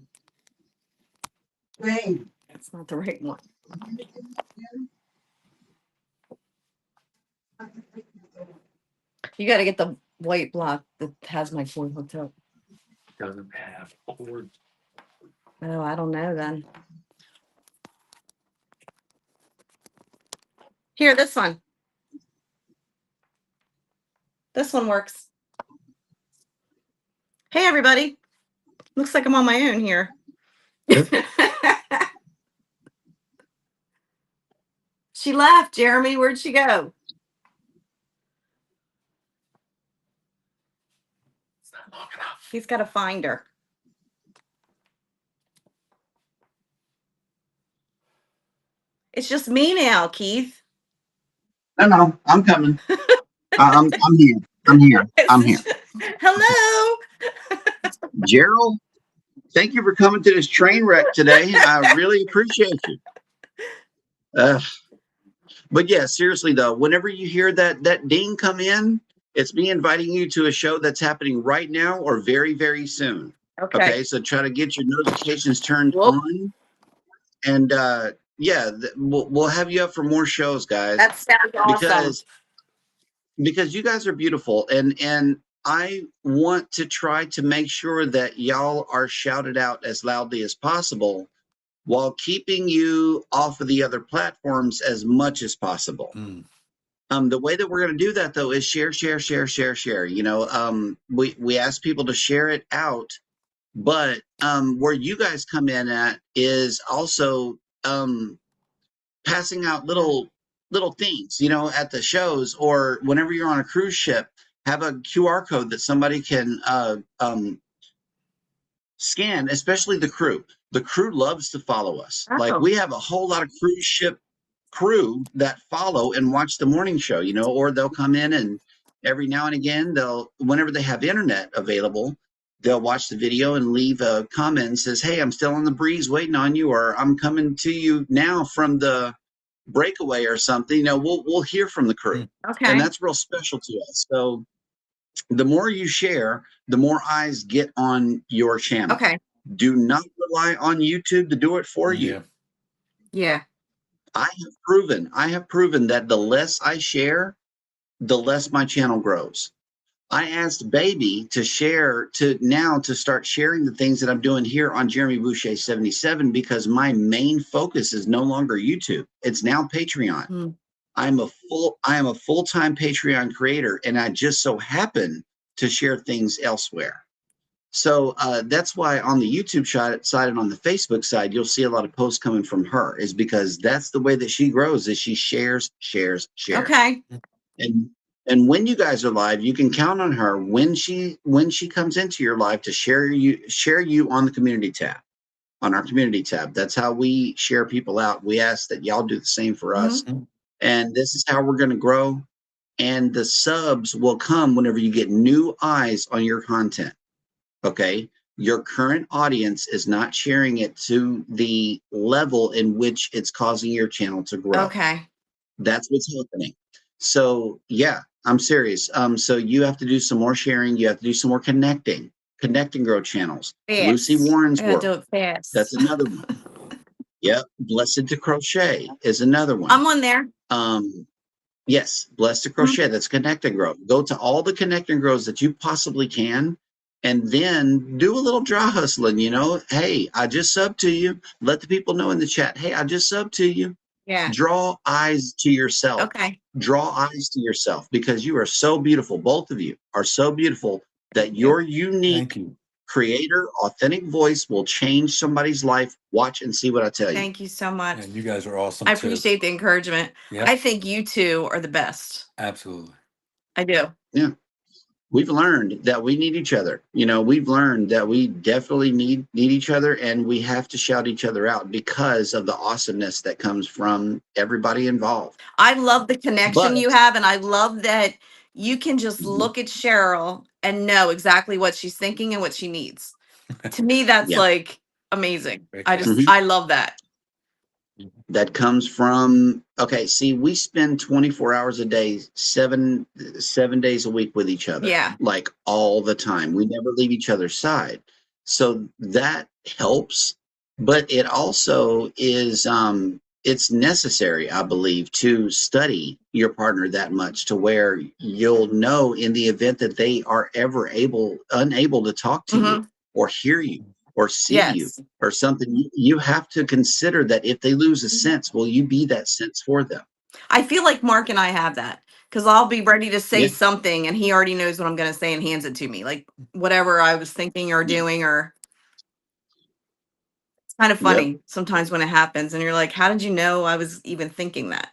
Wait. That's not the right one. You gotta get the white block that has my cord hooked up. Doesn't have cord. Oh, I don't know then. Here, this one. This one works. Hey, everybody. Looks like I'm on my own here. She left, Jeremy. Where'd she go? It's not long enough. He's got to find her. It's just me now, Keith. No, I'm coming. I'm here. I'm here. I'm here. Hello. Gerald, thank you for coming to this train wreck today. I really appreciate you. But yeah, seriously though, whenever you hear that ding come in, it's me inviting you to a show that's happening right now or very, very soon. Okay. Okay, so try to get your notifications turned Whoop. on, and yeah, we'll have you up for more shows, guys. That sounds awesome. Because you guys are beautiful, and I want to try to make sure that y'all are shouted out as loudly as possible, while keeping you off of the other platforms as much as possible. The way that we're going to do that though is share. You know, we ask people to share it out, but where you guys come in at is also passing out little things, you know, at the shows or whenever you're on a cruise ship. Have a QR code that somebody can scan, especially the crew. The crew loves to follow us. Like we have a whole lot of cruise ship crew that follow and watch the morning show, you know, or they'll come in and every now and again whenever they have internet available, they'll watch the video and leave a comment and says, hey, I'm still on the breeze waiting on you, or I'm coming to you now from the breakaway or something. You know, we'll hear from the crew. Okay. And that's real special to us. So the more you share, the more eyes get on your channel. Okay. Do not rely on YouTube to do it for you. Yeah. I have proven that the less I share, the less my channel grows. I asked Baby to start sharing the things that I'm doing here on Jeremy Boucher 77, because my main focus is no longer YouTube. It's now Patreon. I am a full-time Patreon creator, and I just so happen to share things elsewhere. So that's why on the YouTube side and on the Facebook side, you'll see a lot of posts coming from her, is because that's the way that she grows, is she shares. Okay. And when you guys are live, you can count on her when she comes into your live to share you on the community tab, on our community tab. That's how we share people out. We ask that y'all do the same for us. And this is how we're going to grow. And the subs will come whenever you get new eyes on your content. Okay. Your current audience is not sharing it to the level in which it's causing your channel to grow. Okay. That's what's happening. So yeah, I'm serious. So you have to do some more sharing. You have to do some more connecting grow channels. Fast. Lucy Warren's I gotta work. do it fast. That's another one. Yep. Blessed to Crochet is another one. I'm on there. Yes. Blessed to Crochet. That's Connect and Grow. Go to all the Connect and Grows that you possibly can, and then do a little draw hustling, you know. Hey, I just subbed to you. Let the people know in the chat. Hey, I just subbed to you. Yeah. Draw eyes to yourself. Okay. Draw eyes to yourself, because you are so beautiful. Both of you are so beautiful that your unique creator, authentic voice will change somebody's life. Watch and see what I tell you. Thank you so much. And you guys are awesome. I appreciate the encouragement. Yeah. I think you two are the best. Absolutely. I do. Yeah. We've learned that we need each other. You know, we've learned that we definitely need each other, and we have to shout each other out because of the awesomeness that comes from everybody involved. I love the connection you have, and I love that you can just look at Cheryl and know exactly what she's thinking and what she needs. To me, that's like amazing. I love that. That comes from, okay, see, we spend 24 hours a day, seven days a week with each other. Yeah. Like all the time. We never leave each other's side. So that helps, but it also is, it's necessary, I believe, to study your partner that much, to where you'll know in the event that they are ever unable to talk to you or hear you or see you or something, you have to consider that if they lose a sense, will you be that sense for them? I feel like Mark and I have that, because I'll be ready to say something and he already knows what I'm going to say and hands it to me, like whatever I was thinking or doing. Or it's kind of funny sometimes when it happens and you're like, how did you know I was even thinking that?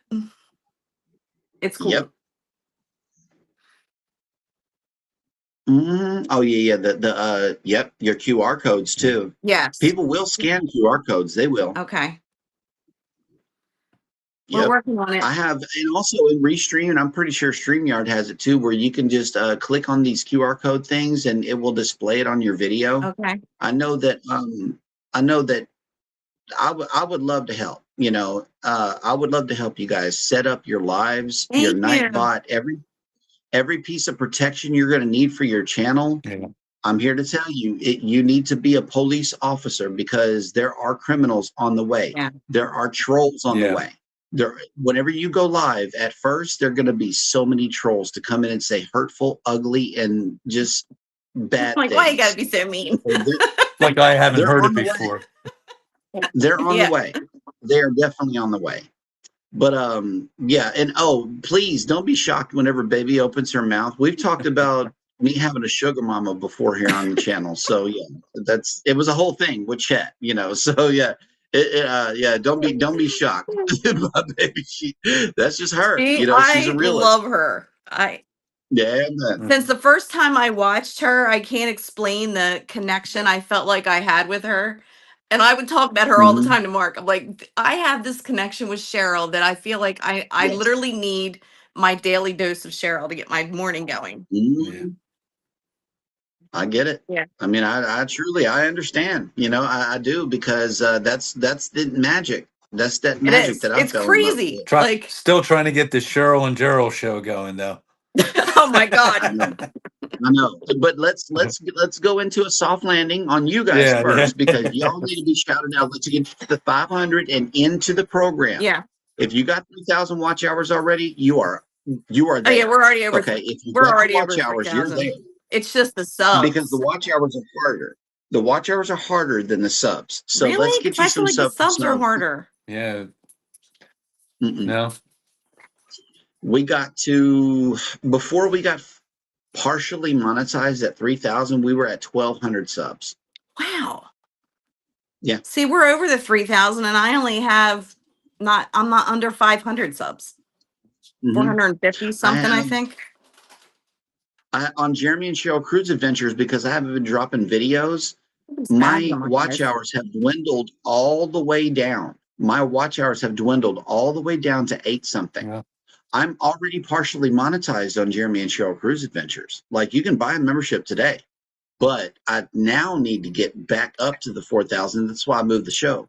It's cool. Oh yeah, your QR codes too. Yes. People will scan QR codes. They will. Okay. We're Yep. working on it. I have, and also in Restream, and I'm pretty sure StreamYard has it too, where you can just click on these QR code things and it will display it on your video. Okay. I know that I would love to help. I would love to help you guys set up your lives, your Thank you. Nightbot, every piece of protection you're going to need for your channel. Yeah. I'm here to tell you, you need to be a police officer because there are criminals on the way. Yeah. There are trolls on the way. Whenever you go live, at first, there are going to be so many trolls to come in and say hurtful, ugly, and just bad Like, things. why you gotta be so mean? Like I haven't They're heard on it the way. before. They're on Yeah. the way. They are definitely on the way. But yeah, and please don't be shocked whenever baby opens her mouth. We've talked about me having a sugar mama before here on the channel. So yeah, it was a whole thing with Chet, So yeah, yeah, don't be shocked. My baby, that's just her. She's a I realist. love her. Yeah, man. Since the first time I watched her, I can't explain the connection I felt like I had with her. And I would talk about her all the time to Mark. I'm like, I have this connection with Cheryl that I feel like I Yes. literally need my daily dose of Cheryl to get my morning going. Yeah. I get it. Yeah. I mean, I truly, I understand, I do, because that's the magic. That's that magic that I It's fell crazy. in love with. Still trying to get the Cheryl and Gerald show going though. Oh my God. I know, but let's go into a soft landing on you guys first, because y'all need to be shouted out. Let's get to the 500 and into the program. Yeah. If you got 3,000 watch hours already, you are there. Oh yeah, we're already over. Okay, if you we're got already watch over hours, 3,000. you're there. It's just the subs. Because the watch hours are harder. The watch hours are harder than the subs. So really? let's get you I some feel like the subs are harder. Yeah. No. We got to, before we got partially monetized at 3,000, we were at 1,200 subs. Wow. Yeah. See, we're over the 3,000 and I only have I'm not under 500 subs. 450 something, I think. On Jeremy and Cheryl Cruise Adventures, because I haven't been dropping videos, my watch hours have dwindled all the way down. My watch hours have dwindled all the way down to 8 something. Yeah. I'm already partially monetized on Jeremy and Cheryl Cruise Adventures. Like, you can buy a membership today, but I now need to get back up to the 4,000. That's why I moved the show.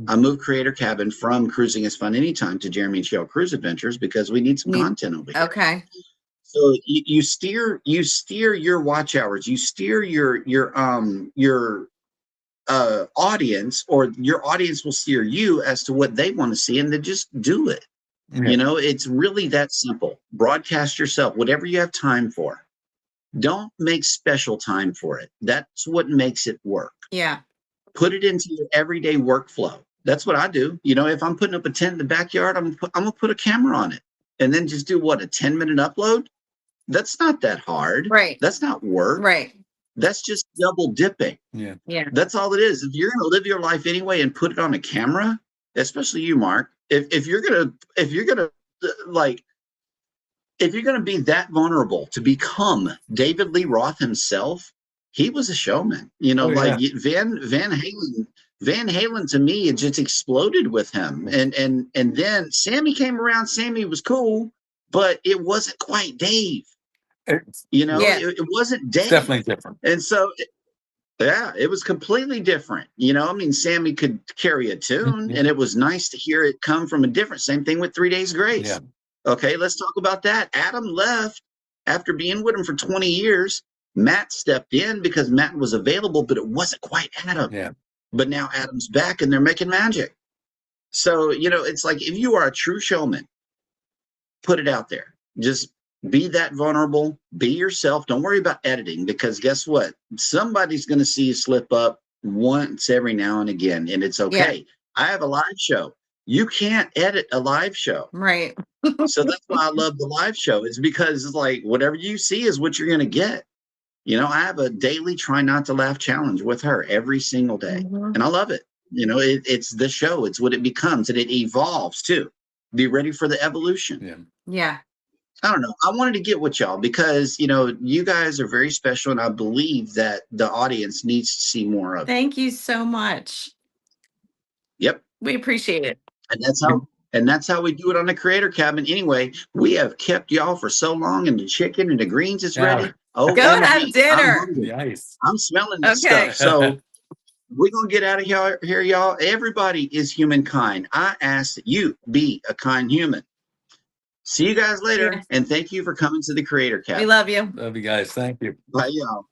I moved Creator Cabin from Cruising is Fun Anytime to Jeremy and Cheryl Cruise Adventures because we need some content over here. Okay. So you steer your watch hours, you steer your audience, or your audience will steer you as to what they want to see, and then just do it. Yeah. It's really that simple. Broadcast yourself, whatever you have time for. Don't make special time for it. That's what makes it work. Yeah. Put it into your everyday workflow. That's what I do. If I'm putting up a tent in the backyard, I'm gonna put a camera on it, and then just do a 10-minute upload. That's not that hard. Right. That's not work. Right. That's just double dipping. Yeah. Yeah. That's all it is. If you're going to live your life anyway and put it on a camera, especially you, Mark, if you're going to be that vulnerable to become David Lee Roth himself, he was a showman. Van Halen to me, it just exploded with him. And then Sammy came around. Sammy was cool, but it wasn't quite Dave. It wasn't Dave. It's definitely different. And so, it was completely different. Sammy could carry a tune, and it was nice to hear it come from a different. Same thing with 3 Days Grace. Yeah. Okay, let's talk about that. Adam left after being with him for 20 years. Matt stepped in because Matt was available, but it wasn't quite Adam. Yeah. But now Adam's back, and they're making magic. So, it's like, if you are a true showman, put it out there. Just be that vulnerable, be yourself. Don't worry about editing, because guess what? Somebody's going to see you slip up once every now and again, and it's okay. Yeah. I have a live show. You can't edit a live show. Right. So that's why I love the live show. It's because it's like, whatever you see is what you're going to get. I have a daily try not to laugh challenge with her every single day. And I love it. It's the show. It's what it becomes, and it evolves too. Be ready for the evolution. Yeah. Yeah. I don't know. I wanted to get with y'all because, you guys are very special, and I believe that the audience needs to see more of it. Thank you so much. Yep. We appreciate it. And that's how And that's how we do it on the Creator Cabin. Anyway, we have kept y'all for so long, and the chicken and the greens is Yeah. ready. Oh, Go have dinner. Nice. I'm smelling this Okay. stuff. So we're going to get out of here, y'all. Everybody is humankind. I ask that you be a kind human. See you guys later. Yes. And thank you for coming to the Creator Cabin. We love you. Love you guys. Thank you. Bye, y'all.